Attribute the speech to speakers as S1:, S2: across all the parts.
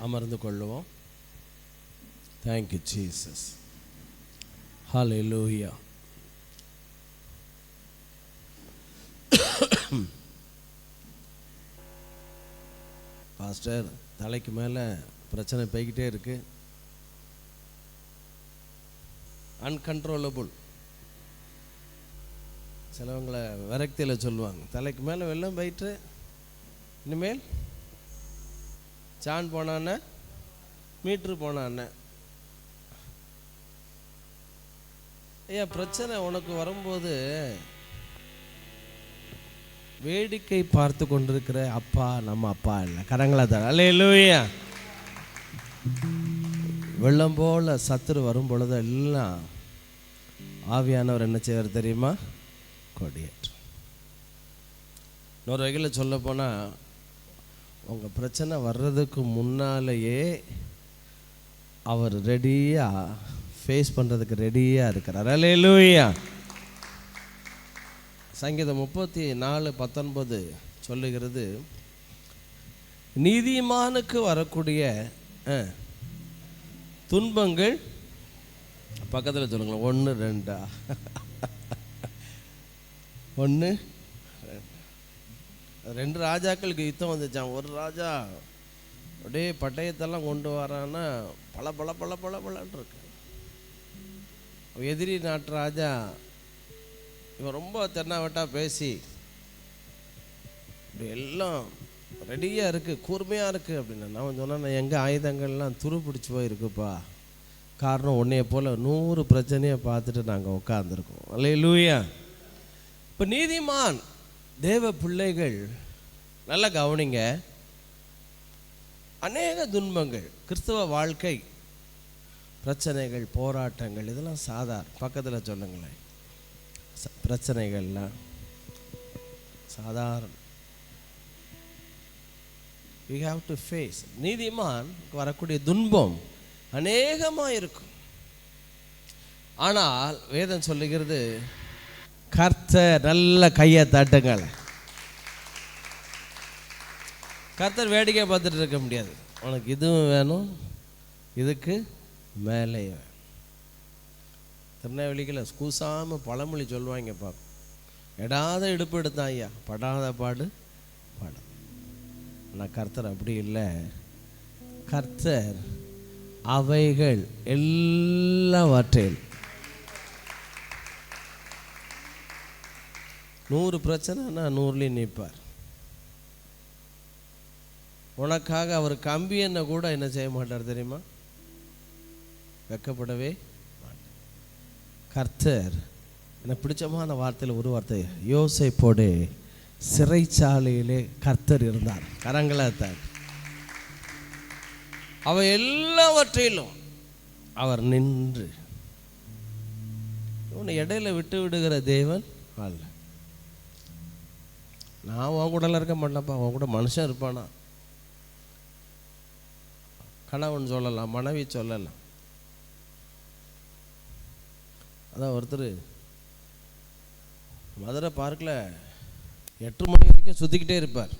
S1: அமர்ந்து கொள்ளுவோம். Thank you Jesus. ஹல்லேலூயா. Pastor, தலைக்கு மேலே பிரச்சனை போய்கிட்டே இருக்கு, அன்கண்ட்ரோலபிள். சிலவங்களை விரக்தியில் சொல்லுவாங்க, தலைக்கு மேலே வெள்ளம் போயிட்டு இனிமேல் சான் போனான்னு மீட்ரு போனான்னு. ஐயா, பிரச்சனை உனக்கு வரும்போது வேடிக்கை பார்த்து கொண்டிருக்கிற அப்பா நம்ம அப்பா இல்லை. கரங்களா தர அல்லேலூயா. வெள்ளம் போல சத்துரு வரும் பொழுது எல்லாம் ஆவியானவர் என்ன செய்வார் தெரியுமா? கொடியேற்று. இன்னொரு வகையில் சொல்ல போனால், உங்கள் பிரச்சனை வர்றதுக்கு முன்னாலேயே அவர் ரெடியாக ஃபேஸ் பண்ணுறதுக்கு ரெடியாக இருக்கிறார். அல்லேலூயா. சங்கீதம் 34:19 சொல்லுகிறது, நீதிமானுக்கு வரக்கூடிய துன்பங்கள், பக்கத்தில் சொல்லுங்களேன், 1 2 1 2 ராஜாக்களுக்கு யுத்தம் வந்துச்சான். ஒரு ராஜா அப்படியே பட்டயத்தெல்லாம் கொண்டு வரான்னா பல பல பல பல பலன்னு இருக்கு. எதிரி நாட்டு ராஜா இவன் ரொம்ப தென்னாவட்டாக பேசி இப்படி எல்லாம் ரெடியாக இருக்குது, கூர்மையாக இருக்குது அப்படின்னு. நான் சொன்னேன், எங்கள் ஆயுதங்கள்லாம் துரு பிடிச்சி போயிருக்குப்பா. காரணம், உன்னைய போல் 100 பிரச்சனையை பார்த்துட்டு நாங்கள் உட்காந்துருக்கோம். அல்லேலூயா. இப்போ நீதிமான் தேவ பிள்ளைகள் நல்லா கவனிங்க, அநேக துன்பங்கள், கிறிஸ்தவ வாழ்க்கை, பிரச்சனைகள், போராட்டங்கள், இதெல்லாம் சாதாரண. பக்கத்தில் சொல்லுங்களேன், பிரச்சனைகள்லாம் சாதாரண. we have to face. நீதிமான் வரக்கூடிய துன்பம் அநேகமாக இருக்கும். ஆனால் வேதம் சொல்லுகிறது, கர்த்தர், நல்ல கையை தட்டுங்கள். கர்த்தர் வேடிக்கை பார்த்துட்டு இருக்க முடியாது. உனக்கு இதுவும் வேணும், இதுக்கு மேலே. திருநெல்வேலியில் கூசாமல் பழமொழி சொல்லுவாங்கப்பா, எடாத இடுப்பு எடுத்தான் ஐயா, படாத பாடு பாடு. ஆனால் கர்த்தர் அப்படி இல்லை. கர்த்தர் அவைகள் எல்லாவற்றையும் 100 பிரச்சனைனா 100லையும் நிற்பார். உனக்காக அவர் கம்பி என்ன கூட என்ன செய்ய மாட்டார் தெரியுமா? வெக்கப்படவே மாட்டார். கர்த்தர், எனக்கு பிடிச்சமான வார்த்தையில் ஒரு வார்த்தை, யோசேப்போடு சிறைச்சாலையிலே கர்த்தர் இருந்தார். கரங்களாத்தார். அவ எல்லாவற்றிலும் அவர் நின்று. உன்னை இடையில விட்டு விடுகிற தேவன் அல்ல. நான் உன் கூடலாம் இருக்க மாட்டேன்ப்பா, உன் கூட மனுஷன் இருப்பானா? கணவன் சொல்லலாம், மனைவி சொல்லலாம். அதான் ஒருத்தர் மதுரை பார்க்கில் 8 மணி வரைக்கும் சுற்றிக்கிட்டே இருப்பார்.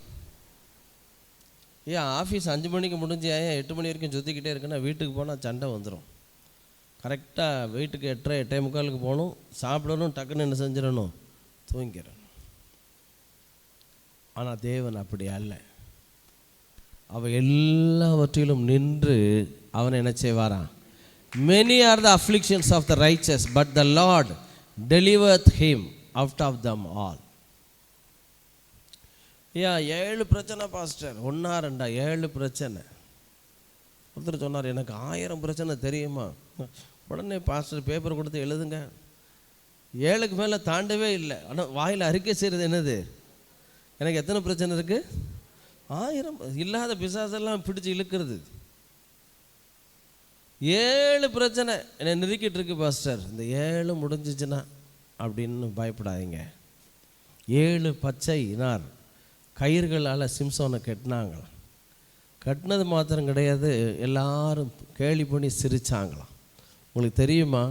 S1: ஏன் ஆஃபீஸ் 5 மணிக்கு முடிஞ்சு ஏன் 8 மணி வரைக்கும் சுற்றிக்கிட்டே இருக்குன்னா, வீட்டுக்கு போனால் சண்டை வந்துடும். கரெக்டாக வீட்டுக்கு 8:30 8:45 போகணும், சாப்பிடணும், டக்குன்னு என்ன செஞ்சிடணும், தூங்கிடணும். ஆனால் தேவன் அப்படி அல்ல. அவ எல்லாவற்றிலும் நின்று அவன் என்ன செய்வாரான்? Many are the afflictions of the righteous, but the Lord delivereth him out of them all. 7 பிரச்சனை பாஸ்டர், 1 2 7 பிரச்சனை. ஒருத்தர் சொன்னார், எனக்கு 1000 பிரச்சனை தெரியுமா? உடனே பாஸ்டர் பேப்பர் கொடுத்து எழுதுங்க. 7க்கு மேலே தாண்டவே இல்லை. ஆனால் வாயில் அறிக்கை செய்கிறது என்னது? எனக்கு எத்தனை பிரச்சனை இருக்குது? 1000. இல்லாத பிசாசெல்லாம் பிடிச்சி இழுக்கிறது. 7 பிரச்சனை என்னை நெருக்கிட்டு இருக்கு பாஸ்டர். இந்த 7 முடிஞ்சிச்சுன்னா அப்படின்னு பயப்படாதீங்க. 7 பச்சை நார் கயிறுகளால் சிம்சோனை கட்டினாங்களாம். கட்டினது மாத்திரம் கிடையாது, எல்லாரும் கேலி பண்ணி சிரித்தாங்களாம். உங்களுக்கு தெரியுமா,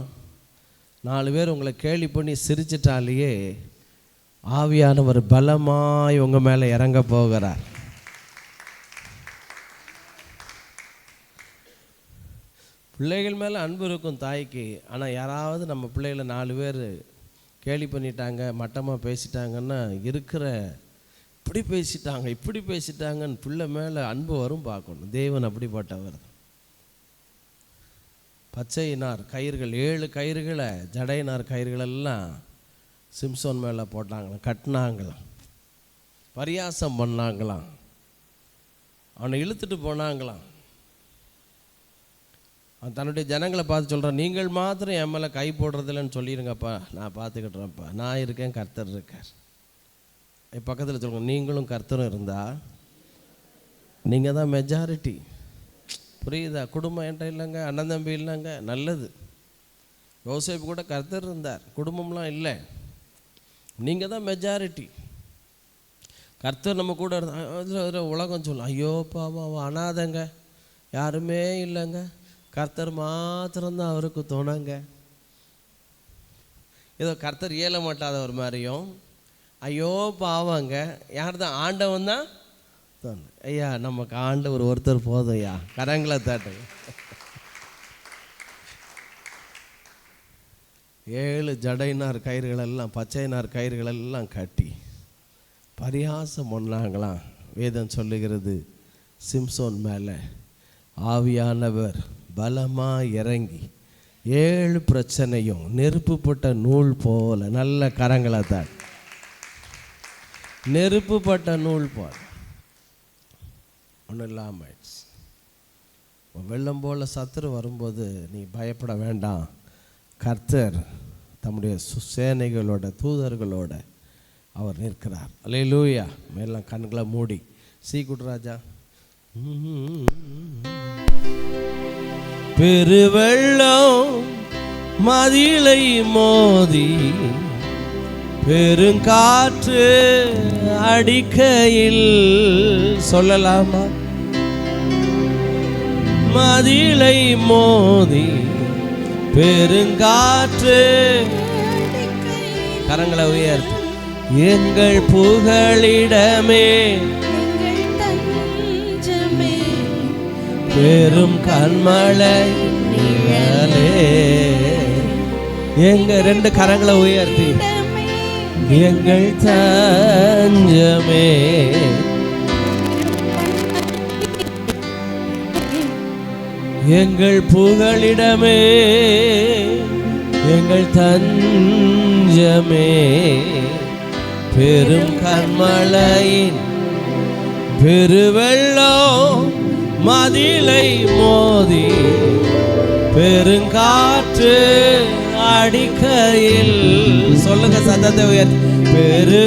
S1: 4 பேர் உங்களை கேலி பண்ணி சிரிச்சிட்டாலேயே ஆவியானவர் பலமாய் உங்கள் மேலே இறங்க போகிறார். பிள்ளைகள் மேலே அன்பு இருக்கும் தாய்க்கு. ஆனால் யாராவது நம்ம பிள்ளைகளை 4 பேர் கேலி பண்ணிட்டாங்க, மட்டமாக பேசிட்டாங்கன்னா இருக்கிற இப்படி பேசிட்டாங்கன்னு பிள்ளை மேலே அன்பு வரும். பார்க்கணும், தேவன் அப்படிப்பட்டவர். பச்சையினார் கயிறுகள் 7 கயிறுகளை ஜடையினார் கயிறுகளெல்லாம் சிம்சோன் மேலே போட்டாங்களாம், கட்டினாங்களாம், பரியாசம் பண்ணாங்களாம், அவனை இழுத்துட்டு போனாங்களாம். அவன் தன்னுடைய ஜனங்களை பார்த்து சொல்கிறான், நீங்கள் மாத்திரம் என் மேலே கை போடுறதில்லன்னு சொல்லிடுங்கப்பா, நான் பார்த்துக்கிட்டுறேன்ப்பா, நான் இருக்கேன், கர்த்தர் இருக்கார். பக்கத்தில் சொல்லுங்க, நீங்களும் கர்த்தரும் இருந்தால் நீங்கள் தான் மெஜாரிட்டி. புரியுதா? குடும்பம் என்கிட்ட இல்லைங்க, அண்ணன் தம்பி இல்லைங்க, நல்லது. யோசேப்பு கூட கர்த்தர் இருந்தார், குடும்பம்லாம் இல்லை. நீங்கள் தான் மெஜாரிட்டி. கர்த்தர் நம்ம கூட இருந்தால் உலகம் சொல்லும், ஐயோ பாவம் அவன் அனாதைங்க, யாருமே இல்லைங்க, கர்த்தர் மாத்திரம்தான் அவருக்கு தோணுங்க. ஏதோ கர்த்தர் இயல மாட்டாத ஒரு மாதிரியும், ஐயோ பாவங்க, யார் தான்? ஆண்டவன் தான் தோணும். ஐயா நமக்கு ஆண்டவர் ஒருத்தர் போதும் ஐயா, கரங்களை தாட்டுங்க. 7 ஜடையினார் கயிறுகளெல்லாம் பச்சையினார் கயிறுகளெல்லாம் கட்டி பரியாசம் பண்ணாங்களாம். வேதம் சொல்லுகிறது, சிம்சோன் மேலே ஆவியானவர் பலமாக இறங்கி 7 பிரச்சனையும் நெருப்புப்பட்ட நூல் போல, நல்ல கரங்களை தான், நெருப்புப்பட்ட நூல் போல ஒன்றும் இல்லாமல் ஆயிடுச்சு. வெள்ளம் போல் சத்துரு வரும்போது நீ பயப்பட வேண்டாம், கர்த்தர் தம்முடைய சேனைகளோட தூதர்களோட அவர் நிற்கிறார். அல்லேலூயா. மேலாம் கண்களை மூடி சீக்குட்ராஜா. பெருவெள்ளம் மதிலை மோதி பெருங்காற்று அடிக்கையில், சொல்லலாமா? மதிலை மோதி பெருங்காற்று, கரங்களை உயர்த்து, எங்கள் புகழிடமே பெரும் கண்மலை நிழலே. எங்க 2 கரங்களை உயர்த்தி, எங்கள் தஞ்சமே, எங்கள் புகழிடமே, எங்கள் தஞ்சமே, பெரும் கண்மலையின் பெருவெள்ளம் மதிலை மோதி பெருங்காற்று அடிக்கையில், சொல்லுங்க சத்தத்தை உயர்த்தி, பெரு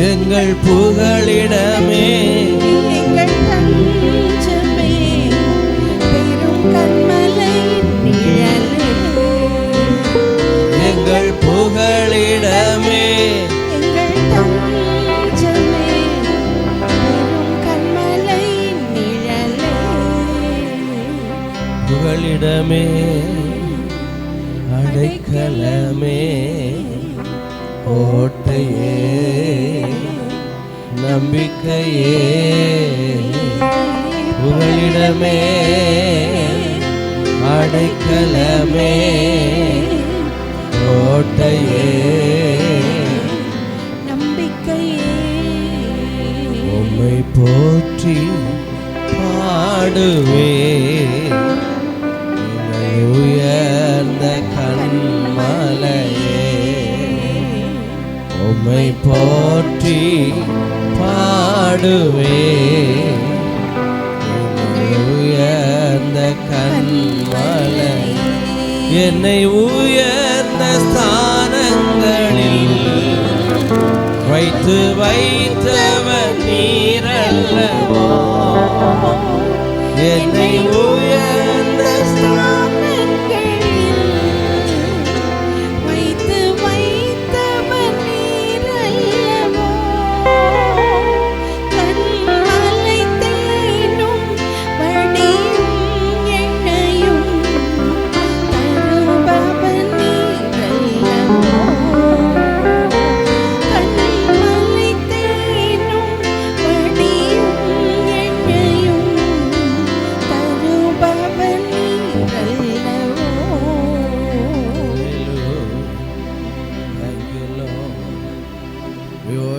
S1: எங்கள் புகழிடமே, எங்கள் தஞ்சமே, பெரும் கண்மலையின் நிழலே, எங்கள் புகழிடமே, எங்கள் தஞ்சமே, பெரும் கண்மலையின் நிழலே, புகழிடமே, அடைக்கலமே, கோட்டையே, நம்பிக்கையே, புகழிடமே, அடைக்கலமே, கோட்டையே, நம்பிக்கையே, உம்மை போற்றி பாடுவே, உயர்ந்த கண்மலையே, உம்மை போற்றி பாடுவே, உயர்ந்த கண்மலை, என்னை உயர்ந்த ஸ்தானங்களில் வைத்து வைத்தவர் நீரல்லவோ, என்னை உயர்ந்த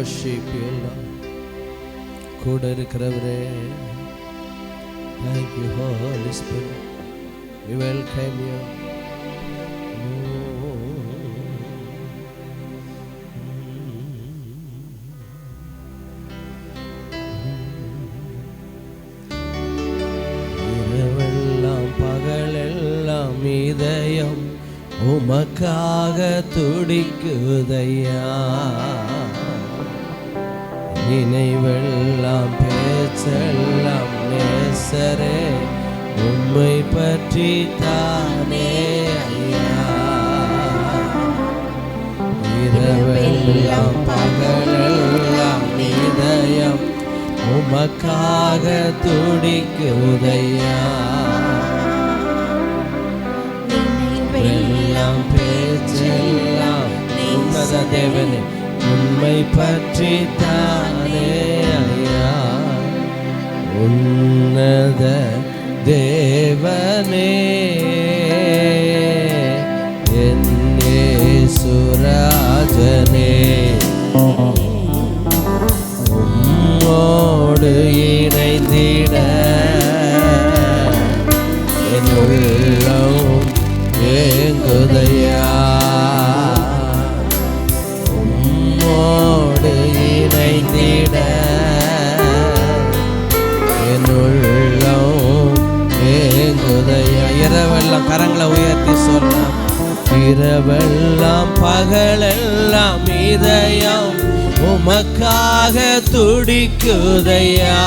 S1: worship you, Lord. கூட இருக்கிறவரே, thank you Holy Spirit. We welcome you. இரவெல்லாம் பகலெல்லாம் இதயம் உமக்காக துடிக்குதையா, நினைவெல்லாம் பேச்செல்லாம் நேசரே உம்மை பற்றி தானே ஐயா. இரவெல்லாம் பகலெல்லாம் இதயம் உமக்காக துடிக்குதையா, நினைவெல்லாம் பேச்செல்லாம் உன்னத தேவனே உம்மை பற்றி தானே ஐயா. உன்னத தேவனே என் இயேசுராஜனே, உம்மோடு இணைந்திட என் உள்ளம் ஏங்குதையா, உம்மோடு இணைந்திட என் உள்ளம் ஏங்குதையா. இரவெல்லாம் கரங்களை உயர்த்தி சொல்லாம், இரவெல்லாம் பகலெல்லாம் இதயம் உமக்காக துடிக்குதையா,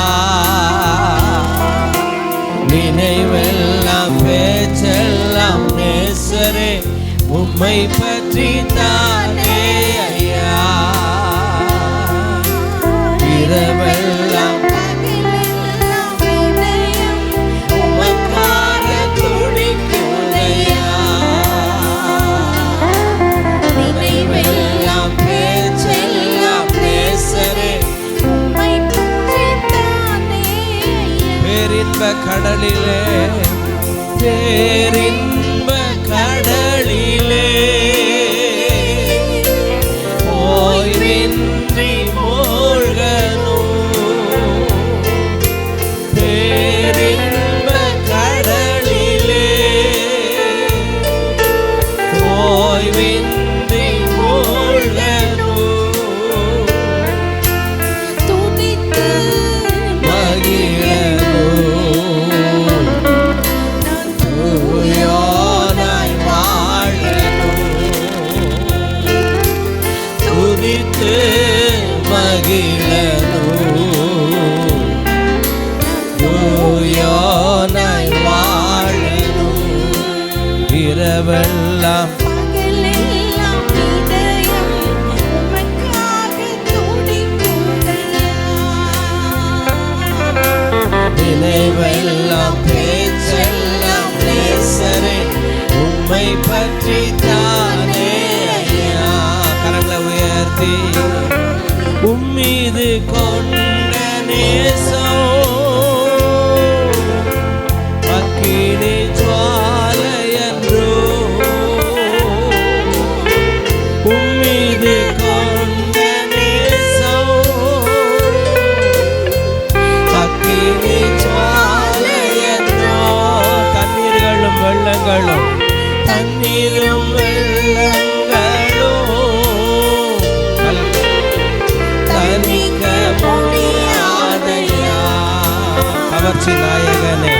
S1: நினைவெல்லாம் பேச்செல்லாம் நேசரே உம்மை பற்றி தானே ஐயா. இரவெல்லாம் உமக்காக துடிக்குதையா, நினைவெல்லாம் பேச்செல்லாம் நேசரே உம்மை பற்றி தானே ஐயா. பேரின்ப கடலிலே, பேரின்ப கடலிலே ஓய்வின்றி மூழ்கணும், பேரின்ப கடலிலே ஓய்வின்றி மூழ்கணும், துதித்து மகிழணும், தூயோனாய் வாழணும், துதித்து மகிழணும், தூயோனாய் வாழணும். இரவெல்லாம் நினைவெல்லாம் பேச்செல்லாம் நேசரே உம்மை பற்றி தானே ஐயா. கரங்களை உயர்த்தி உம்மீது கொண்ட நேசம் அக்கினி ஜுவாலையன்றோ, உம்மீது கொண்ட நேசம் அக்கினி ஜுவாலையன்றோ. தண்ணீர்களும் வெள்ளங்களும், தண்ணீரும் வெள்ளங்களும் தணிக்க முடியாதையா. கவர்ச்சி நாயகனே,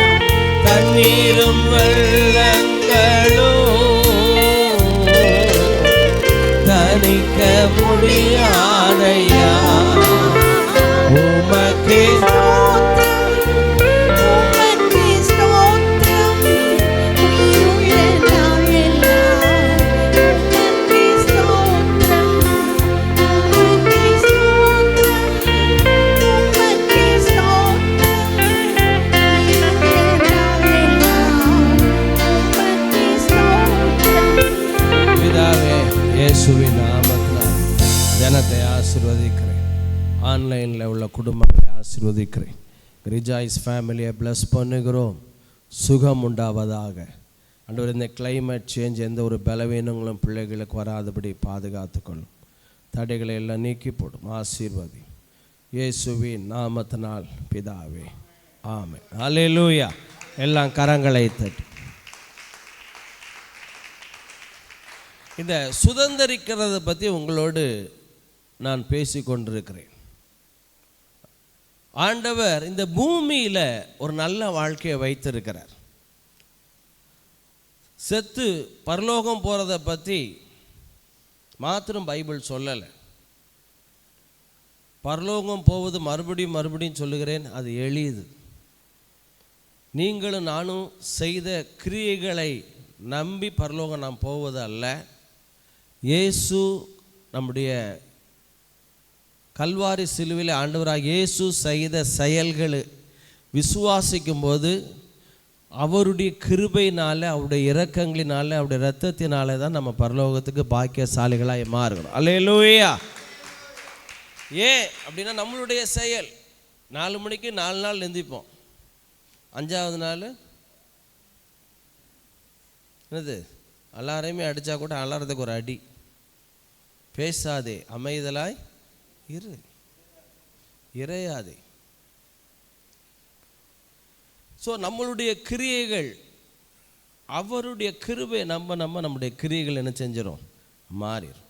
S1: தண்ணீரும் வெள்ளங்களும் தணிக்க முடியாதையா. உமக்கே இயேசுவின் நாமத்தினால் ஜனத்தை ஆசீர்வதிக்கிறேன். ஆன்லைனில் உள்ள குடும்பங்களை ஆசீர்வதிக்கிறேன். ரிஜாய்ஸ் ஃபேமிலியை ப்ளஸ் பண்ணுகிறோம். சுகம் உண்டாவதாக. ஆண்டவர், இந்த கிளைமேட் சேஞ்ச் எந்த ஒரு பலவீனங்களும் பிள்ளைகளுக்கு வராதபடி பாதுகாத்துக்கொள்ளும். தடைகளை எல்லாம் நீக்கி போடும். ஆசீர்வாதி இயேசுவின் நாமத்தினால் பிதாவே, ஆமென். அல்லேலூயா. எல்லாம் கரங்களை தட்டி. இந்த சுதந்திரிக்கிறத பற்றி உங்களோடு நான் பேசி கொண்டிருக்கிறேன். ஆண்டவர் இந்த பூமியில் ஒரு நல்ல வாழ்க்கையை வைத்திருக்கிறார். செத்து பரலோகம் போகிறத பற்றி மாத்திரம் பைபிள் சொல்லலை. பரலோகம் போவது மறுபடியும் மறுபடியும் சொல்லுகிறேன், அது எளிது. நீங்களும் நானும் செய்த கிரியைகளை நம்பி பரலோகம் நாம் போவது அல்ல. இயேசு நம்முடைய கல்வாரி சிலுவையில் ஆண்டவராக இயேசு செய்த செயல்களை விசுவாசிக்கும் போது அவருடைய கிருபையினால, அவருடைய இரக்கங்களினால, அவருடைய இரத்தத்தினால தான் நம்ம பரலோகத்துக்கு பாக்கியசாலிகளாக மாறுகிறோம். அல்லேலூயா. ஏன் அப்படின்னா நம்மளுடைய செயல். 4 மணிக்கு 4 நாள் எந்திப்போம். 5ஆவது நாள் என்னது, அலாரமே அடித்தா கூட அலாரத்துக்கு ஒரு அடி. பேசாதே, அமைதலாய் இரு, இறையாதே. ஸோ நம்மளுடைய கிரியைகள், அவருடைய கிருபை நம்முடைய கிரியைகள் என்ன செஞ்சிடும், மாறிடும்.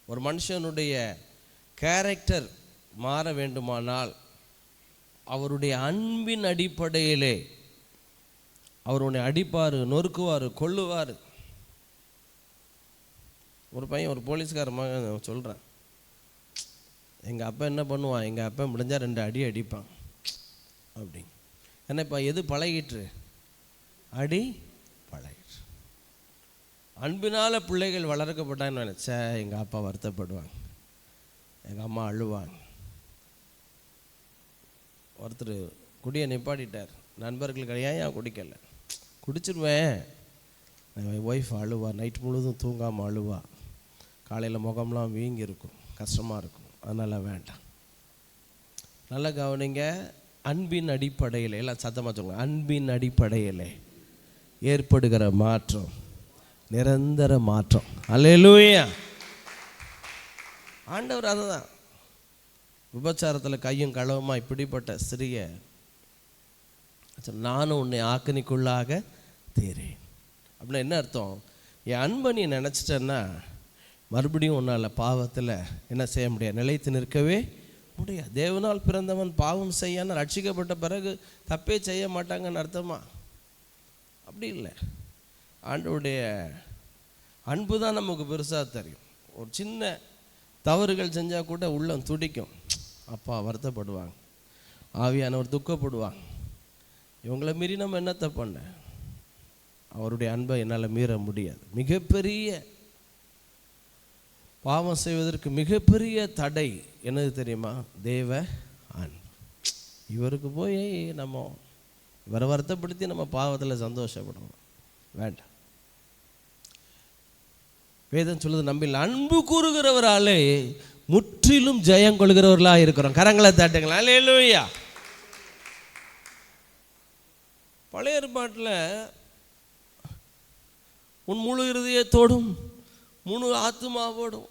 S1: ஒரு மனுஷனுடைய கேரக்டர் மாற வேண்டுமானால் அவருடைய அன்பின் அடிப்படையிலே அவர் உன்னை அடிப்பார், நொறுக்குவார், கொல்லுவார். ஒரு பையன், ஒரு போலீஸ்கார மகன் சொல்கிறான், எங்கள் அப்பா என்ன பண்ணுவான், எங்கள் அப்பா முடிஞ்சால் 2 அடி அடிப்பான் அப்படிங்க. என்னப்பா எது பழகிட்டு, அடி பழகிட்டு. அன்பினால் பிள்ளைகள் வளர்க்கப்பட்டான்னு நினச்சா எங்கள் அப்பா வருத்தப்படுவாங்க, எங்கள் அம்மா அழுவாங்க. ஒருத்தர் குடியை நிப்பாட்டிட்டார். நண்பர்களுக்கு ஏன் குடிக்கலை, குடிச்சிருவேன். என் ஒய்ஃப் அழுவா, நைட் முழுதும் தூங்காமல் அழுவா, காலையில் முகம்லாம் வீங்கி இருக்கும், கஷ்டமாக இருக்கும், அதனால் வேண்டாம். நல்லா கவனிங்க. அன்பின் அடிப்படையில், எல்லாம் சத்தமாக சொல்லுங்க, அன்பின் அடிப்படையில் ஏற்படுகிற மாற்றம் நிரந்தர மாற்றம். அல்லேலூயா. ஆண்டவர் அதை தான், விபச்சாரத்தில் கையும் களவுமா இப்படிப்பட்ட சிறிய நானும் உன்னை ஆக்கணிக்குள்ளாக தீரேன் அப்படின்னா என்ன அர்த்தம்? என் அன்பை நீ நினச்சிட்டேன்னா மறுபடியும் உன்னால் பாவத்தில் என்ன செய்ய முடியாது, நிலைத்து நிற்கவே முடியாது. தேவனால் பிறந்தவன் பாவம் செய்யான்னு ரட்சிக்கப்பட்ட பிறகு தப்பே செய்ய மாட்டாங்கன்னு அர்த்தமா? அப்படி இல்லை. ஆண்டவருடைய அன்பு தான் நமக்கு பெருசாக தெரியும். ஒரு சின்ன தவறுகள் செஞ்சால் கூட உள்ளம் துடிக்கும், அப்பா வருத்தப்படுவாங்க, ஆவியானவர் துக்கப்படுவாங்க. இவங்களை மீறி நம்ம என்னத்தை பண்ண, அவருடைய அன்பை என்னால் மீற முடியாது. மிகப்பெரிய பாவம் செய்வதற்கு மிகப்பெரிய தடை என்னது தெரியுமா? தேவ அன்பு. இவருக்கு போய் நம்ம இவரை வருத்தப்படுத்தி நம்ம பாவத்தில் சந்தோஷப்படணும், வேண்டாம். வேதம் சொல்லுது, நம்மில் அன்பு கூறுகிறவராலே முற்றிலும் ஜெயம் கொள்கிறவர்களாக இருக்கிறோம். கரங்களை தட்டுங்களா. அல்லேலூயா. பழைய ஏற்பாட்டில் உன் முழு இருதயத்தோடும், முழு ஆத்துமாவோடும்,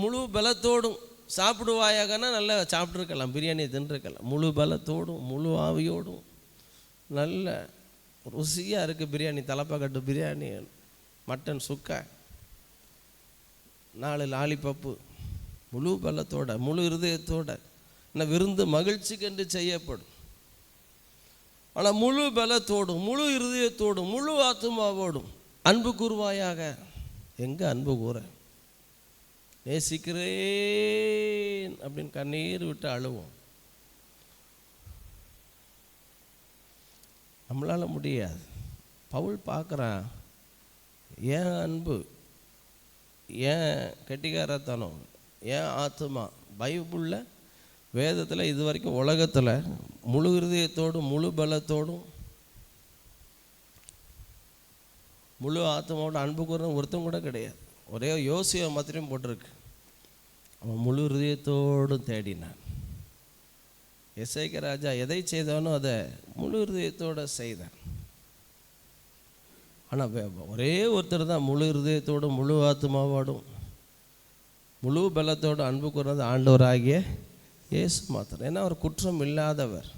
S1: முழு பலத்தோடும் சாப்பிடுவாயாகனா நல்லா சாப்பிட்ருக்கலாம், பிரியாணியை தின்றுருக்கலாம். முழு பலத்தோடும் முழு ஆவியோடும் நல்ல ருசியாக இருக்குது பிரியாணி, தலப்பாக்கட்டு பிரியாணி, மட்டன் சுக்கா, 4 லாலிபப்பு, முழு பலத்தோட முழு இருதயத்தோட என்ன விருந்து மகிழ்ச்சிக்கென்று செய்யப்படும். ஆனால் முழு பலத்தோடும் முழு இருதயத்தோடும் முழு ஆத்துமாவோடும் அன்பு கூறுவாயாக. எங்கே அன்பு கூற? நேசிக்கிறேன் அப்படின்னு கண்ணீர் விட்டு அழுவோம். நம்மளால் முடியாது. பவுல் பார்க்குறான், ஏன் அன்பு, ஏன் கெட்டிக்காரத்தனம், ஏன் ஆத்துமா, பைபிளில் வேதத்தில் இது வரைக்கும் உலகத்தில் முழு இருதயத்தோடும் முழு பலத்தோடும் முழு ஆத்மாவோட அன்பு கூறுறது ஒருத்தம் கூட கிடையாது. ஒரே யோசியை மாத்திரம் போட்டிருக்கு, அவன் முழு இருதயத்தோடும் தேடினான். எசேக்கியா ராஜா எதை செய்தானோ அதை முழு இருதயத்தோடு செய்தான். ஆனால் ஒரே ஒருத்தர் தான் முழு இருதயத்தோடும் முழு ஆத்மாவோடும் முழு பலத்தோடு அன்பு கூர்றது ஆண்டவராகிய இயேசு மாத்திரம். ஏன்னா அவர் குற்றம் இல்லாதவர்,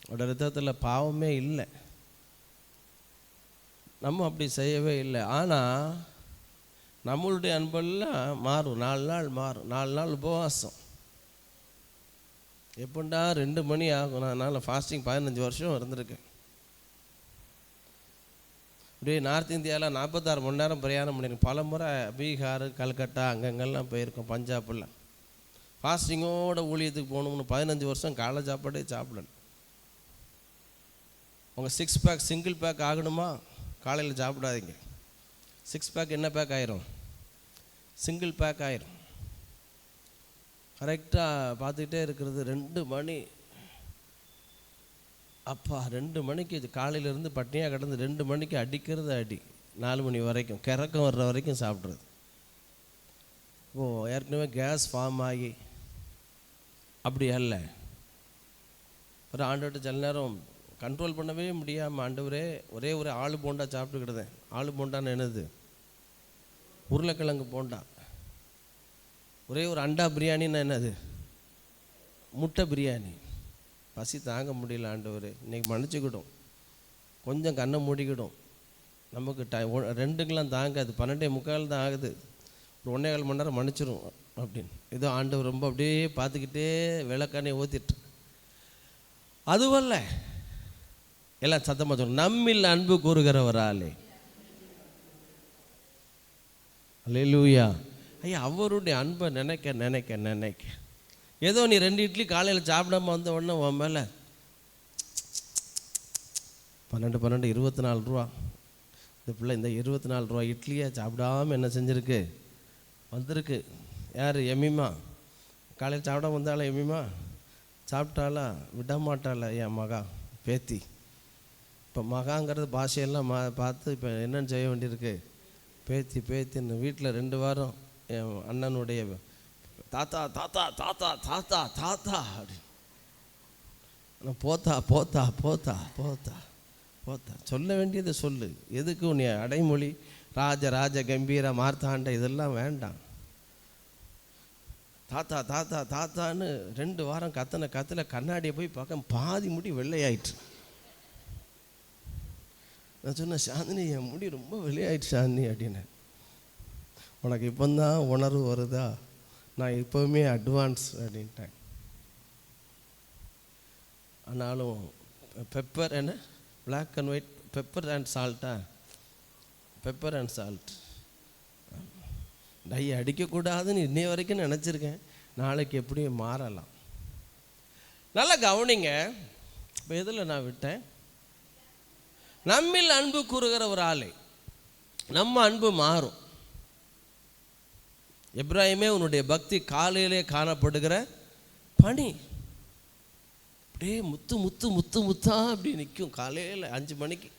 S1: அவரோட ரத்தத்தில் பாவமே இல்லை. நம்ம அப்படி செய்யவே இல்லை. ஆனால் நம்மளுடைய அன்பெல்லாம் மாறும், 4 நாள் மாறும். 4 நாள் உபவாசம். எப்படா 2 மணி ஆகும். நான் ஃபாஸ்டிங் 15 வருஷம் இருந்திருக்கேன். இப்படியே நார்த் இந்தியாவில் 46 மணி நேரம் பிரயாணம் பண்ணியிருக்கேன். பல முறை பீகார், கல்கட்டா அங்கங்கெல்லாம் போயிருக்கோம், பஞ்சாப்லாம். ஃபாஸ்டிங்கோட ஊழியத்துக்கு போகணும்னு 15 வருஷம் காலை சாப்பாடே சாப்பிடல. உங்கள் 6 பேக் சிங்கிள் பேக் ஆகணுமா? காலையில் சாப்பிடாதீங்க. 6 பேக் என்ன பேக் ஆயிரும்? சிங்கிள் பேக் ஆயிரும். கரெக்டாக பார்த்துக்கிட்டே இருக்கிறது. 2 மணி, அப்பா 2 மணிக்கு காலையிலேருந்து பட்னியாக கிடந்து 2 மணிக்கு அடிக்கிறது அடி, 4 மணி வரைக்கும் கிறக்கம் வர்ற வரைக்கும் சாப்பிட்றது. ஏற்கனவே கேஸ் ஃபார்ம் ஆகி அப்படி அல்ல. ஒரு ஆண்டவர்கிட்ட சில நேரம் கண்ட்ரோல் பண்ணவே முடியாமல், ஆண்டவரே ஒரே ஒரு ஆளு போண்டா சாப்பிட்டுக்கிட்டேன். ஆளு போண்டான்னு என்னது? உருளைக்கிழங்கு போண்டா. ஒரே ஒரு அண்டா பிரியாணின்னு என்னது? முட்டை பிரியாணி. பசி தாங்க முடியல ஆண்டவரே, இன்றைக்கி மன்னிச்சுக்கிடும், கொஞ்சம் கண்ணை மூடிக்கிடும். நமக்கு 2க்கெலாம் தாங்காது, 12:45 தான் ஆகுது, ஒரு 1.25 மணி நேரம் மன்னிச்சிரும் அப்படின்னு. ஏதோ ஆண்டவர் ரொம்ப அப்படியே பார்த்துக்கிட்டே விளக்கானே ஊற்றிட்டு. அதுவல்ல, எல்லாம் சத்தமாக சொல்லணும், நம்மில் அன்பு கூறுகிறவராலே. அல்லேலூயா. ஐயா, அவருடைய அன்பை நினைக்க நினைக்க நினைக்க, ஏதோ நீ 2 இட்லி காலையில் சாப்பிடாம வந்த உடனே உன் மேலே 12 24 ரூபா. இந்த பிள்ளை இந்த 24 ரூபா இட்லியை சாப்பிடாமல் என்ன செஞ்சுருக்கு? வந்திருக்கு. யார்? எமிமா. காலையில் சாப்பிடாம வந்தாளா எமிமா? சாப்பிட்டாளா? விட மாட்டாளா? என் மகா பேத்தி. இப்போ மகாங்கிறது பாஷையெல்லாம் பார்த்து இப்போ என்னென்னு செய்ய வேண்டியிருக்கு? பேத்தி பேத்தின்னு. வீட்டில் 2 வாரம் என் அண்ணனுடைய தாத்தா தாத்தா தாத்தா தாத்தா தாத்தா அப்படின்னு போத்தா போத்தா போத்தா போத்தா போத்தா சொல்ல வேண்டியதை சொல்லு. எதுக்கு உன்னை அடைமொழி ராஜ ராஜ கம்பீர மார்த்தாண்ட இதெல்லாம் வேண்டாம். தாத்தா தாத்தா தாத்தான்னு 2 வாரம் கத்தில் கண்ணாடியை போய் பார்க்க பாதி முடி வெள்ளையாயிற்று. நான் சொன்னேன், சாந்தினி என் முடி ரொம்ப வெள்ளையாயிடுச்சு சாந்தினி அப்படின்னு. உனக்கு இப்போந்தான் உணர்வு வருதா? நான் இப்போவுமே அட்வான்ஸ் அப்படின்ட்டேன். ஆனாலும் பெப்பர் என்ன, black and white, pepper and சால்ட்டா, பெப்பர் அண்ட் சால்ட். டை அடிக்கக்கூடாதுன்னு இன்னைய வரைக்கும் நினச்சிருக்கேன். நாளைக்கு எப்படியும் மாறலாம். நல்லா கவனிங்க. இப்போ எதில் நான் விட்டேன்? நம்மில் அன்பு கூறுகிற ஒரு ஆளை. நம்ம அன்பு மாறும். எப்ராஹிமே, உன்னுடைய பக்தி காலையிலே காணப்படுகிற பனி. அப்படியே முத்து முத்து முத்து முத்தா அப்படி நிற்கும். காலையில் 5 மணிக்கு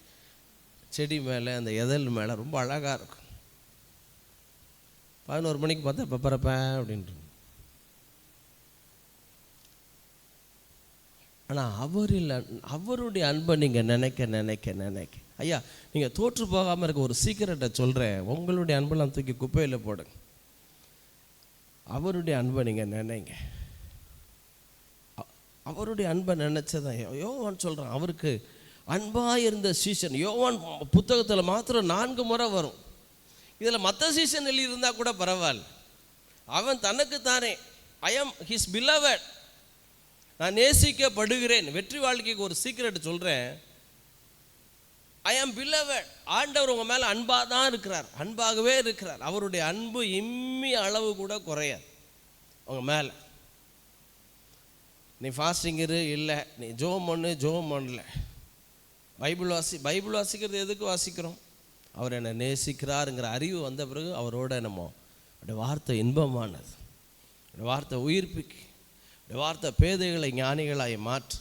S1: செடி மேலே, அந்த எதல் மேலே ரொம்ப அழகாக இருக்கும். 11 மணிக்கு பார்த்தா பெப்பரப்பேன் அப்படின்ட்டு. ஆனால் அவருடைய அன்பை நீங்கள் நினைக்க நினைக்க நினைக்க, ஐயா நீங்கள் தோற்று போகாமல் இருக்க ஒரு சீக்கிரட்டை சொல்கிறேன். உங்களுடைய அன்பெல்லாம் தூக்கி குப்பையில் போடுங்க. அவருடைய அன்பை நீங்கள் நினைங்க. அவருடைய அன்பை நினச்சதான் யோவான் சொல்கிறான். அவருக்கு அன்பாக இருந்த சீசன் யோவான் புத்தகத்தில் மாத்திரம் 4 முறை வரும். இதில் மற்ற சீசன் எழுதியிருந்தால் கூட பரவாயில்ல. அவன் தனக்குத்தானே ஐ ஆம் ஹிஸ் பிலவட், நான் நேசிக்கப்படுகிறேன். வெற்றி வாழ்க்கைக்கு ஒரு சீக்கிரட் சொல்கிறேன். ஐ ஆம் பிலவட். ஆண்டவர் உங்கள் மேலே அன்பாக தான் இருக்கிறார், அன்பாகவே இருக்கிறார். அவருடைய அன்பு இம்மி அளவு கூட குறையாது உங்கள் மேலே. நீ ஃபாஸ்டிங் இரு இல்லை, நீ ஜோம் பண்ணல, பைபிள் வாசிக்கிறது எதுக்கு வாசிக்கிறோம்? அவர் என்னை நேசிக்கிறாருங்கிற அறிவு வந்த பிறகு அவரோட நம்ம அப்படி வார்த்தை இன்பமானது, அப்படி வார்த்தை உயிர்ப்பிக்கு, அப்படி வார்த்தை பேதைகளை ஞானிகளாய் மாற்று.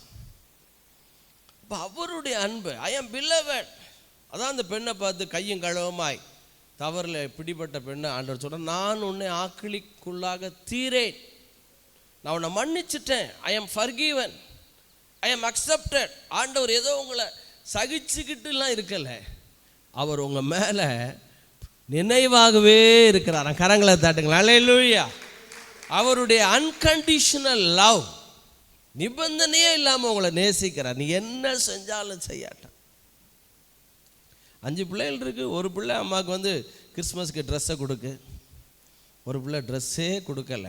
S1: இப்போ அவருடைய அன்பு ஐ ஆம் பிலவட். அதான் அந்த பெண்ணை பார்த்து கையும் களவுமாய் தவறில் பிடிப்பட்ட பெண்ணை ஆண்டவர் சொல்கிறேன், நான் உன்னை ஆக்கிலிக்குள்ளாக தீரேன், நான் உன்னை மன்னிச்சிட்டேன். ஐ ஆம் ஃபர்கிவன், ஐ ஆம் அக்செப்டட். ஆண்டவர் ஏதோ உங்களை சகிச்சுக்கிட்டுலாம் இருக்கலை, அவர் உங்கள் மேலே நினைவாகவே இருக்கிறாராம். கரங்களை தட்டுங்களா. அல்லேலூயா. அவருடைய அன்கண்டிஷனல் லவ், நிபந்தனையே இல்லாமல் உங்களை நேசிக்கிறார். நீ என்ன செஞ்சாலும் செய்யாட்டான். 5 பிள்ளைகள் இருக்கு. ஒரு பிள்ளை அம்மாவுக்கு வந்து கிறிஸ்மஸ்க்கு ட்ரெஸ்ஸை கொடுக்கு, ஒரு பிள்ளை ட்ரெஸ்ஸே கொடுக்கல,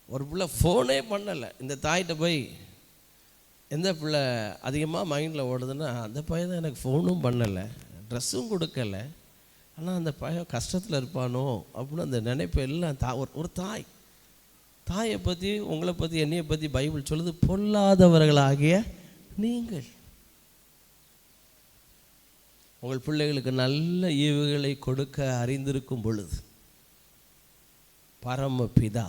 S1: ஒரு பிள்ளை ஃபோனே பண்ணலை. இந்த தாயிட்ட போய் எந்த பிள்ளை அதிகமாக மைண்டில் ஓடுதுன்னா, அந்த பையன் தான் எனக்கு ஃபோனும் பண்ணலை, ட்ரெஸ்ஸும் கொடுக்கலை, ஆனால் அந்த பையன் கஷ்டத்தில் இருப்பானோ அப்படின்னு அந்த நினைப்பு எல்லாம் ஒரு தாயை பற்றி, உங்களை பற்றி, என்னையை பற்றி பைபிள் சொல்லுது, பொல்லாதவர்களாகிய நீங்கள் உங்கள் பிள்ளைகளுக்கு நல்ல ஈவுகளை கொடுக்க அறிந்திருக்கும் பொழுது பரமபிதா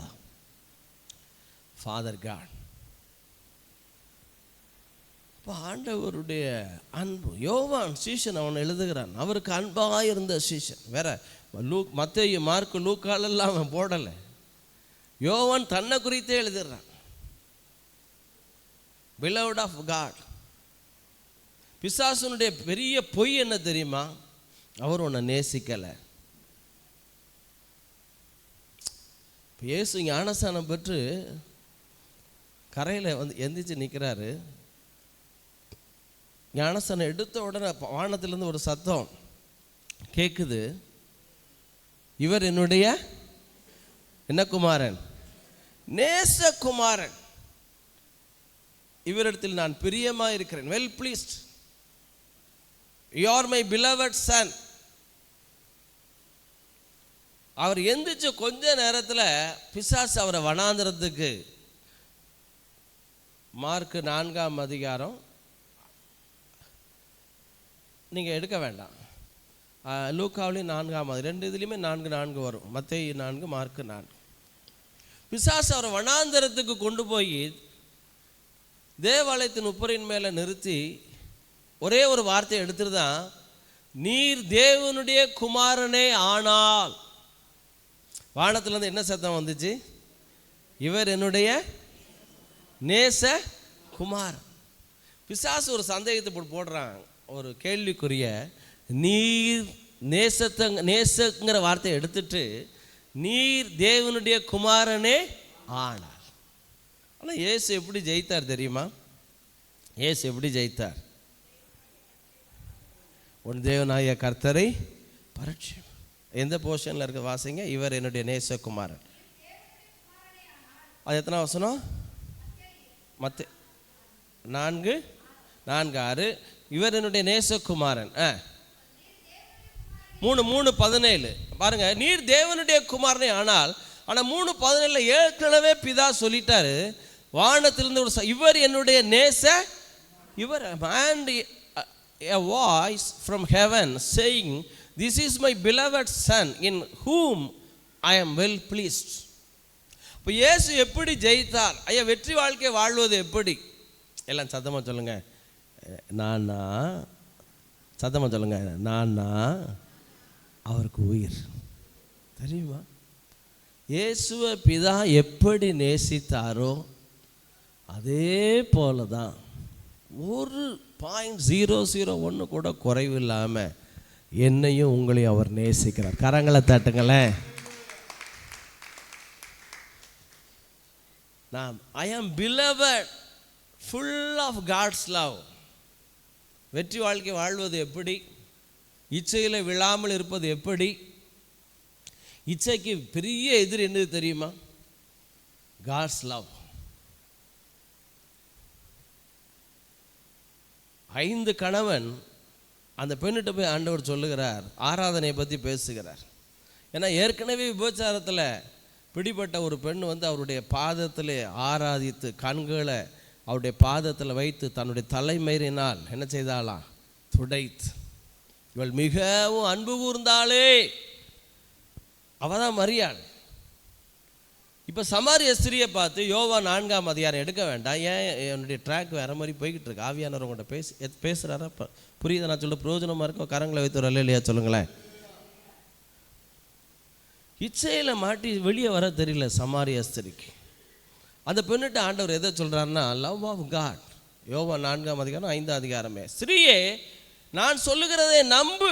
S1: ஃபாதர் காட், இப்போ ஆண்டவருடைய அன்பு. யோவான் சீஷன் அவன் எழுதுகிறான், அவருக்கு அன்பாக இருந்த சீஷன். வேற மத்தேயு, மார்க்கு, லூக்காலெல்லாம் அவன் போடலை. யோவான் தன்னை குறித்தே எழுதுகிறான், beloved of God. பிசாசுனுடைய பெரிய பொய் என்ன தெரியுமா? அவர் உன்னை நேசிக்கலை. இயேசு ஞானஸ்நானம் பெற்று கரையில் வந்து எந்திரிச்சு நிற்கிறாரு. ஞானஸ்நானம் எடுத்த உடனே வானத்திலேருந்து ஒரு சத்தம் கேட்குது, இவர் என்னுடைய என்ன குமாரன், நேசகுமாரன், இவரிடத்தில் நான் பிரியமாக இருக்கிறேன். Well pleased, you are my beloved son. அவர் எந்திரிச்ச கொஞ்ச நேரத்தில் பிசாசு அவரை வனாந்திரத்துக்கு, மார்க்கு 4ஆம் அதிகாரம் நீங்கள் எடுக்க வேண்டாம், லூக்காவிலையும் 4ஆம் அதிகாரம், 2 இதுலேயுமே 4 வரும், மத்தேயு 4, மார்க்கு 4. பிசாசு அவரை வனாந்திரத்துக்கு கொண்டு போய் தேவாலயத்தின் உப்பரின் மேலே நிறுத்தி ஒரே ஒரு வார்த்தையை எடுத்துட்டு தான், நீர் தேவனுடைய குமாரனே ஆனால். வானத்திலேருந்து என்ன சத்தம் வந்துச்சு? இவர் என்னுடைய நேச குமார். பிசாசு ஒரு சந்தேகத்தை போடுறான், ஒரு கேள்விக்குரிய, நீர் நேசங்கிற வார்த்தையை எடுத்துட்டு நீர் தேவனுடைய குமாரனே ஆனால். ஆனால் இயேசு எப்படி ஜெயித்தார் தெரியுமா? இயேசு எப்படி ஜெயித்தார்? உன் தேவனாகிய கர்த்தரை பரீட்சை. எந்த போர்ஷனில் இருக்க வாசிங்க, இவர் என்னுடைய நேசகுமாரன். அது எத்தனை வசனம்? மத்தேயு 4:6. இவர் என்னுடைய நேசகுமாரன். 3:17 பாருங்க, நீர் தேவனுடைய குமாரனே ஆனால். ஆனால் 3:17 ஏற்கனவே பிதா சொல்லிட்டாரு, வானத்திலிருந்து ஒரு இவர் என்னுடைய நேச, இவர் and a voice from heaven saying, this is my beloved son in whom I am well pleased. இப்போ இயேசு எப்படி ஜெயித்தார்? ஐயா, வெற்றி வாழ்க்கை வாழ்வது எப்படி? எல்லாம் சத்தமாக சொல்லுங்க. நானா, சத்தமாக சொல்லுங்க. நானா அவருக்கு உயிர். தெரியுமா? இயேசுவை பிதா எப்படி நேசித்தாரோ அதே போல தான், ஒரு 0.001 கூட குறைவில்லாமல் என்னையும் உங்களையும் அவர் நேசிக்கிறார். கரங்களை தட்டுங்களேன். நான் I am beloved, full of God's love. வெற்றி வாழ்க்கை வாழ்வது எப்படி? இச்சையில் விழாமல் இருப்பது எப்படி? இச்சைக்கு பெரிய எதிர் என்னது தெரியுமா? God's love. 5 கணவன் அந்த பெண்ணிட்ட போய் ஆண்டவர் சொல்லுகிறார், ஆராதனையை பற்றி பேசுகிறார். ஏன்னா ஏற்கனவே விபச்சாரத்தில் பிடிபட்ட ஒரு பெண் வந்து அவருடைய பாதத்தில் ஆராதித்து, கண்களை அவருடைய பாதத்தில் வைத்து தன்னுடைய தலைமயிரினால் என்ன செய்தாலாம்? துடைத்து. இவள் மிகவும் அன்பு கூர்ந்தாளே, அவள் தான் மரியாள். இப்போ சமாரிய ஸ்திரியை பார்த்து யோவான் 4ஆம் அதிகாரம் எடுக்க வேண்டாம். ஏன் என்னுடைய ட்ராக் வேறு மாதிரி போய்கிட்டு இருக்கு. ஆவியானவர் உங்கள்கிட்ட பேசுகிறாரா? புரியுது நான் சொல்ல பிரயோஜனமாக இருக்கும். கரங்களை வைத்து ஒரு இல்லையா சொல்லுங்களேன். இச்சையில் மாட்டி வெளியே வர தெரியல சமாரிய ஸ்திரிக்கு. அந்த பெண்ணிட்ட ஆண்டவர் எதை சொல்கிறாருன்னா, லவ் ஆஃப் காட். யோவான் 4ஆம் அதிகாரம் 5ஆம் அதிகாரமே, ஸ்திரியே நான் சொல்லுகிறதை நம்பு,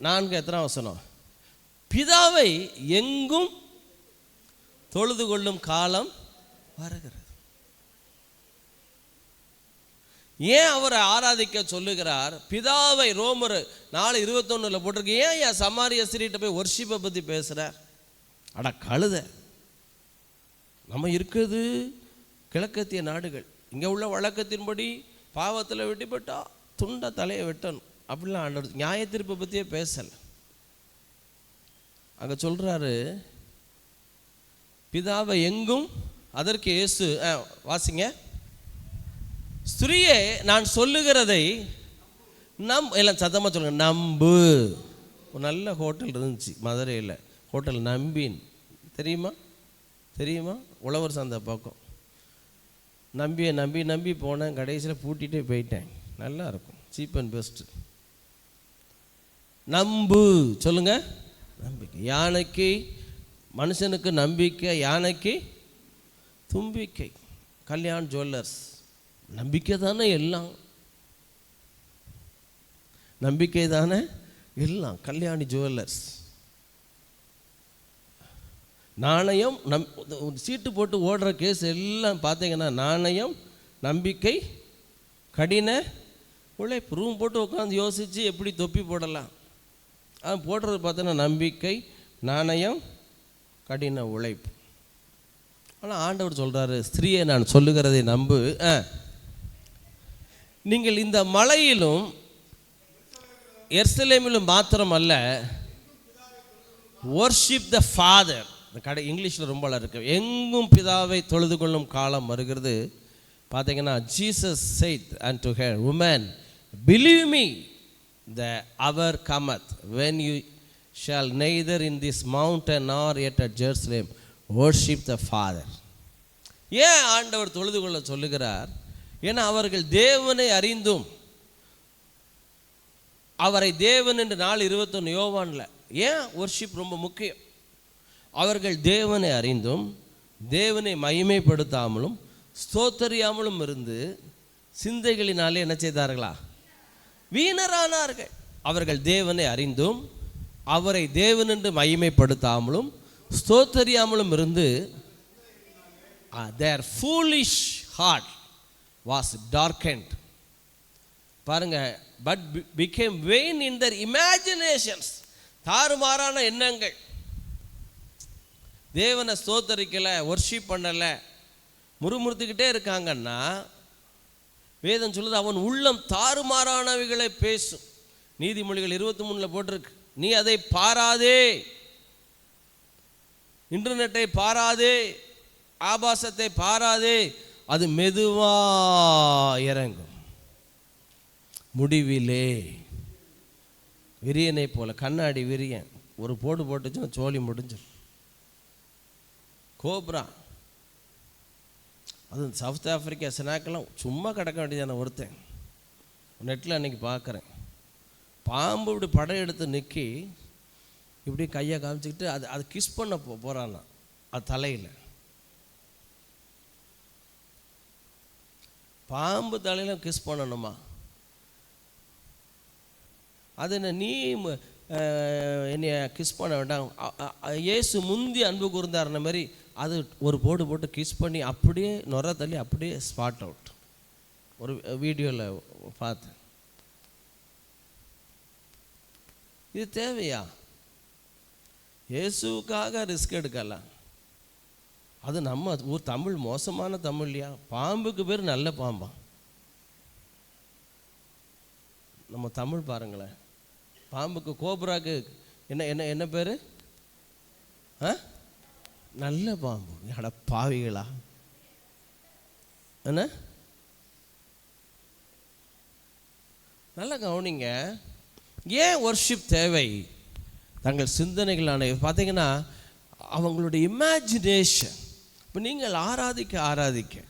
S1: 4 எத்தனாம் வசனம்? பிதாவை எங்கும் தொழுது கொள்ளும் காலம் வருகிறது. ஏன் அவரை ஆராதிக்க சொல்லுகிறார்? பிதாவை ரோமர் 4:21 போட்டிருக்கு. ஏன் சமாரிய ஸ்திரீட்ட போய் வொர்ஷிப்பை பற்றி பேசுகிறார்? அட கழுத, நம்ம இருக்குது கிழக்கத்திய நாடுகள். இங்கே உள்ள வழக்கத்தின்படி பாவத்தில் வெட்டிப்பட்டா துண்டை தலையை வெட்டணும் அப்படிலாம் ஆண்டவர் நியாய தீர்ப்பை பற்றியே பேசலை. அங்கே சொல்கிறாரு பிதாவை எங்கும். அதற்கு இயேசு வாசிங்க. ஸ்திரீயே, நான் சொல்லுகிறதை எல்லாம் சத்தமாக சொல்லுங்க. நம்பு. ஒரு நல்ல ஹோட்டல் இருந்துச்சு மதுரையில், ஹோட்டல் நம்பின். தெரியுமா? உழவர் சந்தை பக்கம். நம்பி போனேன். கடைசியில் பூட்டிகிட்டே போயிட்டேன். நல்லா இருக்கும், சீப் அண்ட் பெஸ்ட்டு. நம்பு சொல்லுங்க. நம்பிக்கை. யானைக்கு மனுஷனுக்கு நம்பிக்கை, யானைக்கு தும்பிக்கை. கல்யாண் ஜுவல்லர்ஸ். நம்பிக்கை தானே எல்லாம், நம்பிக்கை தானே எல்லாம். கல்யாணி ஜுவல்லர்ஸ். நாணயம் சீட்டு போட்டு ஓடுற கேஸ் எல்லாம் பார்த்தீங்கன்னா நாணயம், நம்பிக்கை, கடின உழைப்பு. ரூம் போட்டு உட்காந்து யோசித்து எப்படி தொப்பி போடலாம், அது போடுறது பார்த்தோன்னா நம்பிக்கை, நாணயம், கடின உழைப்பு. ஆனால் ஆண்டவர் சொல்கிறாரு, ஸ்திரீயை நான் சொல்லுகிறதை நம்பு. நீங்கள் இந்த மலையிலும் எருசலேமிலும் மாத்திரம் அல்ல, வொர்ஷிப் த ஃபாதர். இங்கிலீஷில் ரொம்ப இருக்குது. எங்கும் பிதாவை தொழுது கொள்ளும் காலம் வருகிறது. பார்த்தீங்கன்னா Jesus said unto her, woman, believe me, the hour cometh when you shall neither in this mountain nor yet at Jerusalem worship the Father. ஏன் ஆண்டவர் தொழுது கொள்ள சொல்லுகிறார்? ஏன்னா அவர்கள் தேவனை அறிந்தும், அவரை தேவன் என்று 4:21 யோவான்ல. ஏன் வொர்ஷிப் ரொம்ப முக்கியம்? அவர்கள் தேவனை அறிந்தும் தேவனை மகிமைப்படுத்தாமலும் ஸ்தோத்தரியாமலும் இருந்து சிந்தைகளினாலே என்ன செய்தார்களா? வீணரானார்கள். அவர்கள் தேவனை அறிந்தும் அவரை தேவன் என்று மகிமைப்படுத்தாமலும் ஸ்தோத்தரியாமலும் இருந்து their foolish heart was darkened. பாருங்க, but became vain in their imaginations. தாறுமாறான எண்ணங்கள். தேவனை ஸ்தோத்தரிக்கலை, வொர்ஷிப் பண்ணலை, முறுமுறுத்துக்கிட்டே இருக்காங்கன்னா வேதம் சொல்லுது அவன் உள்ளம் தாறுமாறானவைகளை பேசும். நீதிமொழிகள் 23 போட்டிருக்கு. நீ அதை பாராதே, இன்டர்நெட்டை பாராதே, ஆபாசத்தை பாராதே, அது மெதுவா இறங்கும், முடிவிலே விரியனை போல. கண்ணாடி விரியன் ஒரு போடு போட்டுச்சுன்னா சோழி முடிஞ்சிடும். கோப்ரா, அது சவுத் ஆஃப்ரிக்கா ஸ்னாக்கெல்லாம் சும்மா கிடக்க வேண்டியதான. ஒருத்தன் நெட்டில் அன்றைக்கி பார்க்குறேன், பாம்பு இப்படி படம் எடுத்து நிற்கி இப்படி கையை காமிச்சிக்கிட்டு அது கிஸ் பண்ண போகிறான்னா அது தலையில். பாம்பு தலையில் கிஸ் பண்ணணுமா? அது என்ன, நீ என்னைய கிஸ் பண்ண வேண்டாம், இயேசு முந்தி அன்பு கூர்ந்தாருன மாதிரி அது ஒரு போடு போட்டு கிஸ் பண்ணி அப்படியே நொற தள்ளி அப்படியே ஸ்பாட் அவுட். ஒரு வீடியோவில் பார்த்தேன். இது தேவையா? இயேசுக்காக ரிஸ்க் எடுக்கலாம். அது நம்ம ஊர் தமிழ் மோசமான தமிழ்லையா? பாம்புக்கு பேர் நல்ல பாம்பா? நம்ம தமிழ் பாருங்களேன். பாம்புக்கு, கோப்ராக்கு என்ன என்ன என்ன பேர்? நல்ல பாம்பு. அட பாவிகளா! என்ன நல்லா கவனிங்க. ஏன் வொர்ஷிப் தேவை? தங்கள் சிந்தனைகளான பார்த்தீங்கன்னா அவங்களுடைய இமேஜினேஷன். இப்போ நீங்கள் ஆராதிக்க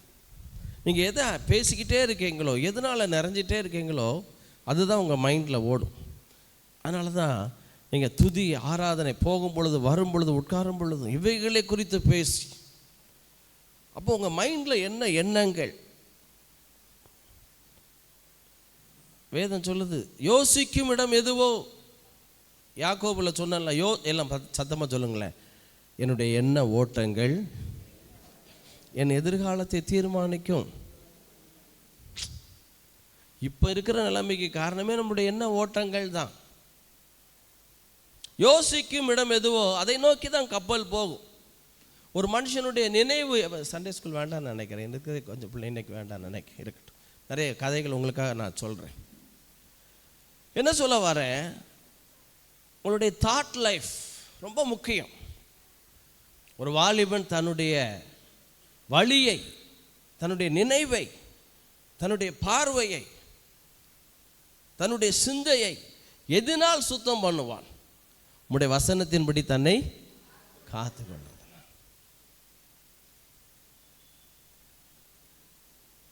S1: நீங்கள் எதை பேசிக்கிட்டே இருக்கீங்களோ, எதனால் நிறைஞ்சிட்டே இருக்கீங்களோ அதுதான் உங்கள் மைண்டில் ஓடும். அதனால தான் நீங்கள் துதி ஆராதனை போகும் பொழுது, வரும் பொழுது, உட்காரும் பொழுது இவைகளை குறித்து பேசி, அப்போ உங்கள் மைண்டில் என்ன எண்ணங்கள்? வேதம் சொல்லுது, யோசிக்கும் இடம் எதுவோ யாக்கோபுல சொன்னல எல்லாம் சத்தமாக சொல்லுங்களேன். என்னுடைய எண்ண ஓட்டங்கள் என் எதிர்காலத்தை தீர்மானிக்கும். இப்போ இருக்கிற நிலைமைக்கு காரணமே நம்முடைய எண்ண ஓட்டங்கள் தான். யோசிக்கும் இடம் எதுவோ அதை நோக்கி தான் கப்பல் போகும். ஒரு மனுஷனுடைய நினைவு, சண்டே ஸ்கூல் வேண்டாம்னு நினைக்கிறேன், இருக்கிறது கொஞ்சம் பிள்ளை இன்னைக்கு வேண்டாம்னு நினைக்கிறேன், இருக்கட்டும். நிறைய கதைகள் உங்களுக்காக நான் சொல்கிறேன். என்ன சொல்ல வரேன், உங்களுடைய தாட் லைஃப் ரொம்ப முக்கியம். ஒரு வாலிபன் தன்னுடைய வழியை, தன்னுடைய நினைவை, தன்னுடைய பார்வையை, தன்னுடைய சிந்தையை எதனால் சுத்தம் பண்ணுவான்? உம்முடைய வசனத்தின்படி தன்னை காத்துக்கொள்ள.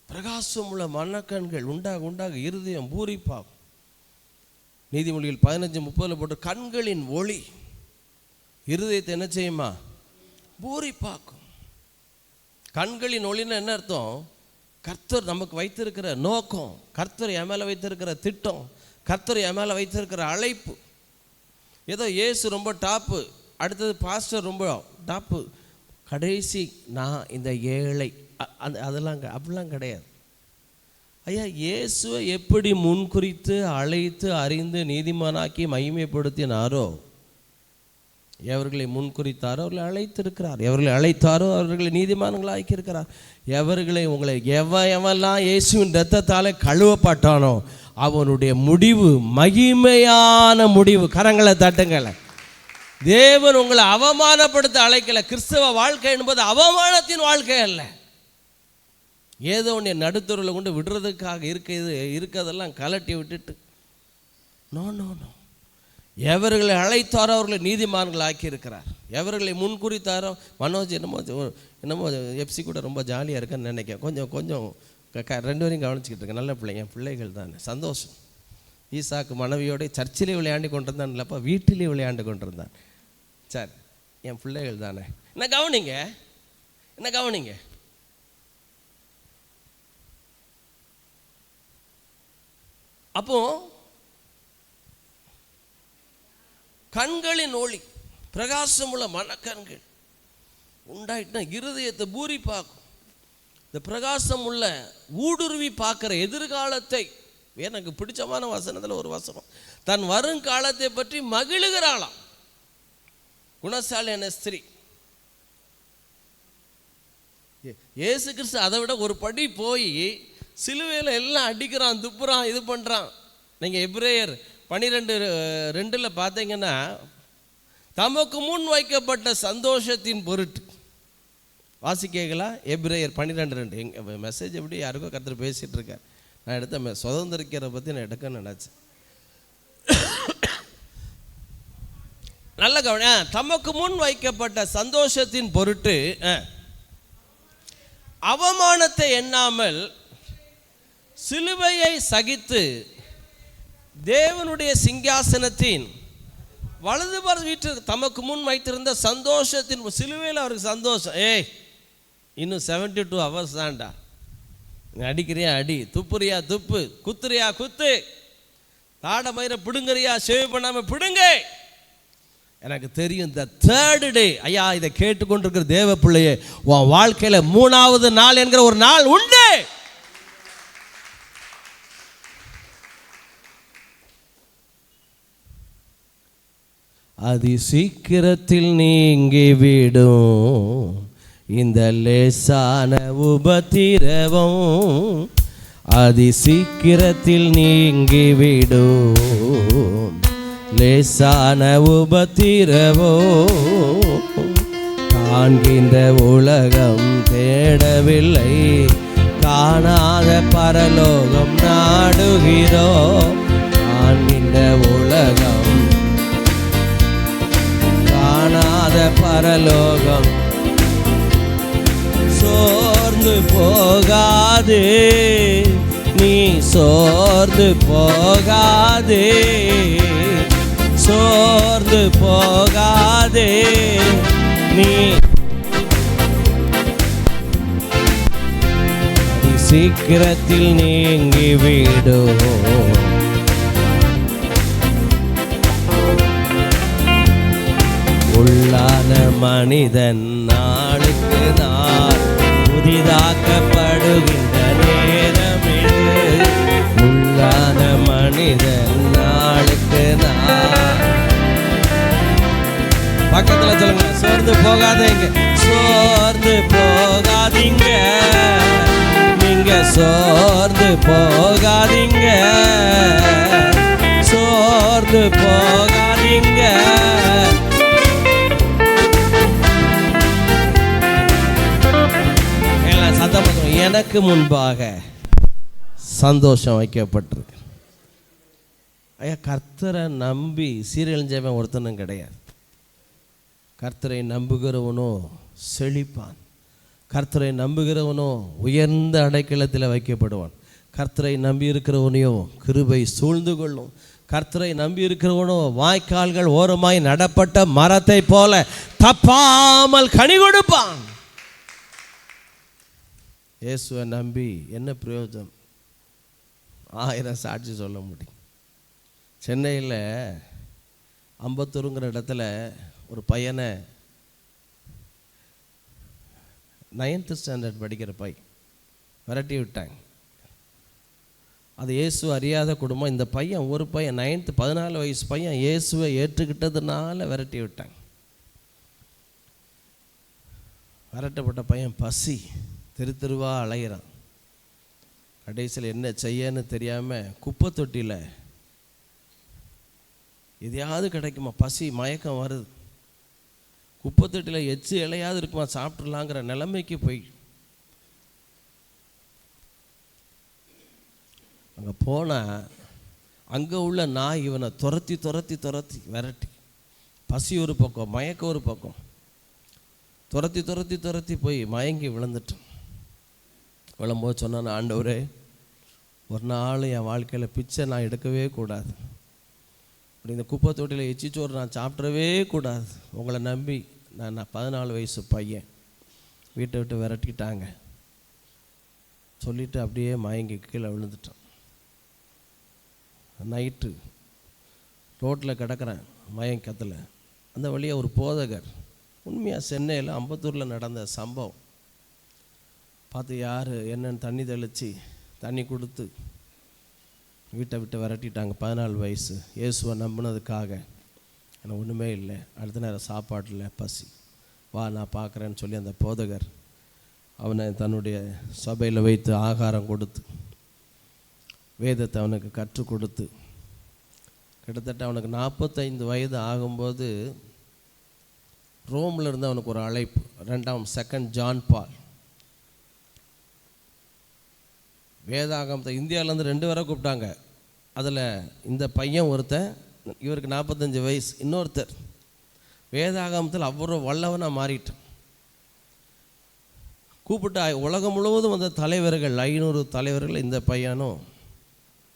S1: பிரகாசம் உள்ள மனக்கண்கள் உண்டாக உண்டாக இருதயம் பூரிப்பாகும். நீதிமொழிகள் 15:30 போட்டு கண்களின் ஒளி இருதயத்தை என்ன செய்யுமா? பூரிப்பாக்கும். கண்களின் ஒளின்னு என்ன அர்த்தம்? கர்த்தர் நமக்கு வைத்திருக்கிற நோக்கம், கர்த்தர் என் மேலே வைத்திருக்கிற திட்டம், கர்த்தர் என் மேலே வைத்திருக்கிற அழைப்பு. ஏதோ இயேசு ரொம்ப டாப்பு, அடுத்தது பாஸ்டர் ரொம்ப டாப்பு, கடைசி நான் இந்த ஏழை, அதெல்லாம் அப்படிலாம் கிடையாது. ஐயா, இயேசுவை எப்படி முன்குறித்து அழைத்து அறிந்து நீதிமானாக்கி மகிமைப்படுத்தினாரோ, எவர்களை முன்குறித்தாரோ அவர்களை அழைத்திருக்கிறார், எவர்களை அழைத்தாரோ அவர்களை நீதிமான்களை ஆக்கியிருக்கிறார். எவர்களை உங்களை எவெல்லாம் இயேசுவின் இரத்தத்தாலே கழுவப்பட்டானோ அவனுடைய முடிவு மகிமையான முடிவு. கரங்களை தட்டுங்களை. தேவன் உங்களை அவமானப்படுத்த அழைக்கல. கிறிஸ்தவ வாழ்க்கை என்பது அவமானத்தின் வாழ்க்கை அல்ல. ஏதோ ஒன்று நடுத்தருவில் கொண்டு விடுறதுக்காக இருக்கிறதெல்லாம் கலட்டி விட்டுட்டு நோ நோ நோ. எவர்களை அழைத்தாரோ அவர்களை நீதிமான்கள் ஆக்கியிருக்கிறார். எவர்களை முன்குறித்தாரோ, மனோஜ் என்னமோ எஃப்சி கூட ரொம்ப ஜாலியாக இருக்குன்னு நினைக்கிறேன். கொஞ்சம் 2 வரையும் கவனிச்சிக்கிட்டு இருக்கேன். நல்ல பிள்ளைங்க, என் பிள்ளைகள் தானே, சந்தோஷம். ஈசாக்கு மனைவியோட சர்ச்சிலே விளையாண்டு கொண்டிருந்தான் இல்லப்பா, வீட்டிலே விளையாண்டு கொண்டிருந்தான். சரி, என் பிள்ளைகள் தானே. என்ன கவனிங்க. அப்போ கண்களின் ஒளி, பிரகாசம் உள்ள மனக்கண்கள் உண்டாயிட்டுனா இருதயத்தை பூரிப்பாக்கும். இந்த பிரகாசம் உள்ள ஊடுருவி பார்க்குற எதிர்காலத்தை, எனக்கு பிடிச்சமான வசனத்தில் ஒரு வசனம், தன் வருங்காலத்தை பற்றி மகிழுகிறாளாம் குணசாலியான ஸ்திரீ. இயேசு கிறிஸ்து அதை விட ஒரு படி போய் சிலுவையில் எல்லாம் அடிக்கிறான், துப்புறான், இது பண்ணுறான். நீங்கள் எபிரேயர் 12:2 பார்த்தீங்கன்னா, தமக்கு முன் வைக்கப்பட்ட சந்தோஷத்தின் பொருட்டு வாசிக்கீங்களா? எபிரேயர் 12:2. எங்கள் மெசேஜ் எப்படி யாருக்கோ கர்த்தர் பேசிகிட்டு இருக்கார். நான் எடுத்த சுதந்திரிக்கிறத பற்றி நான் எடுக்கன்னு நினச்சேன். நல்ல கவனி. தமக்கு முன் வைக்கப்பட்ட சந்தோஷத்தின் பொருட்டு அவமானத்தை எண்ணாமல் சிலுவையை சகித்து தேவனுடைய சிங்காசனத்தின் வலதுபுற வீட்டில் தமக்கு முன் வைத்திருந்த சந்தோஷத்தின், சிலுவையில் அவருக்கு சந்தோஷம். இன்னும் 72 hours தான்டா. அடிக்கிறியா அடி, துப்புறியா துப்பு, குத்துறியா குத்து, தாட மயிரை பிடுங்குறியா சேவ் பண்ணாம பிடுங்க. எனக்கு தெரியும் இந்த 3rd day. ஐயா, இதை கேட்டுக்கொண்டிருக்கிற தேவ பிள்ளையே, உன் வாழ்க்கையில 3வது நாள் என்கிற ஒரு நாள் உண்டு. அதி சீக்கிரத்தில் நீங்கிவிடும் இந்த லேசான உபத்திரவம், அதி சீக்கிரத்தில் நீங்கிவிடும் லேசான உபத்திரவம். காண்கின்ற உலகம் தேடவில்லை, காணாத பரலோகம் நாடுகிறோம். காண்கின்ற உலகம் காணாத பரலோகம். சோர்ந்து போகாதே நீ, சோர்ந்து போகாதே, சோர்ந்து போகாதே நீ. சீக்கிரத்தில் நீங்கிவிடும் மனிதன் நாளுக்கு நாள் புதிதாக்கப்படுகின்ற நேரம் இது. உள்ளான மனிதன் நாளுக்கு நாள். பக்கத்துல சொல்லுங்க, சோர்ந்து போகாதீங்க, சோர்ந்து போகாதீங்க, நீங்க சோர்ந்து போகாதீங்க, சோர்ந்து போகாதீங்க. எல்லாம் சத்தம் பண்ணுவோம். எனக்கு முன்பாக சந்தோஷம் வைக்கப்பட்டிருக்கு. ஐயா, கர்த்தரை நம்பி சீரழிஞ்சவன் ஒருத்தனும் கிடையாது. கர்த்தரை நம்புகிறவனோ செழிப்பான், கர்த்தரை நம்புகிறவனோ உயர்ந்த அடைக்கலத்தில் வைக்கப்படுவான். கர்த்தரை நம்பி இருக்கிறவனையோ கிருபை சூழ்ந்து கொள்ளும். கர்த்தரை நம்பி இருக்கிறவனோ வாய்க்கால்கள் ஓரமாய் நடப்பட்ட மரத்தை போல தப்பாமல் கனி கொடுப்பான். இயேசுவை நம்பி என்ன பிரயோஜனம்? 1000 சாட்சி சொல்ல முடியும். சென்னையில் அம்பத்தூருங்கிற இடத்துல ஒரு பையனை 9th ஸ்டாண்டர்ட் படிக்கிற பையன் விரட்டி விட்டாங்க. அது இயேசு அறியாத குடும்பம். இந்த பையன் ஒரு பையன் 9th 14 வயசு பையன் இயேசுவை ஏற்றுக்கிட்டதுனால விரட்டி விட்டாங்க. விரட்டப்பட்ட பையன் பசி தெருவா அலைகிறான். கடைசியில் என்ன செய்யன்னு தெரியாமல் குப்பை தொட்டியில் எதையாவது கிடைக்குமா, பசி மயக்கம் வருது, குப்பை தொட்டியில் எச்சு இலையாவது இருக்குமா, சாப்பிட்றலாங்கிற நிலைமைக்கு போய் அங்கே போனால் அங்கே உள்ள நாய் இவனை துரத்தி துரத்தி துரத்தி விரட்டி, பசி ஒரு பக்கம் மயக்கம் ஒரு பக்கம், துரத்தி துரத்தி துரத்தி போய் மயங்கி விழுந்துட்டான். விழும்போது சொன்னான், ஆண்டவரே, ஒரு நாள் என் வாழ்க்கையில் பிச்சை நான் எடுக்கவே கூடாது, அப்படி இந்த குப்பை தொட்டியில் எச்சிச்சோறு நான் சாப்பிட்றவே கூடாது. உங்களை நம்பி நான் 14 வயசு பையன் வீட்டை விட்டு விரட்டிட்டாங்க சொல்லிவிட்டு அப்படியே மயங்கி கீழே விழுந்துட்டான். நைட்டு ரோட்டில் கிடக்கிறேன் மயக்கத்தில். அந்த வழியாக ஒரு போதகர், உண்மையாக சென்னையில் அம்பத்தூரில் நடந்த சம்பவம் பார்த்து, யார் என்னன்னு தண்ணி தெளித்து தண்ணி கொடுத்து வீட்டை விட்டு விரட்டிட்டாங்க. 14 வயசு இயேசுவை நம்பினதுக்காக. எனக்கு ஒன்றுமே இல்லை, அடுத்த நேரம் சாப்பாட்டில் பசி, வா நான் பார்க்குறேன்னு சொல்லி அந்த போதகர் அவனை தன்னுடைய சபையில் வைத்து ஆகாரம் கொடுத்து வேதத்தை அவனுக்கு கற்றுக் கொடுத்து, கிட்டத்தட்ட அவனுக்கு 45 வயது ஆகும்போது ரோமில் இருந்து அவனுக்கு ஒரு அழைப்பு. 2nd ஜான் பால் வேதாகமத்தை இந்தியாவிலேருந்து 2 பேரை கூப்பிட்டாங்க. அதில் இந்த பையன் ஒருத்தன், இவருக்கு 45 வயசு, இன்னொருத்தர் வேதாகமத்தில் அவ்வளோ வல்லவனாக மாறிட்டான். கூப்பிட்டு உலகம் முழுவதும் வந்த தலைவர்கள் 500 தலைவர்கள் இந்த பையனும்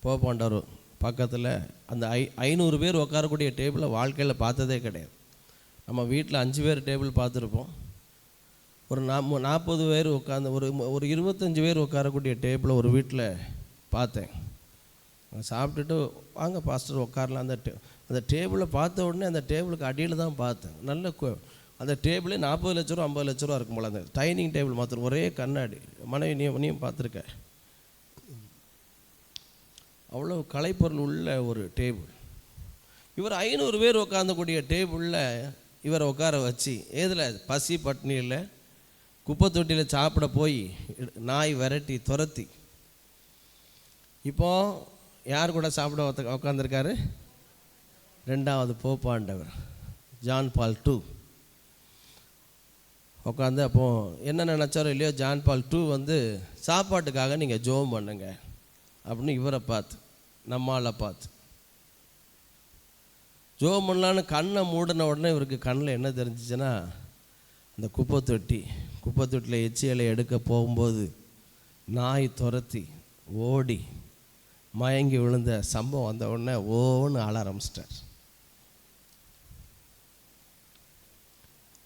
S1: போப்பாண்டவர் பக்கத்தில். அந்த 500 பேர் உட்காரக்கூடிய டேபிளை வாழ்க்கையில் பார்த்ததே கிடையாது. நம்ம வீட்டில் 5 பேர் டேபிள் பார்த்துருப்போம். ஒரு 40 பேர் உட்காந்து ஒரு 25 பேர் உட்காரக்கூடிய டேபிளை ஒரு வீட்டில் பார்த்தேன். சாப்பிட்டுட்டு வாங்க பாஸ்டர் உட்காரலாம். அந்த டேபிளை பார்த்த உடனே அந்த டேபிளுக்கு அடியில் தான் பார்த்தேன். நல்ல அந்த டேபிளே 40 லட்ச ரூபா 50 லட்ச ரூபா இருக்கும் போல். அந்த டைனிங் டேபிள் மாத்திரம் ஒரே கண்ணாடி. மனைவி நீயும் பார்த்துருக்க, அவ்வளோ கலைப்பொருள் உள்ள ஒரு டேபிள். இவர் 500 பேர் உட்காந்தக்கூடிய டேபிளில் இவரை உட்கார வச்சு, ஏதில் பசி பட்னி இல்லை, குப்பை தொட்டியில் சாப்பிட போய் நாய் விரட்டி துரத்தி. இப்போது யார் கூட சாப்பிட உட்காந்துருக்காரு? 2வது போப்பாண்டவர் ஜான் பால் II உட்காந்து. அப்போது என்ன நினச்சாரோ இல்லையோ, ஜான் பால் II வந்து சாப்பாட்டுக்காக நீங்கள் ஜெபம் பண்ணுங்க அப்படின்னு இவரை பார்த்து, நம்மால் பார்த்து ஜெபம் பண்ணலான்னு கண்ணை மூடின உடனே இவருக்கு கண்ணில் என்ன தெரிஞ்சிச்சுன்னா, அந்த குப்பை தொட்டியில் எச்சி இலை எடுக்க போகும்போது நாய் துரத்தி ஓடி மயங்கி விழுந்த சம்பவம் வந்த உடனே ஓன்னு ஆள ஆரம்பிச்சிட்டார்.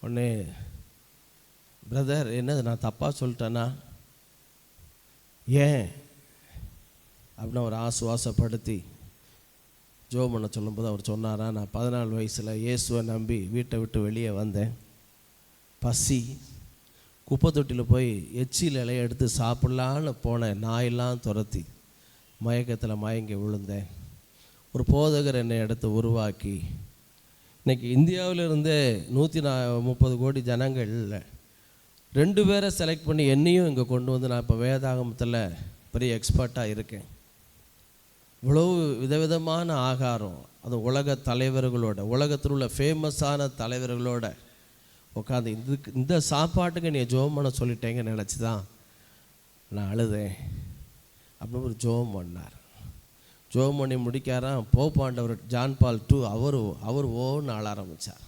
S1: உடனே, பிரதர் என்னது நான் தப்பாக சொல்லிட்டேன்னா, ஏன் அப்படின்னு அவர் ஆசுவாசப்படுத்தி ஜெபம் பண்ண சொல்லும்போது அவர் சொன்னாரா, நான் 14 வயசில் இயேசுவை நம்பி வீட்டை விட்டு வெளியே வந்தேன். பசி, குப்பை தொட்டியில் போய் எச்சில் இலையை எடுத்து சாப்பிட்லான்னு போனேன். நாயெல்லாம் துரத்தி மயக்கத்தில் மயங்கி விழுந்தேன். ஒரு போதகர் என்னை எடுத்து உருவாக்கி இன்றைக்கி இந்தியாவிலிருந்தே 130 கோடி ஜனங்கள் 2 பேரை செலக்ட் பண்ணி என்னையும் இங்கே கொண்டு வந்து நான் இப்போ வேதாகமத்தில் பெரிய எக்ஸ்பர்ட்டாக இருக்கேன். இவ்வளவு விதவிதமான ஆகாரம், அது உலக தலைவர்களோட, உலகத்தில் உள்ள ஃபேமஸான தலைவர்களோட உட்காந்து இந்த சாப்பாட்டுக்கு நீ ஜோம் பண்ண சொல்லிட்டேங்கன்னு நினச்சி தான் நான் அழுதேன். அப்படின்னு ஒரு ஜோம் பண்ணார். ஜோம் பண்ணி முடிக்காராம். போப்பாண்டவர் ஜான் பால் II அவர் ஓன்னு ஆள ஆரம்பித்தார்.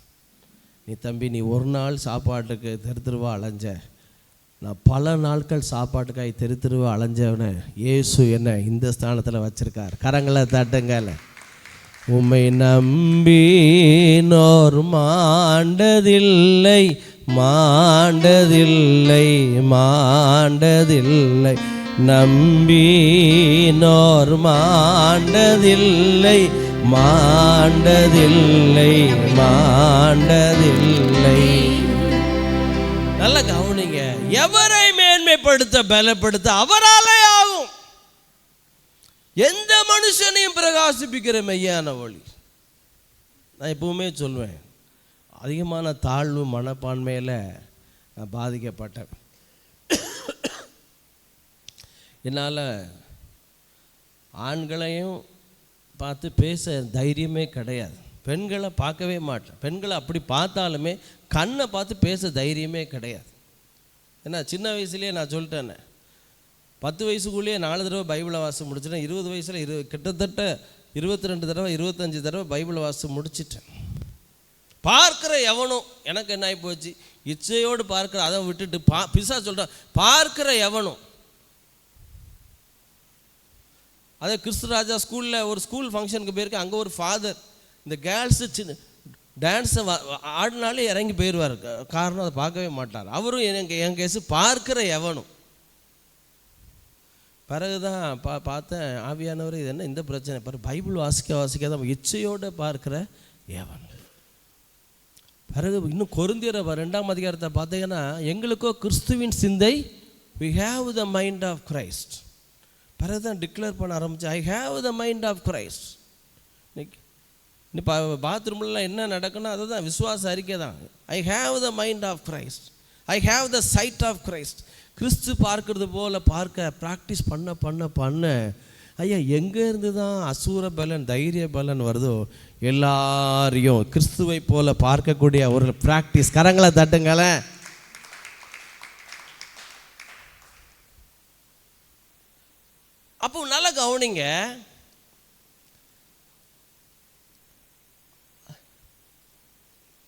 S1: நீ தம்பி, நீ ஒரு நாள் சாப்பாட்டுக்கு தெருவா அலைஞ்ச, நான் பல நாட்கள் சாப்பாட்டுக்காய் தெருவா அலைஞ்சவனை இயேசு என்ன இந்த ஸ்தானத்தில் வச்சுருக்கார். கரங்களை தட்டுங்கல. உம்மை நம்பினோர் மாண்டதில்லை, மாண்டதில்லை, மாண்டதில்லை. நம்பினோர் மாண்டதில்லை, மாண்டதில்லை, மாண்டதில்லை. நல்ல கவனிங்க. எவரை மேன்மைப்படுத்த பலப்படுத்த அவராலே ஆகும். எந்த மனுஷனையும் பிரகாசிப்பிக்கிற மெய்யான ஒளி. நான் எப்பவுமே சொல்வேன், அதிகமான தாழ்வு மனப்பான்மையில் நான் பாதிக்கப்பட்டேன். என்னால் ஆண்களையும் பார்த்து பேச தைரியமே கிடையாது. பெண்களை பார்க்கவே மாட்டேன். பெண்களை அப்படி பார்த்தாலுமே கண்ணை பார்த்து பேச தைரியமே கிடையாது. ஏன்னா சின்ன வயசுலேயே நான் சொல்லிட்டேனே, 10 வயசுக்குள்ளேயே 4 தடவை பைபிளை வாசி முடிச்சிட்டேன். 20 வயசில் கிட்டத்தட்ட 22 தடவை 25 தடவை பைபிளை வாசி முடிச்சிட்டேன். பார்க்குற எவனும் எனக்கு என்ன ஆகி போச்சு, இச்சையோடு பார்க்குற அதை விட்டுட்டு பிசா சொல்கிறான், பார்க்குற எவனும். அதே கிறிஸ்துராஜா ஸ்கூலில் ஒரு ஸ்கூல் ஃபங்க்ஷனுக்கு போயிருக்கேன். அங்கே ஒரு ஃபாதர் இந்த கேர்ள்ஸு சின்ன டான்ஸை ஆடினாலே இறங்கி போயிடுவார். காரணம் அதை பார்க்கவே மாட்டார். அவரும் என் கேஸு பார்க்குற எவனும். பிறகுதான் பார்த்தேன், ஆவியானவர் இது என்ன இந்த பிரச்சனை பாரு, பைபிள் வாசிக்க தான் இச்சையோடு பார்க்குற எவன். பிறகு இன்னும் கொரிந்தியர் 2ஆம் அதிகாரத்தை பார்த்தீங்கன்னா, எங்களுக்கோ கிறிஸ்துவின் சிந்தை, we have the mind of Christ. பிறகுதான் டிக்ளேர் பண்ண ஆரம்பித்தேன், I have the mind of Christ. இப்போ பாத்ரூம்லாம் என்ன நடக்குன்னா அதை தான் விசுவாச அறிக்கை தான். I have the mind of Christ, I have the sight of Christ. கிறிஸ்து பார்க்கறது போல் பார்க்க ப்ராக்டிஸ் பண்ண பண்ண பண்ண ஐயா எங்கேருந்து தான் அசூர பலன் தைரிய பலன் வருதோ எல்லாரையும் கிறிஸ்துவை போல பார்க்கக்கூடிய ஒரு ப்ராக்டிஸ். கரங்களை தட்டுங்களேன். அப்போ நல்லா கவனிங்க.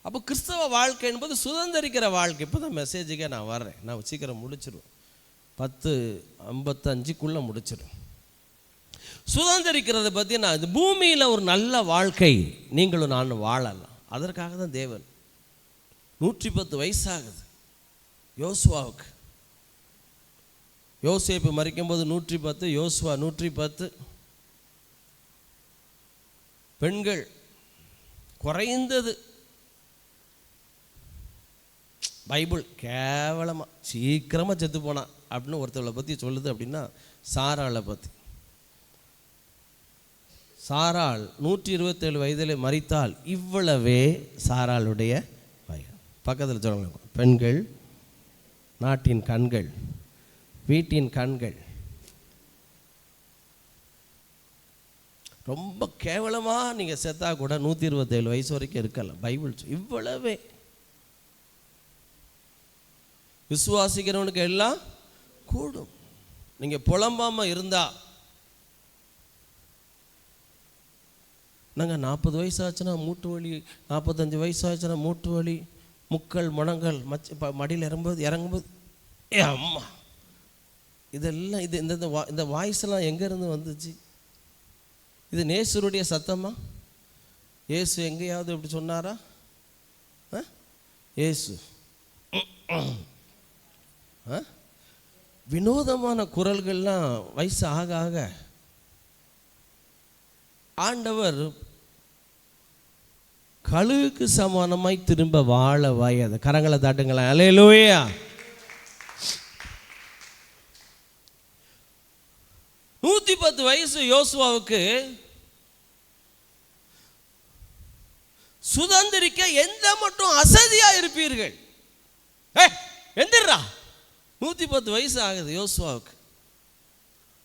S1: அப்போ கிறிஸ்தவ வாழ்க்கை என்பது சுதந்திரிக்கிற வாழ்க்கை. இப்போ தான் மெசேஜுக்கே நான் வர்றேன். நான் சீக்கிரம் முடிச்சிடுவேன், 10:55 முடிச்சிடும். சுதந்திரிக்கிறத பற்றி நான் இந்த பூமியில் ஒரு நல்ல வாழ்க்கை நீங்களும் நானும் வாழலாம். அதற்காக தான் தேவன் 110 வயசாகுது யோசுவாவுக்கு. யோசேப்பு மரிக்கும்போது 110, யோசுவா 110. பெண்கள் குறைந்தது பைபிள் கேவலமாக சீக்கிரமாக செத்து போனான் அப்படின்னு ஒருத்தவளை பற்றி சொல்லுது. அப்படின்னா சாராளை பற்றி. சாராள் 127 வயதில் மரித்தாள். இவ்வளவே சாராளுடைய வயது. பக்கத்தில் சொல்லுங்க, பெண்கள் நாட்டின் கண்கள், வீட்டின் கண்கள். ரொம்ப கேவலமாக நீங்கள் செத்தா கூட 127 வயசு வரைக்கும் இருக்கலாம். பைபிள் இவ்வளவே. விசுவாசிக்கிறவனுக்கு எல்லாம் கூடும். நீங்கள் புலம்பாமல் இருந்தா, நாங்கள் 40 வயசு ஆச்சுன்னா மூட்டு வலி, 45 வயசு ஆச்சுன்னா மூட்டு வலி, முக்கள் முனங்கள் மடியில் இறங்கும்போது ஏ அம்மா, இதெல்லாம் இது இந்த வாய்ஸ்லாம் எங்கேருந்து வந்துச்சு? இது நேசருடைய சத்தமா? ஏசு எங்கேயாவது இப்படி சொன்னாரா? ஏசு வினோதமான குரல்கள்லாம் வயசு ஆக ஆக ஆண்டவர் கழுகுக்கு சமானமாய் திரும்ப வாழ வாயாத. கரங்களை தாட்டுங்களேன். அல்லேலூயா. நூற்றி 10 வயசு யோசுவாவுக்கு சுதந்திரிக்க எந்த மட்டும் அசதியா இருப்பீர்கள்? எந்திரா, 110 வயசு ஆகுது யோசுவாவுக்கு.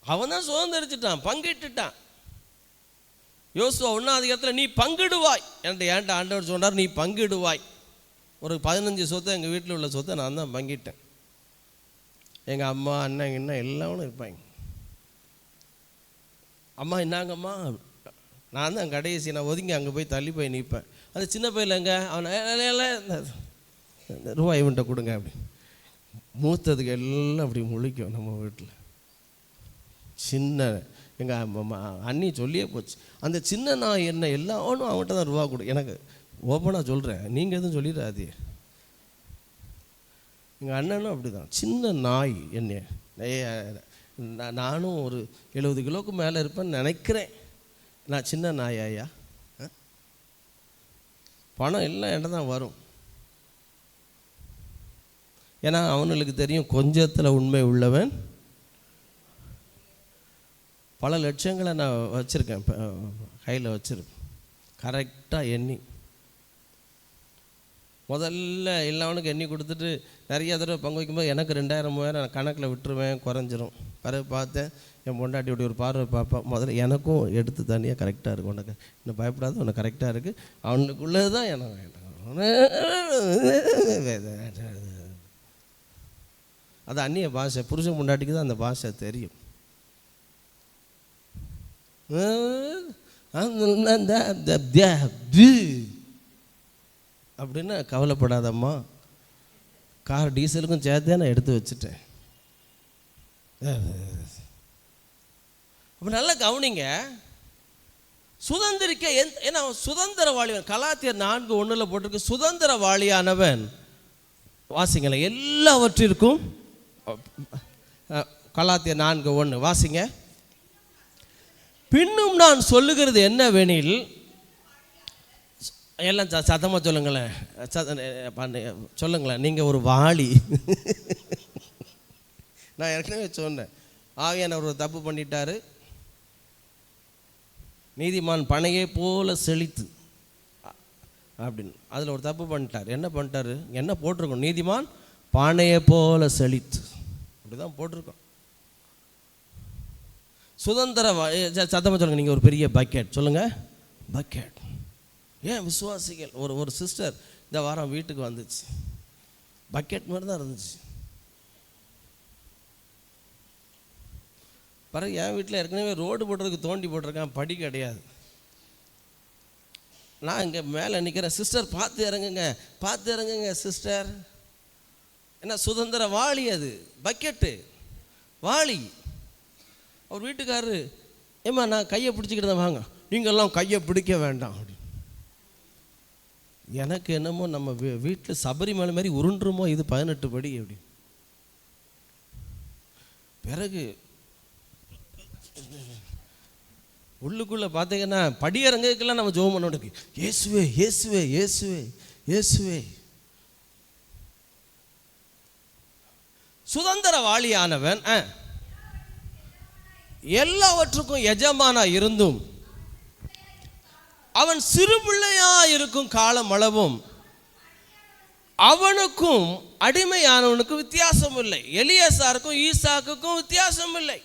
S1: அவன் தான் சுதந்திரிச்சிட்டான், பங்கிட்டுட்டான். யோசுவா 1ஆம் அதிகாரத்தில் நீ பங்கிடுவாய் என்று ஏன்ட்ட ஆண்டவர் சொன்னார். நீ பங்கிடுவாய். ஒரு 15 சொத்தை எங்கள் வீட்டில் உள்ள சொத்தை நான் தான் பங்கிட்டேன். எங்கள் அம்மா அண்ணன் இன்னும் எல்லாரும் இருப்பாங்க. அம்மா என்னாங்கம்மா, நான் தான் கடைசி, நான் ஒதுங்கி அங்கே போய் தள்ளி போய் நிற்பேன். அது சின்ன பையலங்க, அவனை ரூபாய் இவன்ட்ட கொடுங்க அப்படி. மூத்ததுக்கு எல்லாம் அப்படி முழிக்கும் நம்ம வீட்டில். சின்ன எங்கள் அண்ணி சொல்லியே போச்சு, அந்த சின்ன நாய் என்ன எல்லாரும் அவன்கிட்ட தான் ரூபா கொடு. எனக்கு ஓப்பனாக சொல்கிறேன், நீங்கள் எதுவும் சொல்லிடாதே. எங்கள் அண்ணனும் அப்படி தான், சின்ன நாய். என்ன நானும் ஒரு 70 கிலோவுக்கு மேலே இருப்பேன்னு நினைக்கிறேன். நான் சின்ன நாயா? பணம் எல்லாம் என்கிட்ட தான் வரும். ஏன்னா அவனுக்கு தெரியும் கொஞ்சத்தில் உண்மை உள்ளவன். பல லட்சங்களை நான் வச்சுருக்கேன், கையில் வச்சுருப்பேன். கரெக்டாக எண்ணி முதல்ல எல்லாவனுக்கு எண்ணி கொடுத்துட்டு நிறைய தடவை பங்கு வைக்கும்போது எனக்கு 2000 3000 நான் கணக்கில் விட்டுருவேன், குறைஞ்சிரும். பிறகு பார்த்தேன், என் பொண்டாட்டி இப்படி ஒரு பார்வை பார்ப்பேன். முதல்ல எனக்கும் எடுத்து தனியாக கரெக்டாக இருக்கும். உனக்கு இன்னும் பயப்படாது, உனக்கு கரெக்டாக இருக்குது. அவனுக்குள்ளே தான் எனக்கு அது அந்நிய பாஷை. புருஷன் பொண்டாட்டிக்கு தான் அந்த பாஷை தெரியும். அப்படின்னா கவலைப்படாதம்மா, கார் டீசலுக்கும் சேர்த்தே நான் எடுத்து வச்சுட்டேன். அப்போ நல்லா கவனிங்க. சுதந்திரிக்க ஏன்னா சுதந்திரவாளியவன், கலாத்தியர் 4:1 போட்டிருக்கு, சுதந்திரவாளியானவன். வாசிங்களேன், எல்லாவற்றிற்கும். கலாத்தியர் 4:1 வாசிங்க. பின்னும் நான் சொல்லுகிறது என்னவெனில், எல்லாம் சத்தமாக சொல்லுங்களேன், சொல்லுங்களேன். நீங்கள் ஒரு வாளி. நான் ஏற்கனவே சொன்னேன், ஆவியானவர் ஒரு தப்பு பண்ணிட்டாரு. நீதிமான் பனையை போல செழித்து அப்படின்னு அதில் ஒரு தப்பு பண்ணிட்டார். என்ன பண்ணிட்டாரு? என்ன போட்டிருக்கோம்? நீதிமான் பானையை போல செழித்து, அப்படிதான் போட்டிருக்கோம். சுதந்திர சத்தமாக சொல்லுங்கள். நீங்கள் ஒரு பெரிய பக்கெட், சொல்லுங்கள் பக்கெட். ஏன் விசுவாசிகள், ஒரு சிஸ்டர் இந்த வாரம் வீட்டுக்கு வந்துச்சு, பக்கெட் மாதிரி தான் இருந்துச்சு. பிறகு என் வீட்டில் ஏற்கனவே ரோடு போடுறதுக்கு தோண்டி போட்டிருக்கேன், படி கிடையாது. நான் இங்கே மேலே நிற்கிறேன், சிஸ்டர் பார்த்து இறங்குங்க, பார்த்து இறங்குங்க சிஸ்டர். என்ன சுதந்திர வாளி, அது பக்கெட்டு வாளி. அவர் வீட்டுக்காரரு, ஏம்மா நான் கையை பிடிச்சிக்கிட்டு தான் வாங்க, நீங்கள்லாம் கையை பிடிக்க வேண்டாம் அப்படி. எனக்கு என்னமோ நம்ம வீட்டில் சபரிமலை மாதிரி உருண்டுருமோ இது 18 படி அப்படி. பிறகு உள்ளுக்குள்ளே பார்த்தீங்கன்னா படியரங்குக்கெல்லாம் நம்ம ஜெபம் பண்ண, இயேசுவே இயேசுவே இயேசுவே இயேசுவே. சுதந்திரவாளியானவன் எல்லாவற்றுக்கும் எஜமானா இருந்தும் அவன் சிறு பிள்ளையா இருக்கும் காலம் அளவும் அவனுக்கும் அடிமையானவனுக்கு வித்தியாசம் இல்லை. எலியாசாருக்கும் ஈசாக்குக்கும் வித்தியாசம் இல்லை.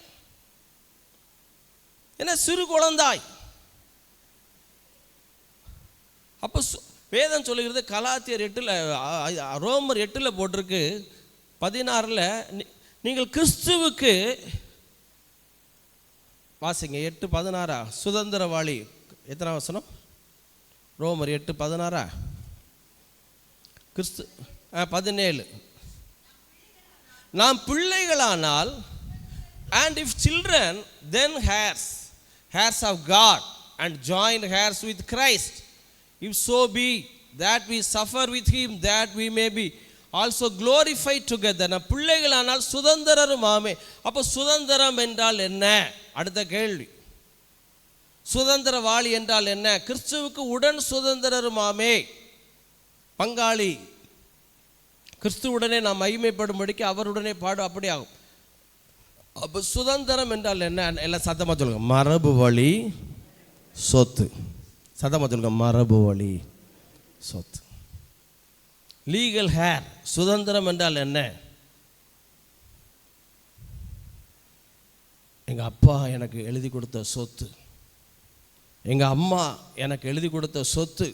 S1: என்ன சிறு குழந்தாய். அப்போ வேதம் சொல்லுகிறது, கலாத்தியர் 8 ரோமர் 8 போட்டிருக்கு 16 நீங்கள் கிறிஸ்துவுக்கு, வாசிங்க 8:16 சுதந்திரவாளி. எத்தனை வசனம்? ரோமர் 8:16. கிறிஸ்து 17. நாம் பிள்ளைகளானால், and if children, then heirs of God and joint heirs with Christ, if so be that we suffer with him, that we may be also glorified together. நாம் பிள்ளைகளானால் சுதந்திரரும் ஆமே. அப்போ சுதந்திரம் என்றால் என்ன? அடுத்த கேள்வி. சுதந்திரவாளி என்றால் என்ன? கிறிஸ்துவுக்கு உடன் சுதந்திரருமாமே, பங்காளி. கிறிஸ்துவுடனே நாம் மகிமைப்படும்படிக்கு அவருடனே பாடு, அப்படி ஆகும். அப்போ சுதந்திரம் என்றால் என்ன? எல்லாம் சத்தமாக சொல்லுங்க. மரபு வழி சொத்து. சத்தமாக சொல்லுங்க. மரபு வழி சொத்து. Legal hair. சுதந்திரம் என்றால் என்ன? எங்கள் அப்பா எனக்கு எழுதி கொடுத்த சொத்து, எங்கள் அம்மா எனக்கு எழுதி கொடுத்த சொத்து.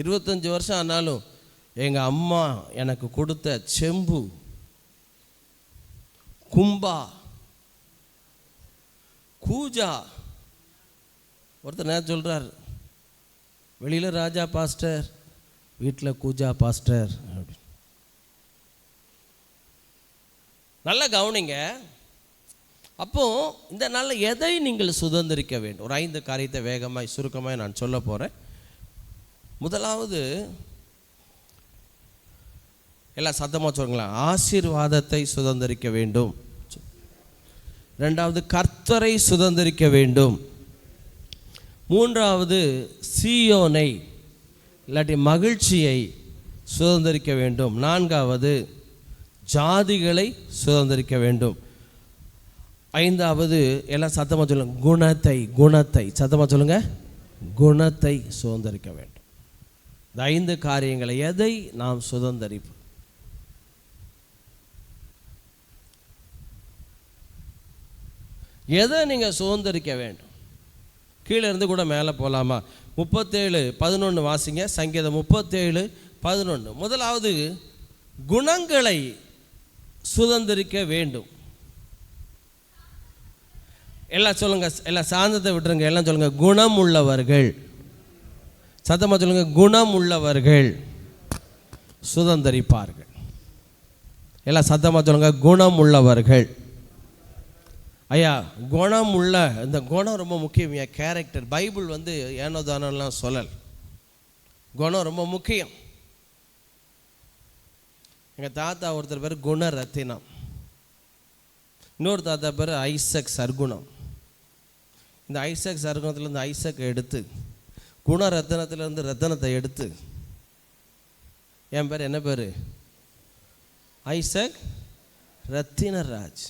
S1: 25 வருஷம் ஆனாலும் எங்கள் அம்மா எனக்கு கொடுத்த செம்பு, கும்பா, கூஜா. ஒருத்தர் நேரம் சொல்கிறார், வெளியில் ராஜா பாஸ்டர், வீட்டில் கூஜா பாஸ்டர் அப்படி. நல்லா கவனிங்க. அப்போ இந்த நாளில் எதை நீங்கள் சுதந்திரிக்க வேண்டும்? ஒரு 5 காரியத்தை வேகமாய் சுருக்கமாய் நான் சொல்ல போகிறேன். முதலாவது, எல்லாம் சத்தமாக சொல்லுங்களேன், ஆசீர்வாதத்தை சுதந்திரிக்க வேண்டும். 2வது, கர்த்தரை சுதந்திரிக்க வேண்டும். 3வது, சீயோனை இல்லாட்டி மகிழ்ச்சியை சுதந்திரிக்க வேண்டும். 4வது, ஜாதிகளை சுதந்திரிக்க வேண்டும். 5வது, எல்லாம் சத்தமாக சொல்லுங்க, குணத்தை சத்தமாக சொல்லுங்க, குணத்தை சுதந்திரிக்க வேண்டும். இந்த 5 காரியங்களை எதை நாம் சுதந்திரிப்போம்? எதை நீங்கள் சுதந்திரிக்க வேண்டும்? கீழே இருந்து கூட மேலே போகலாமா? 37:11 வாசிங்க. சங்கீதம் 37:11. முதலாவது, குணங்களை சுதந்திரிக்க வேண்டும். எல்லாம் சொல்லுங்க, எல்லாம் சாந்தத்தை விட்டுருங்க, எல்லாம் சொல்லுங்க, குணம் உள்ளவர்கள். சத்தமாக சொல்லுங்க, குணம் உள்ளவர்கள் சுதந்திரிப்பார்கள். எல்லாம் சத்தமாக சொல்லுங்க, குணம் உள்ளவர்கள். ஐயா, குணம் உள்ள, இந்த குணம் ரொம்ப முக்கியம். கேரக்டர். பைபிள் ஏனோ தானோலாம் சொல்லல். குணம் ரொம்ப முக்கியம். எங்கள் தாத்தா ஒருத்தர் பேர் குணரத்தினம், இன்னொரு தாத்தா பேர் ஐசக் சர்க்குணம். இந்த ஐசக் சர்க்குணத்துலேருந்து ஐசக்கை எடுத்து, குணரத்தினத்திலேருந்து ரத்தனத்தை எடுத்து, என் பேர் என்ன பேர்? ஐசக் ரத்தினராஜ்.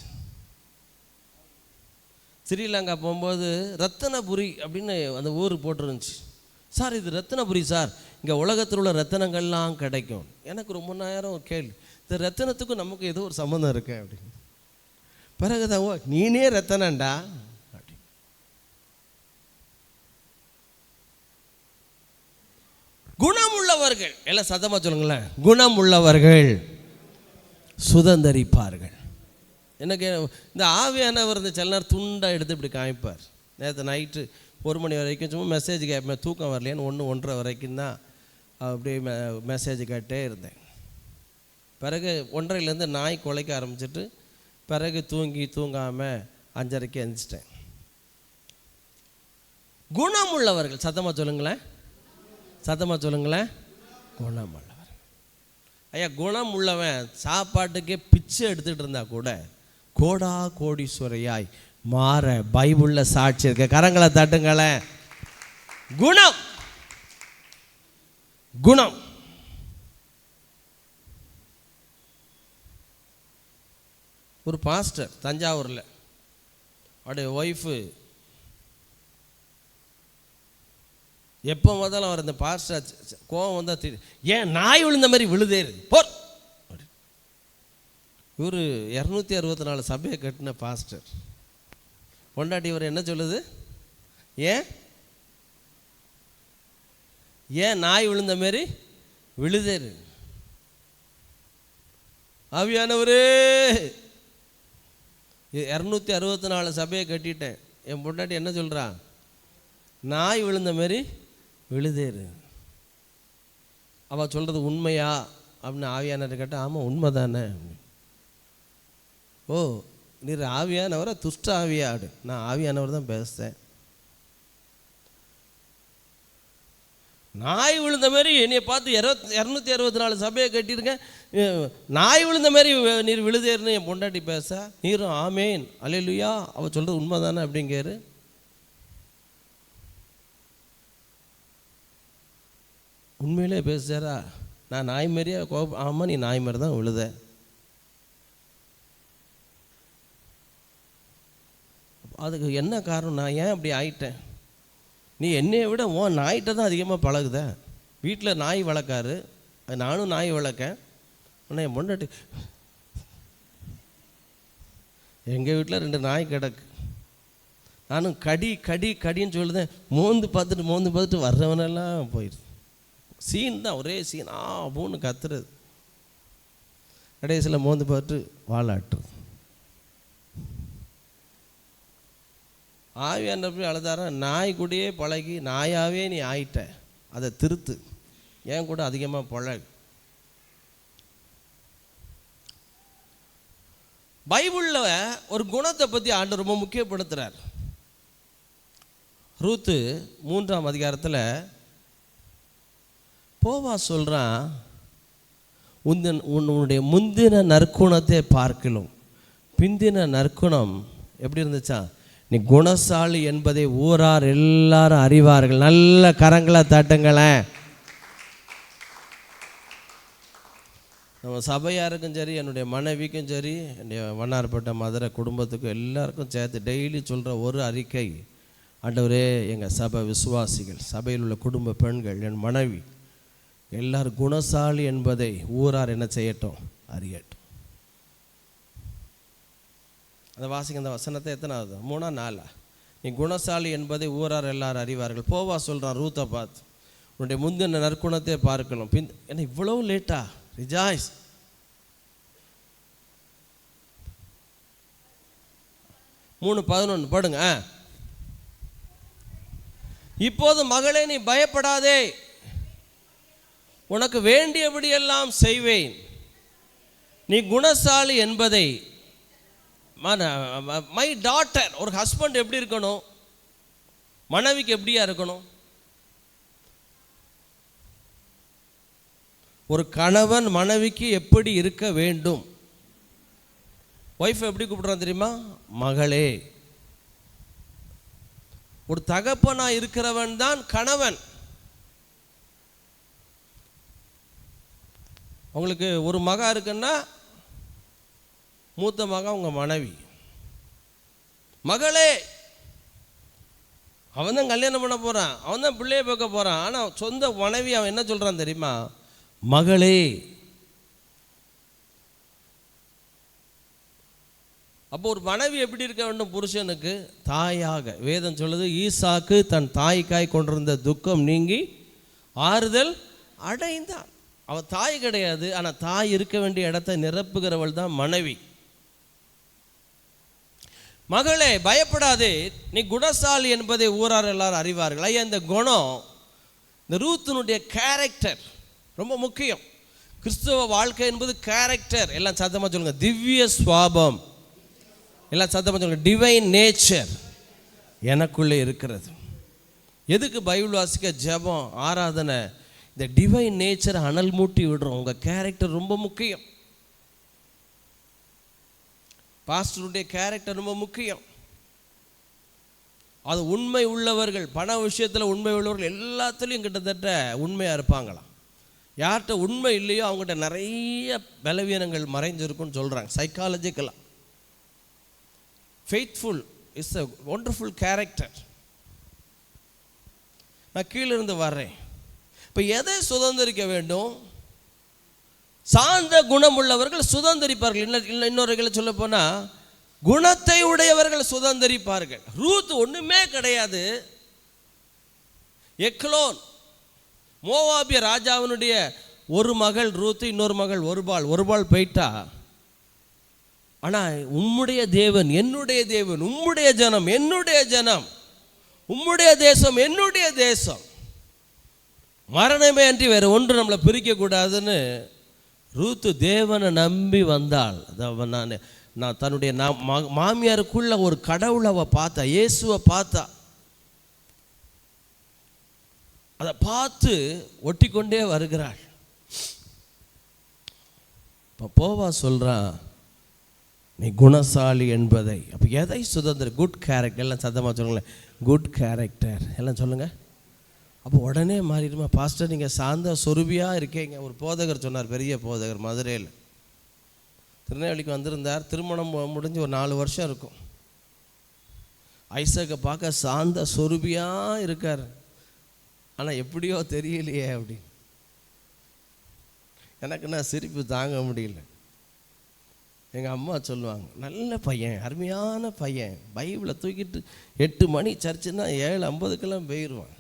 S1: ஸ்ரீலங்கா போகும்போது ரத்தனபுரி அப்படின்னு அந்த ஊர் போட்டுருந்துச்சு. சார், இது ரத்தனபுரி சார், இங்கே உலகத்தில் உள்ள ரத்தனங்கள்லாம் கிடைக்கும். எனக்கு ரொம்ப நேரம் கேள்வி, இந்த ரத்தனத்துக்கும் நமக்கு ஏதோ ஒரு சம்மந்தம் இருக்கு அப்படின்னு. பிறகுதான், ஓ நீனே ரத்தனண்டா அப்படி. குணம் உள்ளவர்கள், எல்லாம் சத்தமாக சொல்லுங்களேன், குணம் உள்ளவர்கள் சுதந்திரிப்பார்கள். எனக்கு இந்த ஆவியானவர் இந்த சில நேரம் துண்டாக எடுத்து இப்படி காமிப்பார். நேற்று நைட்டு 1 மணி வரைக்கும் சும்மா மெசேஜ் கேட்பேன். தூக்கம் வரலையான்னு 1-1:30 வரைக்கும் தான் அப்படியே மெசேஜ் கேட்டே இருந்தேன். பிறகு 1:30லேருந்து நாய் குலைக்க ஆரம்பிச்சிட்டு, பிறகு தூங்காமல் 5:30க்கு எழுந்திரிச்சிட்டேன். குணம் உள்ளவர்கள். சத்தமாக சொல்லுங்களேன், சத்தமாக சொல்லுங்களேன், குணம் உள்ளவர்கள். ஐயா, குணம் உள்ளவன் சாப்பாட்டுக்கே பிச்சை எடுத்துகிட்டு இருந்தா கூட கோடா கோடீஸ்வரையாய் மாற பைபிளில் சாட்சி இருக்க. கரங்களை தட்டுங்களேன். குணம், குணம். ஒரு பாஸ்டர் தஞ்சாவூரில், அவருடைய ஒய்ஃபு எப்போ முதல்ல அவர் இந்த பாஸ்டர் கோவம் வந்தால், ஏன் நாய் விழுந்த மாதிரி விழுதேரு போர். இவர் 264 சபையை கட்டின பாஸ்டர். பொண்டாட்டி இவர் என்ன சொல்லுது, ஏன் நாய் விழுந்த மாதிரி விழுதேரு. ஆவியானவரே, 264 சபையை கட்டிட்டேன், என் பொண்டாட்டி என்ன சொல்கிறா, நாய் விழுந்த மாதிரி விழுதேரு. அவள் சொல்கிறது உண்மையா அப்படின்னு ஆவியானவர் கேட்டால், ஆமாம் உண்மை தானே. ஓ, நீர் ஆவியானவரை துஷ்ட ஆவியாடு? நான் ஆவியானவர் தான் பேசுகிறேன். நாய் விழுந்த மாதிரி என்னை பார்த்து 264 சபையை கட்டியிருக்கேன், நாய் விழுந்த மாதிரி நீர் விழுதேருன்னு என் பொண்டாட்டி பேச, நீரும் ஆமேன் அல்லேலூயா அவள் சொல்கிறது உண்மை தானே அப்படிங்காரு. உண்மையிலே பேசுறாரா? நான் நாய் மாதிரியா ஆமாம் நீ நாய் மாதிரி தான் விழுத. அதுக்கு என்ன காரணம்? நான் ஏன் அப்படி ஆயிட்டேன்? நீ என்னையை விட உன் நாய்கிட்ட தான் அதிகமாக பழகுத. வீட்டில் நாய் வளர்க்காரு, நானும் நாய் வளர்க்கேன். ஆனால் என் பொண்டாட்டி, எங்கள் வீட்டில் 2 நாய் கிடக்கு, நானும் கடி கடி கடின்னு சொல்லுதேன். மோந்து பார்த்துட்டு வர்றவனெல்லாம் போயிடுது. சீன் தான், ஒரே சீன், பூன்னு கத்துறது. கடைசியில் மோந்து பார்த்துட்டு வாழாட்டுறது. ஆவியான போய் அழுதாரா, நாய் கூடயே பழகி நாயாவே நீ ஆயிட்ட, அதை திருத்து, ஏன் கூட அதிகமாக பழகு. பைபிளில் ஒரு குணத்தை பற்றி ஆண்டவர் ரொம்ப முக்கியப்படுத்துகிறார். ரூத்து 3ஆம் அதிகாரத்தில் போவாஸ் சொல்கிறான், உன்னுடைய முந்தின நற்குணத்தை பார்க்கலாம் பிந்தின நற்குணம் எப்படி இருந்துச்சா, நீ குணசாலி என்பதை ஊரார் எல்லாரும் அறிவார்கள். நல்ல கரங்களை தட்டுங்களேன். நம்ம சபையாருக்கும் சரி, என்னுடைய மனைவிக்கும் சரி, என்னுடைய வண்ணாரப்பட்ட மதுரை குடும்பத்துக்கும் எல்லாருக்கும் சேர்த்து டெய்லி சொல்கிற ஒரு அறிக்கை, ஆண்டவரே எங்கள் சபை விசுவாசிகள், சபையில் உள்ள குடும்ப பெண்கள், என் மனைவி எல்லாரும் குணசாலி என்பதை ஊரார் என்ன செய்யட்டும், அறியட்டும். அந்த வாசிங்க, அந்த வசனத்தை எத்தனாவது, 3ஆ 4ஆ? நீ குணசாலி என்பதை ஊரார் எல்லாரும் அறிவார்கள். போவா சொல்கிறான் ரூத்தை பார்த்து, உன்னுடைய முந்தின நற்குணத்தை பார்க்கணும். என்ன இவ்வளவு லேட்டா? ரிஜாய்ஸ். 3:11 படுங்க. இப்போது மகளே நீ பயப்படாதே, உனக்கு வேண்டியபடியெல்லாம் செய்வேன். நீ குணசாலி என்பதை, மை டாட்டர். ஒரு ஹஸ்பண்ட் எப்படி இருக்கணும், மனைவிக்கு எப்படியா இருக்கணும்? ஒரு கணவன் மனைவிக்கு எப்படி இருக்க வேண்டும்? ஒய்ஃப் எப்படி கூப்பிடுறான் தெரியுமா? மகளே. ஒரு தகப்பனா இருக்கிறவன் தான் கணவன். உங்களுக்கு ஒரு மகா இருக்குன்னா மூத்த மகா உங்க மனைவி. மகளே, அவன் தான் கல்யாணம் பண்ண போறான், அவன் தான் பிள்ளையை பார்க்க போறான். ஆனால் சொந்த மனைவி அவன் என்ன சொல்றான் தெரியுமா? மகளே. அப்போ ஒரு மனைவி எப்படி இருக்க வேண்டும் புருஷனுக்கு? தாயாக. வேதம் சொல்லுது, ஈசாக்கு தன் தாய்க்காய் கொண்டிருந்த துக்கம் நீங்கி ஆறுதல் அடைந்தான். அவள் தாய் கிடையாது, ஆனால் தாய் இருக்க வேண்டிய இடத்தை நிரப்புகிறவள் தான் மனைவி. மகளே பயப்படாதே, நீ குணசாலி என்பதை ஊரார் எல்லாரும் அறிவார்கள். ஐயா, இந்த குணம், இந்த ரூத்தினுடைய கேரக்டர் ரொம்ப முக்கியம். கிறிஸ்துவ வாழ்க்கை என்பது கேரக்டர். எல்லாம் சத்தமாக சொல்லுங்க, திவ்ய சுவாபம். எல்லாம் சத்தமாக சொல்லுங்க, டிவைன் நேச்சர் எனக்குள்ளே இருக்கிறது. எதுக்கு பைபிள் வாசிக்க, ஜெபம், ஆராதனை? இந்த டிவைன் நேச்சரை அனல் மூட்டி விடுறோம். உங்கள் கேரக்டர் ரொம்ப முக்கியம். பாஸ்டருடைய கேரக்டர் ரொம்ப முக்கியம். அது உண்மை உள்ளவர்கள், பண விஷயத்தில் உண்மை உள்ளவர்கள் எல்லாத்துலேயும் கிட்டத்தட்ட உண்மையாக இருப்பாங்களாம். யார்கிட்ட உண்மை இல்லையோ அவங்ககிட்ட நிறைய பலவீனங்கள் மறைஞ்சிருக்குன்னு சொல்கிறாங்க சைக்காலஜிக்கலாக. Faithful is a wonderful character. நான் கீழிருந்து வர்றேன். இப்போ எதை சுதந்திரிக்க வேண்டும்? சார்ந்த குணம் உள்ளவர்கள் சுதந்திரிப்பார்கள். இன்னொரு சொல்ல போனால் குணத்தை உடையவர்கள் சுதந்திரிப்பார்கள். ரூத் ஒன்றுமே கிடையாது. எக்லோன் மோவாபிய ராஜாவினுடைய ஒரு மகள் ரூத், இன்னொரு மகள் ஒரு பால் போயிட்டா. ஆனால் உம்முடைய தேவன் என்னுடைய தேவன், உம்முடைய ஜனம் என்னுடைய ஜனம், உம்முடைய தேசம் என்னுடைய தேசம், மரணமே அன்றி வேறு ஒன்று நம்மளை பிரிக்கக்கூடாதுன்னு ரூத்து தேவனை நம்பி வந்தாள். நான் தன்னுடைய மாமியாருக்குள்ள ஒரு கடவுளை பார்த்தா, இயேசுவை பார்த்தா. அதை பார்த்து ஒட்டி கொண்டே வருகிறாள். இப்போ போவா சொல்கிறான், நீ குணசாலி என்பதை. அப்போ எதை சுதந்திரம்? Good character. எல்லாம் சத்தமாக சொல்லுங்களேன், குட் கேரக்டர் எல்லாம் சொல்லுங்கள். அப்போ உடனே மாறிடுமா? பாஸ்டர் நீங்கள் சாந்த சொருபியாக இருக்கீங்க. ஒரு போதகர் சொன்னார், பெரிய போதகர், மதுரையில் திருநெல்வேலிக்கு வந்திருந்தார். திருமணம் முடிஞ்சு ஒரு 4 வருஷம் இருக்கும். ஐசக்கை பார்க்க சாந்த சொருபியாக இருக்கார். ஆனால் எப்படியோ தெரியலையே அப்படி. எனக்கு நான் சிரிப்பு தாங்க முடியல. எங்கள் அம்மா சொல்லுவாங்க, நல்ல பையன், அருமையான பையன், பைபிளை தூக்கிட்டு 8 மணி சர்ச்சுன்னா 7:50 போயிடுவான்.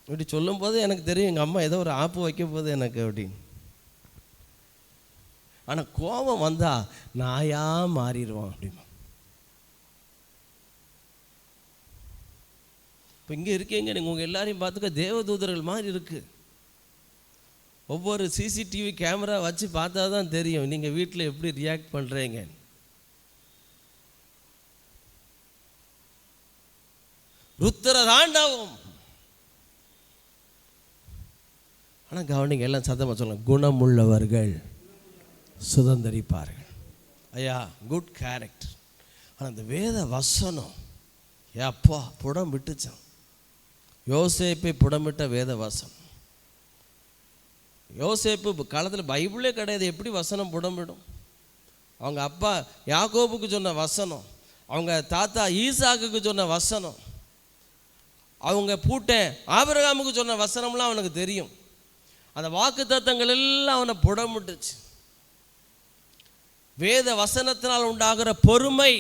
S1: இப்படி சொல்லும்போது எனக்கு தெரியும் எங்கள் அம்மா ஏதோ ஒரு ஆப்பு வைக்க போது எனக்கு அப்படின்னு. ஆனால் கோபம் வந்தால் நாயா மாறிடுவான் அப்படிமா. இப்போ இங்கே இருக்கீங்க, நீங்கள் உங்கள் எல்லாரையும் பார்த்துக்க தேவதூதர்கள் மாதிரி இருக்குது. ஒவ்வொரு சிசிடிவி கேமரா வச்சு பார்த்தா தான் தெரியும் நீங்கள் வீட்டில் எப்படி ரியாக்ட் பண்ணுறீங்க. ருத்திர தாண்டவம். ஆனால் கவனிங்க, எல்லாம் சத்தமாக சொல்லுங்க, குணமுள்ளவர்கள் சுதந்திரிப்பார்கள். ஐயா, குட் கேரக்டர். ஆனால் அந்த வேத வசனம் அப்பா புடம் விட்டுச்சான். யோசேப்பை புடமிட்ட வேத வசனம். யோசேப்பு காலத்தில் பைபிளே கிடையாது, எப்படி வசனம் புடமிடும்? அவங்க அப்பா யாக்கோபுக்கு சொன்ன வசனம், அவங்க தாத்தா ஈசாக்குக்கு சொன்ன வசனம், அவங்க பூட்டன் ஆபிரகாமுக்கு சொன்ன வசனம்லாம் அவனுக்கு தெரியும். அந்த வாக்கு தத்தங்கள் எல்லாம் அவனை புடமிட்டுச்சு. வேத வசனத்தினால் உண்டாகிற பொறுமை,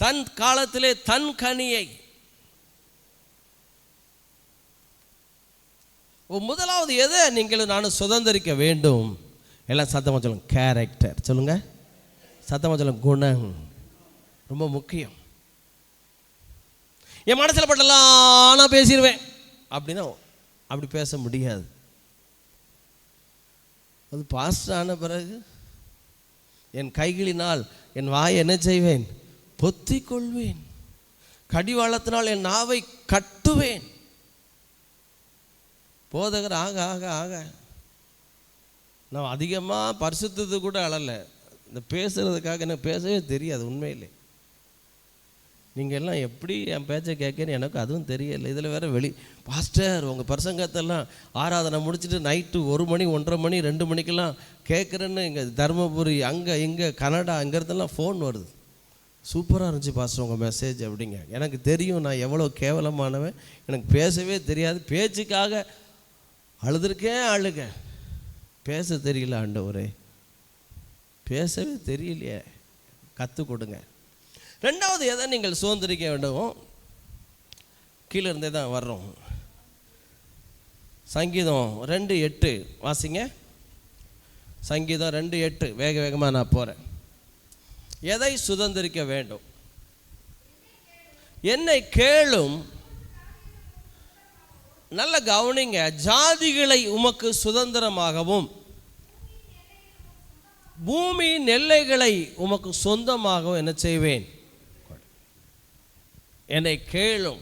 S1: தன் காலத்திலே தன் கனியை. முதலாவது எதை நீங்கள் நானும் சுதந்திரிக்க வேண்டும்? எல்லாம் சத்தமாக சொல்லுங்க, கேரக்டர். சொல்லுங்க, சத்தமாக சொல்லுங்க, குணம் ரொம்ப முக்கியம். என் மனசில் பட்டலாம் நான் பேசிடுவேன் அப்படின்னா அப்படி பேச முடியாது. அது பாஸ்டர் ஆன பிறகு என் கைகளினால் என் வாயை என்ன செய்வேன்? பொத்திக் கொள்வேன். கடிவாளத்தினால் என் நாவை கட்டுவேன். போதகர் ஆக ஆக ஆக நான் அதிகமாக பரிசுத்தது கூட அழலை. இந்த பேசுகிறதுக்காக எனக்கு பேசவே தெரியாது உண்மையிலே. நீங்கள் எல்லாம் எப்படி என் பேச்சை கேட்கன்னு எனக்கு அதுவும் தெரியலை. இதில் வேறு பாஸ்டர் உங்கள் பிரசங்கத்தெல்லாம் ஆராதனை முடிச்சுட்டு நைட்டு 1 மணி 1:30 மணி 2 மணிக்கெல்லாம் கேட்குறேன்னு இங்கே தருமபுரி அங்கே இங்கே கனடா அங்கேருந்தெல்லாம் ஃபோன் வருது. சூப்பராக இருந்துச்சு பாஸ்டர் உங்கள் மெசேஜ் அப்படிங்க. எனக்கு தெரியும் நான் எவ்வளோ கேவலமானவன், எனக்கு பேசவே தெரியாது. பேச்சுக்காக அழுதுருக்கேன் அழுக. பேச தெரியல ஆண்டவரே, பேசவே தெரியலையே, கற்றுக் கொடுங்க. ரெண்டாவது எதை நீங்கள் சுதந்திரிக்க வேண்டும்? கீழே இருந்தே தான் வர்றோம். சங்கீதம் 2:8 வாசிங்க. சங்கீதம் 2:8 வேக வேகமாக நான் போகிறேன். எதை சுதந்திரிக்க வேண்டும்? என்னை கேளும். நல்ல கவனிங்க, ஜாதிகளை உமக்கு சுதந்திரமாகவும் பூமியின் எல்லைகளை உமக்கு சொந்தமாகவும் என்ன செய்வேன்? என்னை கேளும்,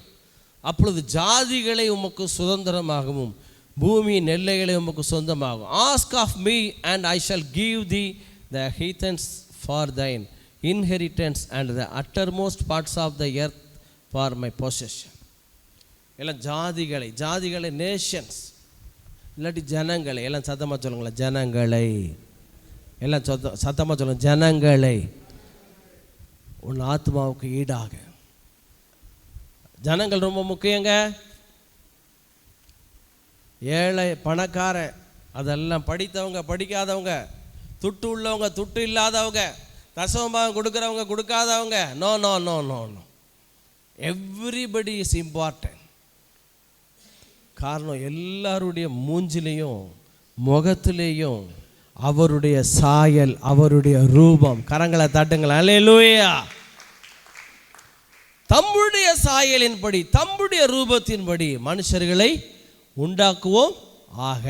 S1: அப்பொழுது ஜாதிகளை உமக்கு சுதந்திரமாகவும் பூமியின் எல்லைகளை உமக்கு சொந்தமாகும். Ask of me and I shall give thee the heathens for thine inheritance and the uttermost parts of the earth for my possession. எல்லாம் ஜாதிகளை நேஷன்ஸ் இல்லாட்டி ஜனங்களை. எல்லாம் சத்தமாக சொல்லுங்களேன், ஜனங்களை. எல்லாம் சத்தமாக சொல்லுங்க, ஜனங்களை. உன் ஆத்மாவுக்கு ஈடாக ஜனங்கள் ரொம்ப முக்கியங்க. ஏழை பணக்கார அதெல்லாம், படித்தவங்க படிக்காதவங்க, துட்டு உள்ளவங்க துட்டு இல்லாதவங்க, தசமபாகம் கொடுக்குறவங்க கொடுக்காதவங்க, no no no no no, everybody is important. காரணம் எல்லாருடைய மூஞ்சிலையும் முகத்திலேயும் அவருடைய சாயல், அவருடைய ரூபம். கரங்களை தட்டுங்களா, அல்லேலூயா. தம்முடைய சாயலின்படி தம்முடைய ரூபத்தின்படி மனுஷர்களை உண்டாக்குவோம் ஆக.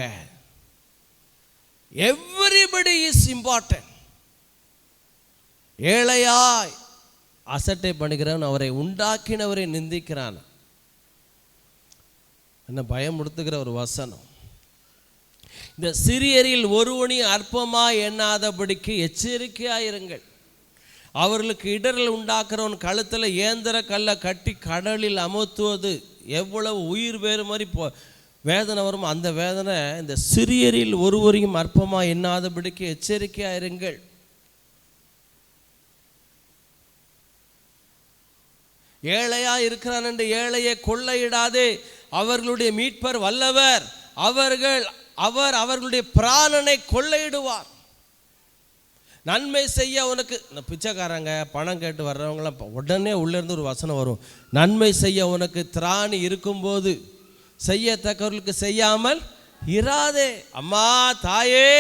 S1: Everybody is important. ஏழையாய் அசட்டை பண்ணுகிறவன் அவரை உண்டாக்கினவரை நிந்திக்கிறான். என்ன பயமுடுத்துகிற ஒரு வசனம். இந்த சிறியரில் ஒருவனையும் அற்பமாய் எண்ணாதபடிக்கு எச்சரிக்கையாயிருங்கள். அவர்களுக்கு இடரல் உண்டாக்குறவன் கழுத்தில் ஏந்திர கல்லை கட்டி கடலில் அமுத்துவது எவ்வளவு உயிர் வேறு மாதிரி வேதனை வரும். அந்த வேதனை இந்த சிறியரில் ஒருவரையும் அற்பமாக எண்ணாதபடிக்கு எச்சரிக்கையாயிருங்கள். ஏழையா இருக்கிறான் என்று ஏழையை கொள்ளையிடாதே. அவர்களுடைய மீட்பர் வல்லவர். அவர் அவர்களுடைய பிராணனை கொள்ளையிடுவார். நன்மை செய்ய உனக்கு, பிச்சைக்காரங்க பணம் கேட்டு வர்றவங்களாம் உடனே உள்ளேருந்து ஒரு வசனம் வரும், நன்மை செய்ய உனக்கு திராணி இருக்கும்போது செய்யத்தக்கவர்களுக்கு செய்யாமல் இராதே. அம்மா தாயே,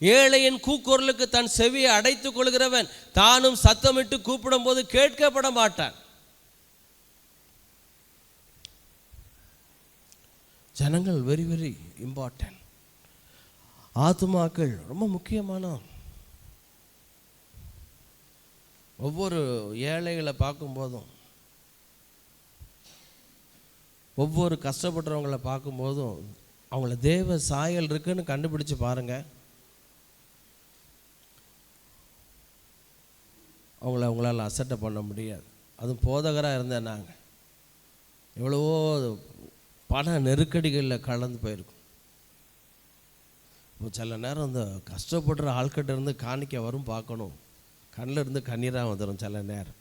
S1: ஏழையின் கூக்குரலுக்கு தன் செவியை அடைத்துக் கொள்கிறவன் தானும் சத்தமிட்டு கூப்பிடும் போது கேட்கப்பட மாட்டான். ஜனங்கள் வெரி வெரி இம்பார்ட்டன்ட். ஆத்துமாக்கள் ரொம்ப முக்கியமான. ஒவ்வொரு ஏழைகளை பார்க்கும்போதும், ஒவ்வொரு கஷ்டப்படுறவங்களை பார்க்கும்போதும் அவங்கள தேவ சாயல் இருக்குன்னு கண்டுபிடிச்சு பாருங்க. அவங்களால அசட்டை பண்ண முடியாது. அதுவும் போதகராக இருந்தேன். நாங்கள் எவ்வளவோ பண நெருக்கடிகளில் கலந்து போயிருக்கோம். இப்போ சில நேரம் இந்த கஷ்டப்படுற ஆள்கிட்ட இருந்து காணிக்க வரும் பார்க்கணும், கண்ணில் இருந்து கண்ணீராக வந்துடும். சில நேரம்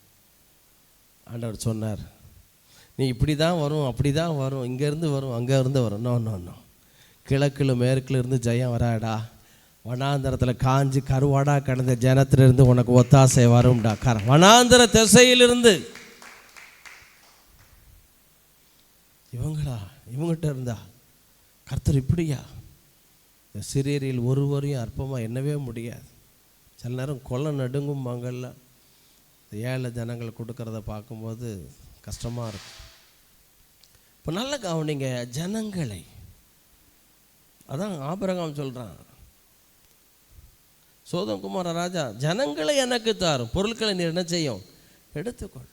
S1: ஆண்டவர் சொன்னார், நீ இப்படி தான் வரும், அப்படி தான் வரும், இங்கேருந்து வரும், அங்கே இருந்து வரும். நோ கிழக்கில் மேற்கில் இருந்து ஜெயம் வராடா. வனாந்தரத்தில் காஞ்சி கருவாடாக கிடந்த ஜனத்திலிருந்து உனக்கு ஒத்தாசை வரும்டா. வனாந்தர திசையிலிருந்து இவங்ககிட்ட இருந்தா கர்த்தர் இப்படியா? இந்த சிறியரில் ஒருவரையும் அற்பமாக எண்ணவே முடியாது. சில நேரம் கொலை நடுங்கும் மங்கள்ல ஏழை ஜனங்கள் கொடுக்கறத பார்க்கும்போது கஷ்டமாக இருக்கும். இப்போ நல்ல கவனிங்க ஜனங்களை. அதான் ஆபிரகாம் சொல்கிறான், சோதம் குமார ராஜா, ஜனங்களை எனக்கு தாரும், பொருட்களை நீ என்ன செய்யும், எடுத்துக்கொள்.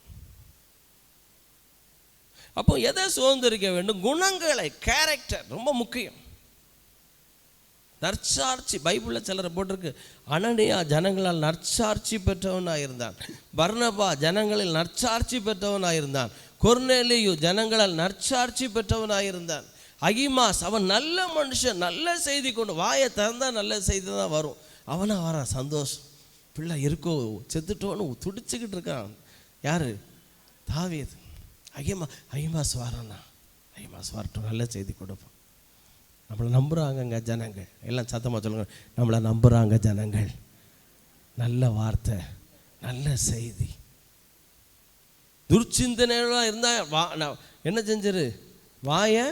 S1: அப்போ எதை சுதந்திரிக்க வேண்டும்? குணங்களை, கேரக்டர் ரொம்ப முக்கியம். நற்சாட்சி பைபிளில் சிலரை போட்டிருக்கு. அனனியா ஜனங்களால் நற்சாட்சி பெற்றவனாக இருந்தான். பர்னபா ஜனங்களில் நற்சாட்சி பெற்றவனாக இருந்தான். கொர்நேலியு ஜனங்களால் நற்சாட்சி பெற்றவனாக இருந்தான். அகிமாஸ் அவன் நல்ல மனுஷன், நல்ல செய்தி கொண்டு, வாயை திறந்தால் நல்ல செய்தி தான் வரும். அவனா வரான், சந்தோஷம், பிள்ளை இருக்கோ செத்துட்டோன்னு துடிச்சுக்கிட்டு இருக்கான். யார்? தாவீது. அகிமாஸ் வரானா, அகிமாஸ் வரட்டும், நல்ல செய்தி கொடுப்போம். நம்மளை நம்புகிறாங்கங்க ஜனங்கள். எல்லாம் சத்தமாக சொல்லுங்க, நம்மளை நம்புகிறாங்க ஜனங்கள். நல்ல வார்த்தை, நல்ல செய்தி. துர்ச்சிந்தனைலாம் இருந்தால் என்ன செஞ்சிரு, வாயை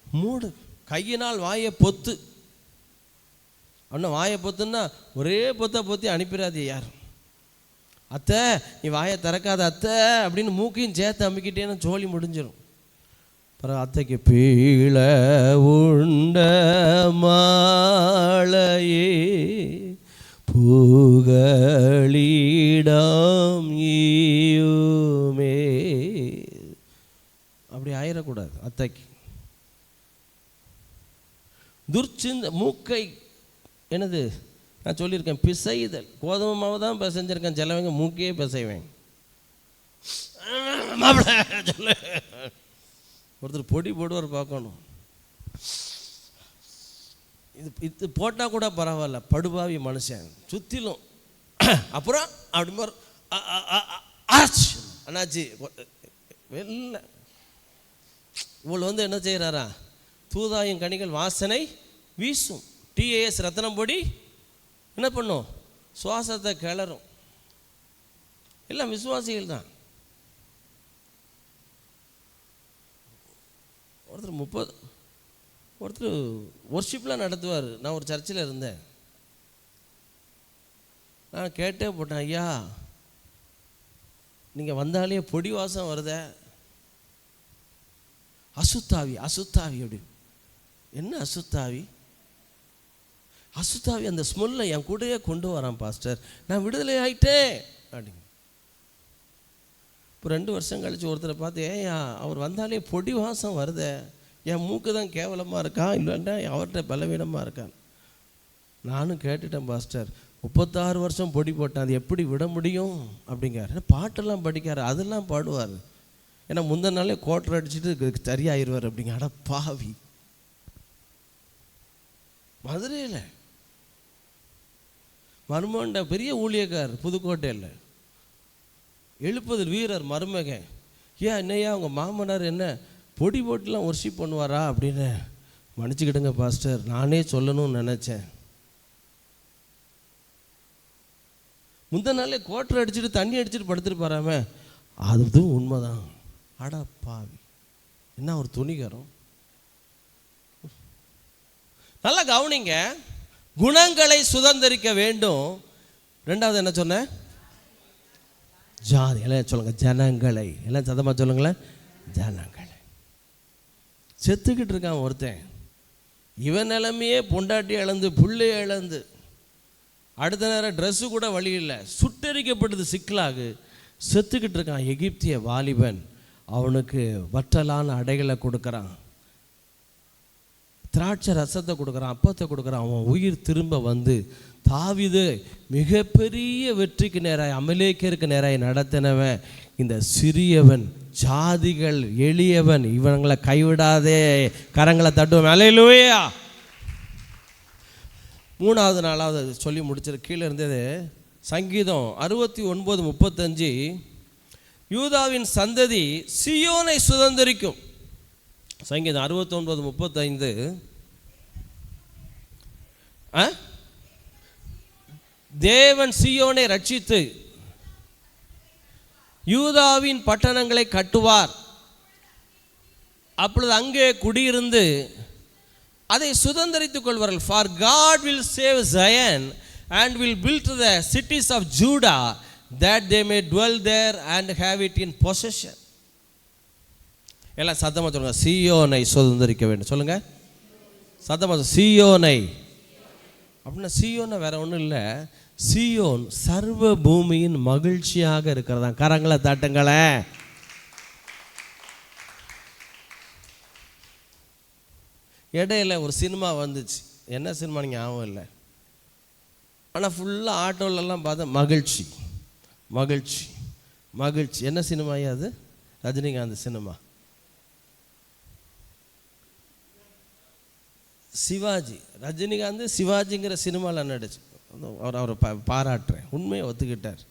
S1: மூடு. கையினால் வாயை பொத்து. அண்ணன் வாயை பொத்துன்னா ஒரே பொத்தி அனுப்பிடாது யாரும். அத்தை நீ வாயை திறக்காத அத்தை அப்படின்னு மூக்கையும் சேர்த்து அமுக்கிட்டேன்னு சோழி முடிஞ்சிடும். அப்புறம் அத்தைக்கு பீழ உண்ட மாலையே புகழிடம் ஈயுமே, அப்படி ஆயிடக்கூடாது அத்தைக்கு. துர்ச்சிந்த மூக்கை என்னது நான் சொல்லியிருக்கேன், பிசைதல். கோதுமை மாவு தான் பிசைஞ்சிருக்கேன், சிலவங்க மூக்கையே பிசைவேன். ஒருத்தர் பொடி போடுவார் பார்க்கணும். இது போட்டால் கூட பரவாயில்ல, படுபாவி மனுஷன் சுற்றிலும். அப்புறம் அப்படி அண்ணாச்சி வெளில இவ்வளோ என்ன செய்கிறாரா, தூதாயும் கனிகள் வாசனை வீசும். TAS ரத்தனம் பொடி என்ன பண்ணும், சுவாசத்தை கிளறும். எல்லாம் விசுவாசிகள் தான். ஒருத்தர் ஒர்ஷிப்லாம் நடத்துவார். நான் ஒரு சர்ச்சில் இருந்தேன். நான் கேட்டே போட்டேன், ஐயா நீங்கள் வந்தாலே பொடி வாசம் வருத, அசுத்தாவி அசுத்தாவி. அப்படி என்ன அசுத்தாவி? அசுத்தாவி அந்த ஸ்மெல்லை என் கூடயே கொண்டு வரான் பாஸ்டர், நான் விடுதலை ஆயிட்டேன் அப்படிங்க. இப்போ 2 வருஷம் கழித்து ஒருத்தரை பார்த்து, ஏன் அவர் வந்தாலே பொடி வாசம் வருதே, என் மூக்கு தான் கேவலமாக இருக்கா இல்லைன்னா அவர்கிட்ட பலவீனமாக இருக்கான். நானும் கேட்டுட்டேன் பாஸ்டர், 36 வருஷம் பொடி போட்டேன், அது எப்படி விட முடியும் அப்படிங்கார். பாட்டெல்லாம் படிக்கார், அதெல்லாம் பாடுவார். ஏன்னா முந்தின நாளே கோட்டர் அடிச்சுட்டு சரியாயிருவார் அப்படிங்க. அட பாவி, மதுரையில் மருமகண்ட பெரிய ஊழியக்கார், புதுக்கோட்டையில் 70 வீரர் மருமகன். ஏன் என்னையா உங்கள் மாமனார் என்ன பொடி போட்டுலாம் ஒர்ஷிப் பண்ணுவாரா அப்படின்னு. மன்னிச்சுக்கிடுங்க பாஸ்டர், நானே சொல்லணும்னு நினச்சேன். முந்தின நாளே கோட்டர் அடிச்சுட்டு தண்ணி அடிச்சுட்டு படுத்துருப்பாராமே, அதுவும் உண்மைதான். அடா பாவி, என்ன ஒரு துணிகரம். நல்லா கவனிங்க, குணங்களை சுதந்திரிக்க வேண்டும். 2வது என்ன சொன்ன? ஜாதி. எல்லாம் சொல்லுங்க, ஜனங்களை. எல்லாம் சத்தமாக சொல்லுங்களேன், ஜனங்களை. செத்துக்கிட்டு இருக்கான் ஒருத்தன், இவன் நிலைமையே பொண்டாட்டி இழந்து புள்ளையை இழந்து, அடுத்த நேரம் ட்ரெஸ்ஸு கூட வழி இல்லை, சுட்டரிக்கப்பட்டது சிக்கலாகு, செத்துக்கிட்டு இருக்கான். எகிப்திய வாலிபன் அவனுக்கு வற்றலான அடைகளை கொடுக்குறான், திராட்சை ரசத்தை கொடுக்குறான், அப்பத்தை கொடுக்குறான். அவன் உயிர் திரும்ப வந்து தாவீது மிகப்பெரிய வெற்றிக்கு நேராய், அமலேக்கியருக்கு நேராய் நடத்தினவன் இந்த சிறியவன், ஜாதிகள், எளியவன், இவங்களை கைவிடாதே. கரங்களை தட்டுவோம், அல்லேலூயா. 3வது 4வது சொல்லி முடிச்சிரு. கீழே இருந்தது சங்கீதம் 69:35. யூதாவின் சந்ததி சீயோனை சுதந்திரிக்கும். சங்கீதம் 69:35. தேவன் சீயோனை ரட்சித்து யூதாவின் பட்டணங்களை கட்டுவார், அப்பொழுது அங்கே குடியிருந்து அதை சுதந்திரித்துக் கொள்வார்கள். For God will save Zion and will build the cities of Judah that they may dwell there and have it in possession. எல்லாம் சத்தமாக சொல்லுங்க, சீயோனை சுதந்திரிக்க வேண்டும். சொல்லுங்க சத்தமாக, சீயோனை. அப்படின்னா சீயோனை வேற ஒன்றும் இல்லை, சீயோன் சர்வ பூமியின் மகிழ்ச்சியாக இருக்கிறதா. கரங்களை தட்டுங்களேன். இடையில ஒரு சினிமா வந்துச்சு, என்ன சினிமா நீங்கள் ஞாபகம் இல்லை, ஆனால் ஃபுல்லாக ஆட்டோலெல்லாம் பார்த்தா மகிழ்ச்சி மகிழ்ச்சி மகிழ்ச்சி. என்ன சினிமாயா அது? ரஜினிகாந்த் சினிமா. சிவாஜி, ரஜினிகாந்த் சிவாஜிங்கிற சினிமாவில் நடிச்சு அவரை பாராட்டுறேன், உண்மையை ஒத்துக்கிட்டார்.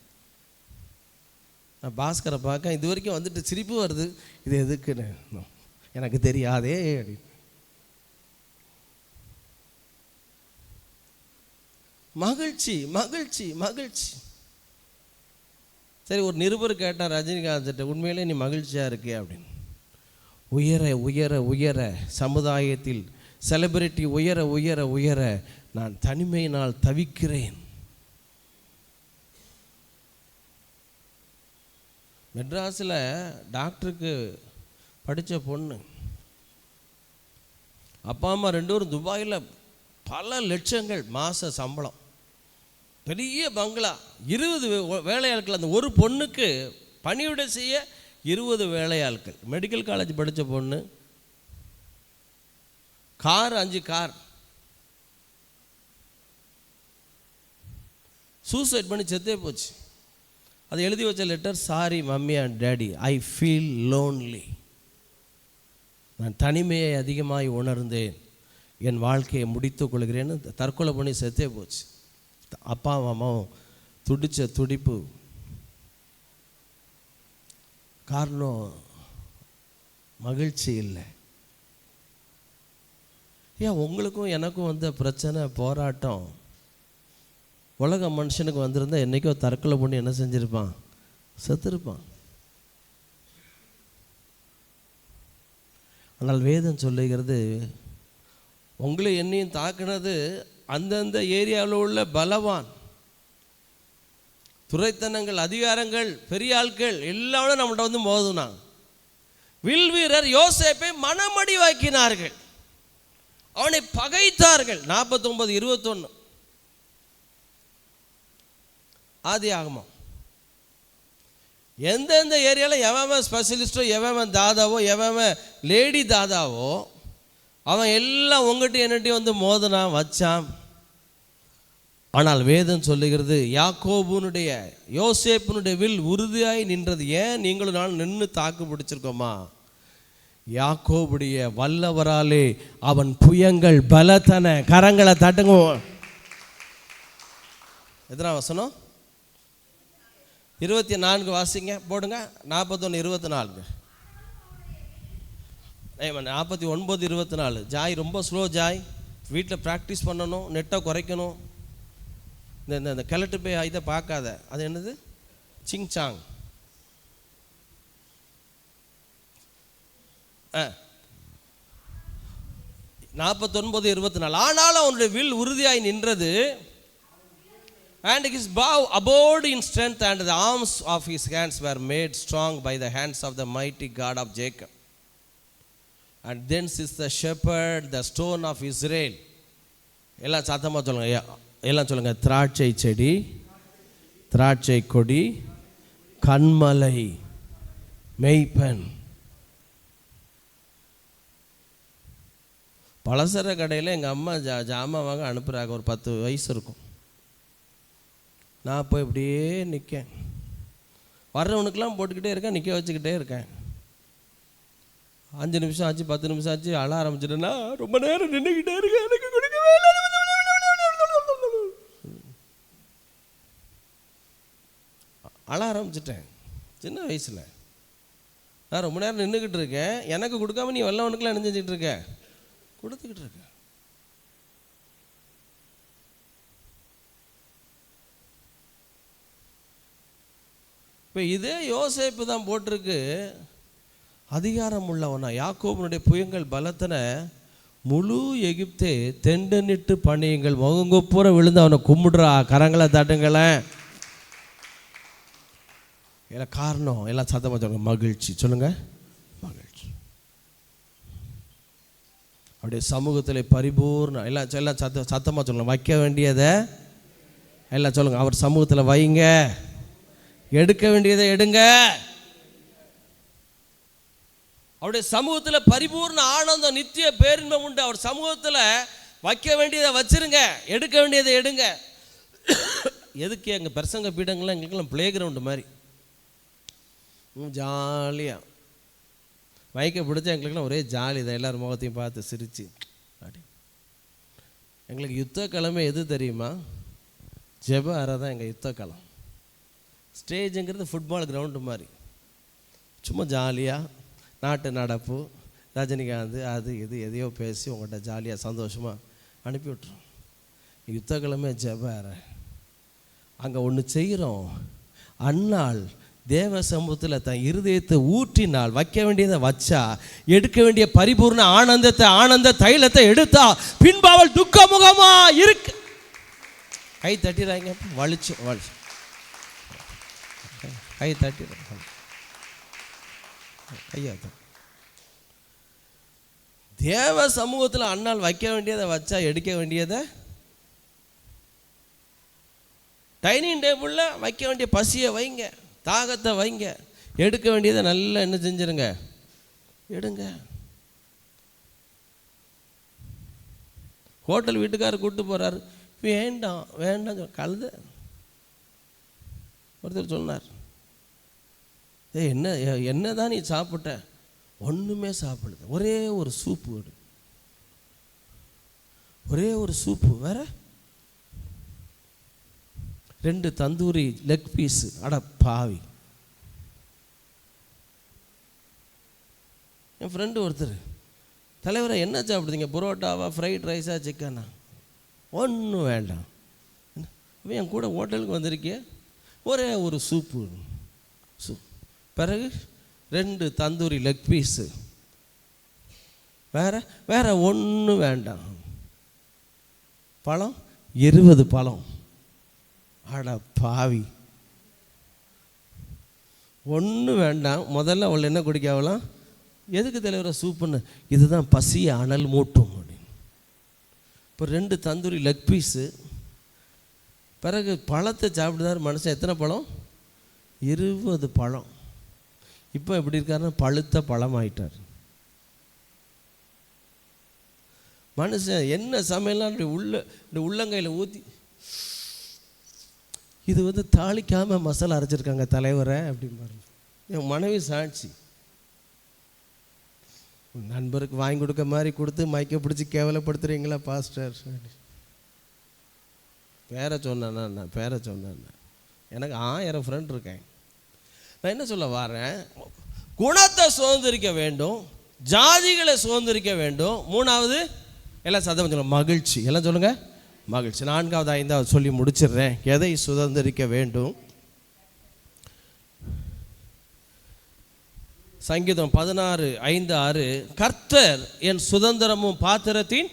S1: நான் பாஸ்கரை பார்க்க இது வரைக்கும் வந்துட்டு சிரிப்பு வருது, இது எதுக்குன்னு எனக்கு தெரியாதே அப்படின்னு. மகிழ்ச்சி மகிழ்ச்சி மகிழ்ச்சி. சரி, ஒரு நிருபர் கேட்டார் ரஜினிகாந்த், உண்மையிலே நீ மகிழ்ச்சியாக இருக்கே அப்படின்னு. உயர உயர உயர சமுதாயத்தில் செலிபிரிட்டி உயர உயர உயர நான் தனிமையினால் தவிக்கிறேன். மெட்ராஸில் டாக்டருக்கு படித்த பொண்ணு, அப்பா அம்மா 2 பேரும் துபாயில், பல லட்சங்கள் மாத சம்பளம், பெரிய பங்களா, 20 வேலையாட்கள். அந்த ஒரு பொண்ணுக்கு பணிவிடை செய்ய 20 வேலையாட்கள். மெடிக்கல் காலேஜ் படித்த பொண்ணு, கார் 5 கார். சூசைட் பண்ணி செத்தே போச்சு. அது எழுதி வச்ச letter, sorry mummy and daddy, I feel lonely. நான் தனிமையை அதிகமாய் உணர்ந்தேன், என் வாழ்க்கையை முடித்து கொள்கிறேன்னு தற்கொலை பண்ணி செத்தே போச்சு. அப்பா அம்மாவும் துடித்த துடிப்பு. காரணம் மகிழ்ச்சி இல்லை. ஏன் உங்களுக்கும் எனக்கும் வந்த பிரச்சனை, போராட்டம், உலக மனுஷனுக்கு வந்திருந்தால் என்றைக்கோ தற்கொலை பண்ணி என்ன செஞ்சுருப்பான்? செத்துருப்பான். ஆனால் வேதம் சொல்லுகிறது, உங்களை என்னையும் தாக்குனது அந்தந்த ஏரியாவில் உள்ள பலவான், துரைத்தனங்கள், அதிகாரங்கள், பெரிய ஆட்கள் எல்லாரும் நம்மகிட்ட வந்து மோதுனாங்க. வில் வீரர் யோசேப்பை மனமடி வாக்கினார்கள். அவனை பகைத்தார்கள். 49:21 ஆதியாகமம். எந்தெந்த ஏரியாவில் எவன் ஸ்பெஷலிஸ்டோ, எவன் தாதாவோ, எவன் லேடி தாதாவோ, அவன் எல்லாம் உங்கள்கிட்ட என்னட்டையும் வந்து மோதனான் வச்சான். ஆனால் வேதம் சொல்லுகிறது, யாக்கோபுனுடைய யோசேப்பினுடைய வில் உறுதியாய் நின்றது. ஏன் நீங்களும் நான் நின்று தாக்கு பிடிச்சிருக்கோமா? யாக்கோபுடைய வல்லவராலே அவன் புயங்கள் பலத்தன. கரங்களை தட்டுங்க. எத்தனை வசனம்? 24 வாசிங்க, போடுங்க. 41:24. 49:24. ஜாய் ரொம்ப ஸ்லோ ஜாய். வீட்டில் ப்ராக்டிஸ் பண்ணணும், நெட்டை குறைக்கணும். இந்த கிழட்டு போய் இதை பார்க்காத. அது என்னது? சிங்சாங். 49:24. ஆனாலும் அவனுடைய வில் உறுதியாய் நின்றது. And his bow abode in strength, and the arms of his hands were made strong by the hands of the mighty God of Jacob. And thence is the shepherd, the stone of Israel. எல்லாம் சத்தமா சொல்லுங்க, எல்லாம் சொல்லுங்க. திராட்சை செடி, திராட்சை கொடி, கண்மலை, மெய்ப்பன். பலசர கடையில் எங்கள் அம்மா ஜாமான் வாங்க அனுப்புகிறாங்க. ஒரு 10 வயசு இருக்கும். நான் போய் இப்படியே நிற்கேன். வர்றவனுக்கெல்லாம் போட்டுக்கிட்டே இருக்கேன், நிற்க வச்சுக்கிட்டே இருக்கேன். 5 நிமிஷம் ஆச்சு, 10 நிமிஷம் ஆச்சு, அழ ஆரம்பிச்சிட்டேன்னா ரொம்ப நேரம் நின்றுக்கிட்டே இருக்கேன். எனக்கு கொடுக்கவே இல்லை. அழ ஆரம்பிச்சிட்டேன் சின்ன வயசில். நான் ரொம்ப நேரம் நின்றுக்கிட்டு இருக்கேன். எனக்கு கொடுக்காம நீ வல்லவனுக்கெல்லாம் என்ன செஞ்சுக்கிட்டு இருக்க? கொடுத்துக்கிட்டு இருக்க. இப்போ இதே யோசேப்பு தான் போட்டிருக்கு, அதிகாரம் உள்ளவனா. யாக்கோபனுடைய புயங்கள் பலத்தன, முழு எகிப்தே தெண்டனிட்டு பணியுங்கள். முகங்குப்புற விழுந்து அவனை கும்பிடுறா. கரங்களை தட்டுங்களேன். எல்லாம் காரணம், எல்லாம் சத்தமாக சொல்லுங்க, மகிழ்ச்சி. சொல்லுங்க, மகிழ்ச்சி. அப்படியே சமூகத்தில் பரிபூர்ணம். எல்லாம் சத்தமாக சொல்லுங்க, வைக்க வேண்டியதை எல்லாம் சொல்லுங்க. அவர் சமூகத்தில் வைங்க, எடுக்க வேண்டியதை எடுங்க. அவருடைய சமூகத்தில் பரிபூர்ண ஆனந்தம், நித்திய பேரின்பம் உண்டு. அவர் சமூகத்தில் வைக்க வேண்டியதை வச்சிருங்க, எடுக்க வேண்டியதை எடுங்க. எதுக்கு எங்கள் பிரசங்க பீடங்கள்லாம் எங்களுக்கெல்லாம் பிளே கிரவுண்டு மாதிரி ஜாலியாக மைக்கை பிடிச்சா எங்களுக்கெல்லாம் ஒரே ஜாலி தான். எல்லோரும் முகத்தையும் பார்த்து சிரித்து அப்படி. எங்களுக்கு யுத்த கிழமை எது தெரியுமா? ஜெப அறை தான் எங்கள் யுத்த களம். ஸ்டேஜுங்கிறது ஃபுட்பால் கிரவுண்டு மாதிரி. சும்மா ஜாலியாக நாட்டு நடப்பு, ரஜினிகாந்த், அது இது எதையோ பேசி உங்கள்கிட்ட ஜாலியாக சந்தோஷமாக அனுப்பி விட்டுரும். யுத்த கிழமை ஜெப அறை. அங்கே ஒன்று செய்கிறோம். அந்நாள் தேவ சமூகத்தில் தன் இருதயத்தை ஊற்றினால், வைக்க வேண்டியதை வச்சா, எடுக்க வேண்டிய பரிபூர்ண ஆனந்தத்தை, ஆனந்த தைலத்தை எடுத்தா, பின்பு அவள் துக்கமுகமா இருக்கு. கை தட்டிடுறாங்க, வலிச்சு கை தட்டிடுறாங்க. கையா தேவ சமூகத்தில் அண்ணால் வைக்க வேண்டியதை வச்சா, எடுக்க வேண்டியதை டைனிங் டேபிளில் வைக்க வேண்டிய பசியை வைங்க, தாகத்தை வைங்க, எடுக்க வேண்டியதை நல்லா என்ன செஞ்சிருங்க, எடுங்க. ஹோட்டல் வீட்டுக்காரர் கூப்பிட்டு போகிறாரு, வேண்டாம் வேண்டாம் கழுத. ஒருத்தர் சொன்னார், என்ன தான் நீ சாப்பிட்ட? ஒன்றுமே சாப்பிடுது, ஒரே ஒரு சூப்பு, ஒரே ஒரு சூப்பு, வேற 2 தந்தூரி லெக் பீஸு. அட பாவி. என் ஃப்ரெண்டு ஒருத்தர், தலைவரை என்ன சாப்பிடுதீங்க? புரோட்டாவா, ஃப்ரைட் ரைஸா, சிக்கனா? ஒன்றும் வேண்டாம். என் கூட ஹோட்டலுக்கு வந்திருக்கிய, ஒரே ஒரு சூப்பு. பிறகு 2 தந்தூரி லெக் பீஸு, வேற ஒன்றும் வேண்டாம். பழம் 20 பழம். அட பாவி, ஒன்றும் வேண்டாம். முதல்ல அவள் என்ன குடிக்காவலாம்? எதுக்கு தலைவரை சூப்புன்னு? இதுதான் பசியை அனல் மூட்டும் அப்படின்னு. ஒரு 2 தந்தூரி லெக் பீஸு. பிறகு பழத்தை சாப்பிடுதார் மனுஷன். எத்தனை பழம்? 20 பழம். இப்போ எப்படி இருக்காருன்னா பழுத்த பழம் ஆயிட்டார் மனுஷன். என்ன சமையல்லாம் உள்ளங்கையில் ஊற்றி, இது தாளிக்காமல் மசாலா அரைச்சிருக்காங்க தலைவரை அப்படிம்பாரு. என் மனைவி சாட்சி. நண்பருக்கு வாங்கி கொடுக்க மாதிரி கொடுத்து மைக்க பிடிச்சி கேவலப்படுத்துறீங்களா பாஸ்டர்? பேரை சொன்னேன். எனக்கு 1000 ஃப்ரெண்ட் இருக்கேன். நான் என்ன சொல்ல வரேன்? குணத்தை சுதந்திரிக்க வேண்டும், ஜாதிகளை சுதந்திரிக்க வேண்டும். 3வது எல்லாம் சத்தம் சொல்லுங்க, மகிழ்ச்சி. எல்லாம் சொல்லுங்க, மகிழ்ச்சி. 4வது 5வது சொல்லி முடிச்சிடுறேன். எதை சுதந்திரிக்க வேண்டும்? சங்கீதம் 16:5-6, கர்த்தர் என் சுதந்திரமும் பாத்திரத்தின்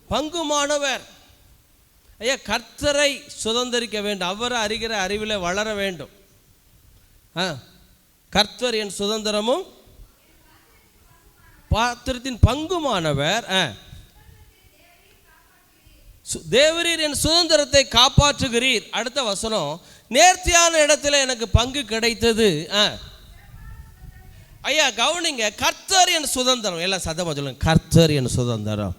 S1: பங்குமானவர். ஐயா, கர்த்தரை சுதந்திரிக்க வேண்டும், அவரை அறிகிற அறிவில் வளர வேண்டும். கர்த்தர் என் சுதந்திரமும் பாத்திரத்தின் பங்குமானவர். தேவரீர் என் சுதந்திரத்தை காப்பாற்றுகிறீர். அடுத்த வசனம், நேர்த்தியான இடத்துல எனக்கு பங்கு கிடைத்தது. ஐயா கவனிங்க, கர்த்தர் என் சுதந்திரம். எல்லாம் சத்தமா சொல்லுங்க, கர்த்தர் என் சுதந்திரம்.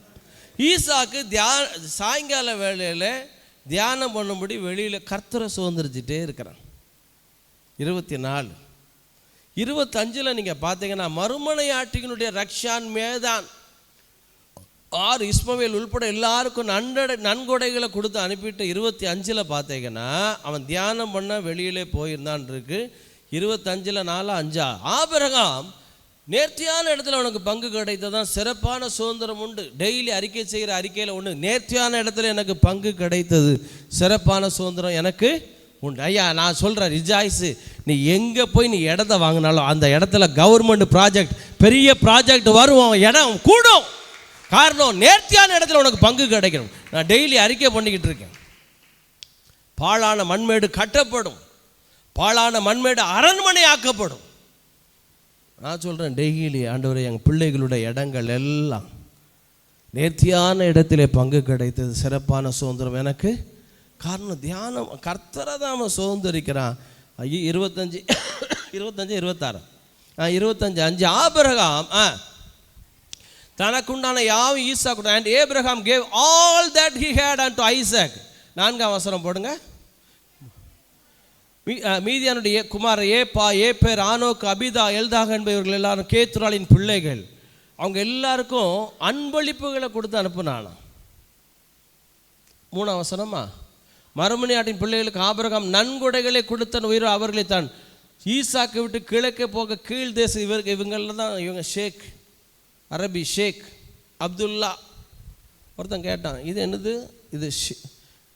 S1: ஈசாக்கு சாயங்கால வேளையில் தியானம் பண்ணும்படி வெளியில் கர்த்தரை சுதந்திரிச்சிட்டே இருக்கிறான். 24, 25 நீங்கள் பார்த்தீங்கன்னா, மறுமனையாட்டினுடைய ரக்ஷான் மேதான் 6 இஸ்மவேல் உள்பட எல்லாருக்கும் நன்கொடைகளை கொடுத்து அனுப்பிட்டு 25 பார்த்தீங்கன்னா அவன் தியானம் பண்ண வெளியிலே போயிருந்தான் இருக்கு. 25 4 5 ஆபிரகாம் நேர்த்தியான இடத்துல உனக்கு பங்கு கிடைத்ததான் சிறப்பான சுதந்திரம் உண்டு. டெய்லி அறிக்கை செய்கிற அறிக்கையில் ஒன்று, நேர்த்தியான இடத்துல எனக்கு பங்கு கிடைத்தது, சிறப்பான சுதந்திரம் எனக்கு உண்டு. ஐயா நான் சொல்கிறேன், ரிஜாய்ஸு, நீ எங்கே போய் நீ இடத்த வாங்கினாலும் அந்த இடத்துல கவர்மெண்ட் ப்ராஜெக்ட், பெரிய ப்ராஜெக்ட் வரும், இடம் கூடும். காரணம், நேர்த்தியான இடத்துல உனக்கு பங்கு கிடைக்கணும். நான் டெய்லி அறிக்கை பண்ணிக்கிட்டு இருக்கேன். பாழான மண்மேடு கட்டப்படும், பாழான மண்மேடு அரண்மனை ஆக்கப்படும். நான் சொல்கிறேன், டெய்லி ஆண்டவரே எங்கள் பிள்ளைகளுடைய இடங்கள் எல்லாம் நேர்த்தியான இடத்திலே பங்கு கிடைத்தது, சிறப்பான சுதந்திரம் எனக்கு. காரணம், தியானம். கர்த்தரை தான் அவன் சுதந்திரிக்கிறான். 25 26 25 ஆபிரகாம் தனக்குண்டான யாவும் ஈசாக்கு, and Abraham gave all that he had unto Isaac. 4ஆம் வசனம் போடுங்க. மீதியானுடைய குமார் ஏப்பேர், ஆனோக், அபிதா, எல்தாக என்பவர்கள் எல்லாரும் கேத்துராளின் பிள்ளைகள். அவங்க எல்லாருக்கும் அன்பளிப்புகளை கொடுத்து அனுப்புனானா. 3ஆம் வசனமா, மறுமனையாட்டின் பிள்ளைகளுக்கு ஆபிரகாம் நன்கொடைகளை கொடுத்தன் உயிரோ அவர்களை தான். ஈசாக்கை விட்டு கிழக்கே போக கீழ் தேசம் இவங்களில் தான் இவங்க ஷேக், அரபி ஷேக் அப்துல்லா. ஒருத்தன் கேட்டான், இது என்னது?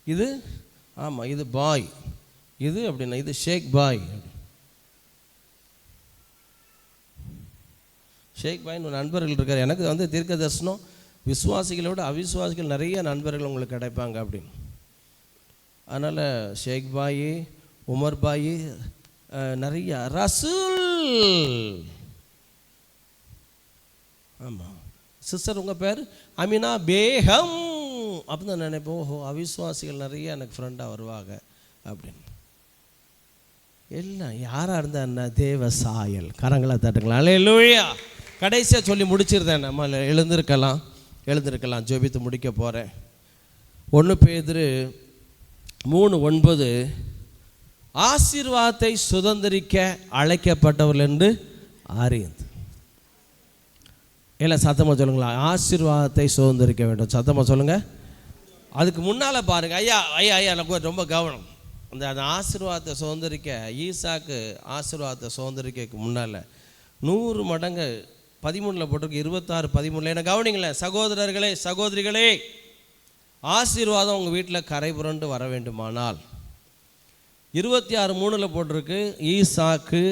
S1: இது ஆமாம், இது பாய், இது அப்படின்னா இது ஷேக் பாய். ஷேக் பாய்னு நண்பர்கள் இருக்கார். எனக்கு தீர்க்க தரிசனம், விசுவாசிகளை விட அவிசுவாசிகள் நிறைய நண்பர்கள் உங்களுக்கு கிடைப்பாங்க அப்படின்னு. அதனால் ஷேக் பாய், உமர் பாய், நிறைய ரசூல். ஆமாம் சிஸ்டர், உங்கள் பேர் அமினா பேகம் அப்படின்னு தான் நினைப்போம். ஓஹோ, அவிசுவாசிகள் நிறைய எனக்கு ஃப்ரெண்டாக வருவாங்க அப்படின்னு. எல்லாம் யாராக இருந்தால் என்ன, தேவ சாயல். கரங்களை தட்டுங்களா, அல்லேலூயா. கடைசியாக சொல்லி முடிச்சிருந்தேன். நம்ம எழுந்திருக்கலாம் ஜெபித்து முடிக்க போகிறேன். 1 பேதுரு 3:9, ஆசீர்வாதத்தை சுதந்திரிக்க அழைக்கப்பட்டவர்கள் என்று அறிந்து. இல்லை சத்தமாக சொல்லுங்களா, ஆசீர்வாதத்தை சுதந்திரிக்க வேண்டும். சத்தமாக சொல்லுங்கள். அதுக்கு முன்னால் பாருங்கள். ஐயா எனக்கு ரொம்ப கவனம். அந்த ஆசீர்வாதத்தை சுதந்திரிக்க, ஈசாக்கு ஆசீர்வாதத்தை சுதந்திரிக்க முன்னால் 100 மடங்கு 13 போட்டிருக்கு, 26:13. என்ன கவனிங்களேன் சகோதரர்களே, சகோதரிகளே, ஆசீர்வாதம் உங்கள் வீட்டில் கரை புரண்டு வர வேண்டுமானால் 26:3 போட்டிருக்கு, ஈசாக்கு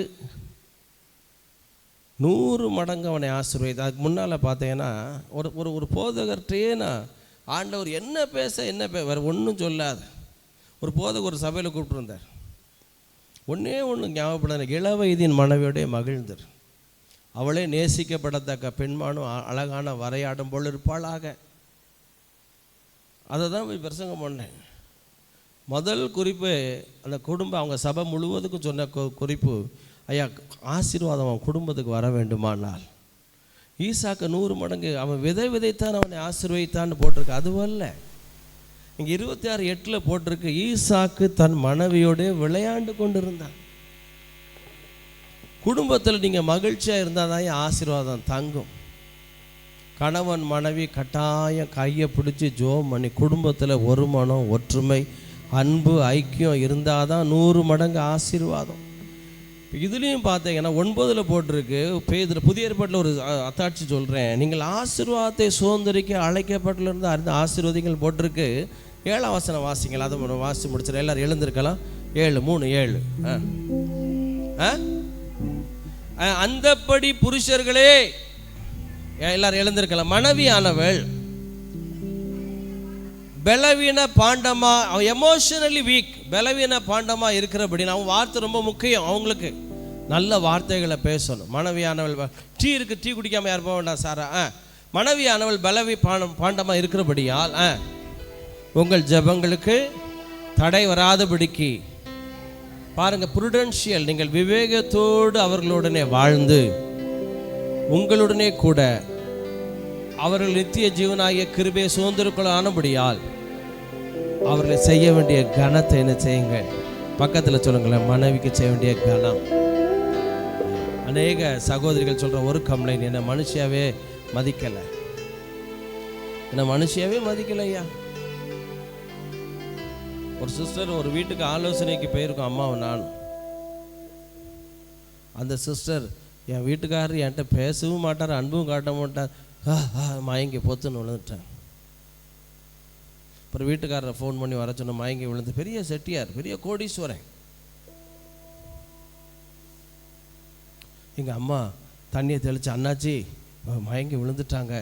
S1: 100 மடங்கு அவனை ஆசீர்வதித்து. அதுக்கு முன்னால் பார்த்தீங்கன்னா ஒரு போதகர்கிட்டே நான் ஆண்டவர் என்ன பேச வேறு ஒன்றும் சொல்லாது. ஒரு போதகர் ஒரு சபையில் கூப்பிட்டுருந்தார். ஒன்று ஞாபகப்பட, இளவயதின் மனைவியோடைய மகிழ்ந்தார். அவளே நேசிக்கப்படத்தக்க பெண்மானும் அழகான வரையாடும் போல் இருப்பாளாக. அதை தான் போய் பிரசங்கம் பண்ணேன். முதல் குறிப்பு அந்த குடும்பம், அவங்க சபை முழுவதுக்கும் சொன்ன குறிப்பு, ஐயா ஆசீர்வாதம் அவன் குடும்பத்துக்கு வர வேண்டுமானால் ஈசாக்கு 100 மடங்கு அவன் விதைத்தான் அவனை ஆசீர்வதித்தான்னு போட்டிருக்கு. அதுவல்ல, இங்கே 26:8 போட்டிருக்கு, ஈசாக்கு தன் மனைவியோடு விளையாண்டு கொண்டு இருந்தான். குடும்பத்தில் நீங்கள் மகிழ்ச்சியாக இருந்தால் தான் ஆசீர்வாதம் தங்கும். கணவன் மனைவி கட்டாயம் கையை பிடிச்சி ஜோம் பண்ணி குடும்பத்தில் ஒரு மனம், ஒற்றுமை, அன்பு, ஐக்கியம் இருந்தால் தான் 100 மடங்கு ஆசீர்வாதம். இதுலேயும் பார்த்தீங்கன்னா 9 போட்டிருக்கு, பேதுரு புதிய ஏற்பாட்டில் ஒரு அத்தாட்சி சொல்கிறேன், நீங்கள் ஆசீர்வாதத்தை சுதந்திரிக்க அழைக்கப்பட்டிலிருந்து அறிந்த ஆசீர்வாதங்கள் போட்டிருக்கு. 7ஆம் வசனம் வாசிங்கள், அதை வாசி முடிச்சிடும். எல்லோரும் எழுந்திருக்கலாம். 7:3 அந்தப்படி புருஷர்களே, எல்லாரும் எழுந்திருக்கலாம், மனைவியானவள் பலவீன பாண்டமா, அவன் எமோஷனலி வீக், பலவீன பாண்டமா இருக்கிறபடி அவன் வார்த்தை ரொம்ப முக்கியம். அவங்களுக்கு நல்ல வார்த்தைகளை பேசணும். மனைவியானவள் டீ இருக்கு, டீ குடிக்காம யார் போக வேண்டாம் சாரா. மனைவியானவள் பாண்டமா இருக்கிறபடியால் உங்கள் ஜெபங்களுக்கு தடை வராதபடிக்கு பாருங்க, புருடென்ஷியல், நீங்கள் விவேகத்தோடு அவர்களுடனே வாழ்ந்து உங்களுடனே கூட அவர்கள் நித்திய ஜீவனாகிய கிருபையை சுதந்திரக்குள்ள ஆனபடியால் அவர்களை செய்ய வேண்டிய கனத்தை என்ன செய்யுங்க. பக்கத்தில் சொல்லுங்களேன், மனைவிக்கு செய்ய வேண்டிய கனம். அநேக சகோதரிகள் சொல்கிற ஒரு கம்ப்ளைண்ட், என்னை மனுஷியாவே மதிக்கலை, என்னை மனுஷியாவே மதிக்கலையா. ஒரு சிஸ்டர் ஒரு வீட்டுக்கு ஆலோசனைக்கு போயிருக்கோம், அம்மாவும் நானும். அந்த சிஸ்டர், என் வீட்டுக்காரர் என்கிட்ட பேசவும் மாட்டார், அன்பும் காட்ட மாட்டார், மயங்கி பொத்துன்னு விழுந்துட்டேன். அப்புறம் வீட்டுக்காரரை ஃபோன் பண்ணி வர சொன்ன, மயங்கி விழுந்து, பெரிய செட்டியார், பெரிய கோடீஸ்வரன். எங்கள் அம்மா தண்ணியை தெளித்து, அண்ணாச்சி மயங்கி விழுந்துட்டாங்க,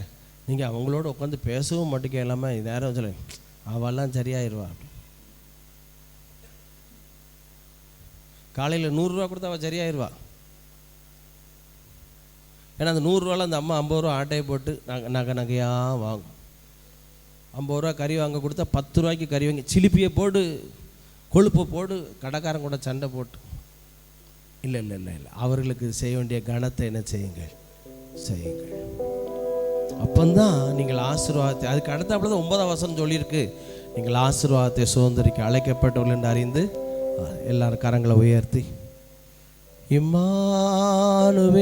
S1: நீங்கள் அவங்களோட உட்காந்து பேசவும் மாட்டேங்க, இல்லாமல் நேரம் சொல்ல அவெல்லாம் சரியாயிருவா. காலையில் 100 ரூபா கொடுத்தா அவள் சரியாயிருவா. ஏன்னா அந்த 100 ரூபாவில் அந்த அம்மா 50 ரூபா ஆட்டையை போட்டு நகையாக வாங்கும். 50 ரூபா கறி வாங்க கொடுத்தா 10 ரூபாய்க்கு கறி வாங்கி சிலிப்பியை போடு, கொழுப்பை போடு, கடைக்காரன் கூட சண்டை போட்டு. இல்லை இல்லை இல்லை இல்லை, அவர்களுக்கு செய்ய வேண்டிய கனத்தை என்ன செய்யுங்கள், செய்யுங்கள். அப்பந்தான் நீங்கள் ஆசீர்வாதத்தை, அதுக்கு அடுத்தாப்புல தான் 9ஆம் வசனம் சொல்லியிருக்கு, நீங்கள் ஆசீர்வாதத்தை சுதந்திரிக்க அழைக்கப்பட்டவர்கள் என்று அறிந்து. எல்லாரும் கரங்களை உயர்த்தி, இம்மானுவேல்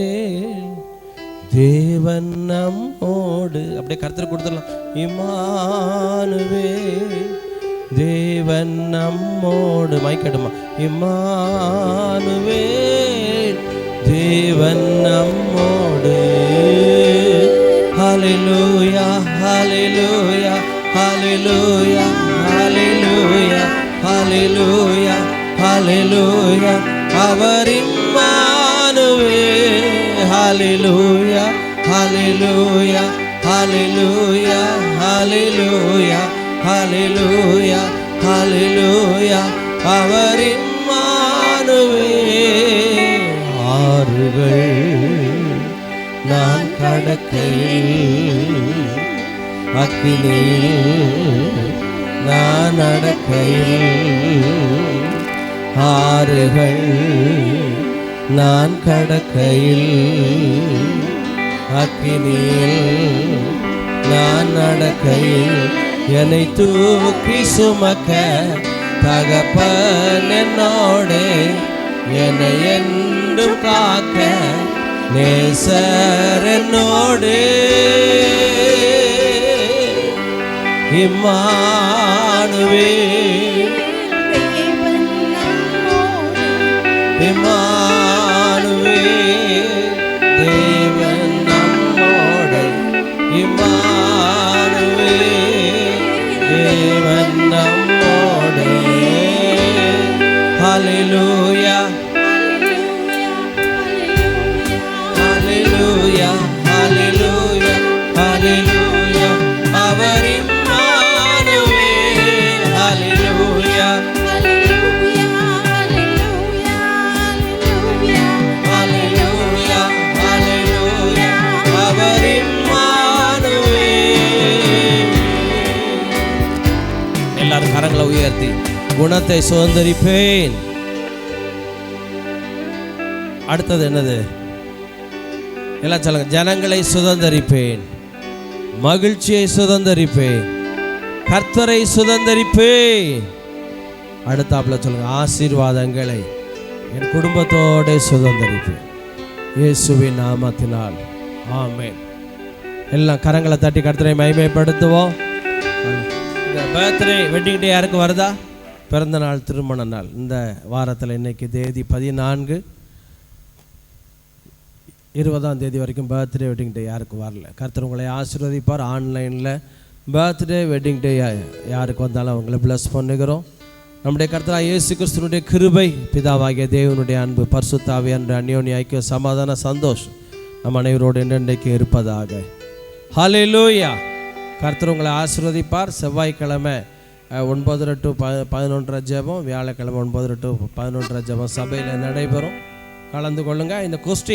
S1: தேவன் நம்மோடு, அப்படியே கர்த்தருக்கு கொடுத்துடலாம். இம்மானுவேல் தேவன் நம்மோடு, மைக்கடுமா, இம்மானுவேல் தேவன் நம்மோடு. ஹல்லேலூயா ஹல்லேலூயா ஹல்லேலூயா ஹல்லேலூயா ஹல்லேலூயா ஹல்லேலூயா, அவர் இம்மானுவேல். ஹல்லேலூயா ஹல்லேலூயா ஹல்லேலூயா ஹல்லேலூயா ஹல்லேலூயா ஹல்லேலூயா, அவர் இம்மானுவேல். ஆறுகள் நான் கடக்கையில், அக்கினியில் நான் நடக்கையில், ஆறுகள் நான் கடக்கையில், அக்கினியில் நான் நடக்கையில், என்னை தூக்கி சுமக்க தகப்பன் என்னோடு, என்னை என்றும் காக்க நேசர் என்னோடு. இம்மானுவேல் இம்மானுவேல் தேவன் நம்மோடு. இம்மானுவேல் தேவன் நம்மோடு. ஹல்லேலூயா ஹல்லேலூயா ஹல்லேலூயா ஹல்லேலூயா, அவர் இம்மானுவேல். ஹல்லேலூயா உயர்த்தி குணத்தை சுதந்தரிப்பேன். அடுத்தது என்னது? எல்லாம் சொல்லுங்க. ஜனங்களை சுதந்தரிப்பேன், மகிழ்ச்சியை சுதந்தரிப்பேன், கர்த்தரை சுதந்தரிப்பேன். அடுத்தாப்புல சொல்லுங்க, ஆசீர்வாதங்களை என் குடும்பத்தோட சுதந்தரிப்பேன் இயேசுவின் நாமத்தினால். ஆமென். எல்லாம் கரங்களை தட்டி கர்த்தரை மகிமைப்படுத்துவோம். இந்த பர்த்டே வெட்டிங் டே யாருக்கு வருதா? பிறந்த நாள், திருமண நாள். இந்த வாரத்தில் இன்னைக்கு தேதி 14, 20ஆம் தேதி வரைக்கும் பர்த்டே வெட்டிங் டே யாருக்கு வரல, கர்த்தர் உங்களை ஆசீர்வதிப்பார். ஆன்லைனில் பர்த்டே வெட்டிங் டே யாருக்கு வந்தாலும் அவங்களை பிளஸ் பண்ணுகிறோம். நம்முடைய கர்த்தராகிய இயேசு கிறிஸ்துவினுடைய கிருபை, பிதாவாகிய தேவனுடைய அன்பு, பரிசுத்த ஆவியானவருடைய அந்யோன்ய ஐக்கிய, சமாதான, சந்தோஷம் நம் அனைவரோடு என்றென்றைக்கு இருப்பதாக. ஹல்லேலூயா. கர்த்தர் உங்களை ஆசீர்வதிப்பார். செவ்வாய்க்கிழமை 9 to 11 ஜெபம், வியாழக்கிழமை 9 to 11 ஜெபம் சபையில் நடைபெறும். கலந்து கொள்ளுங்கள். இந்த கொஸ்டின்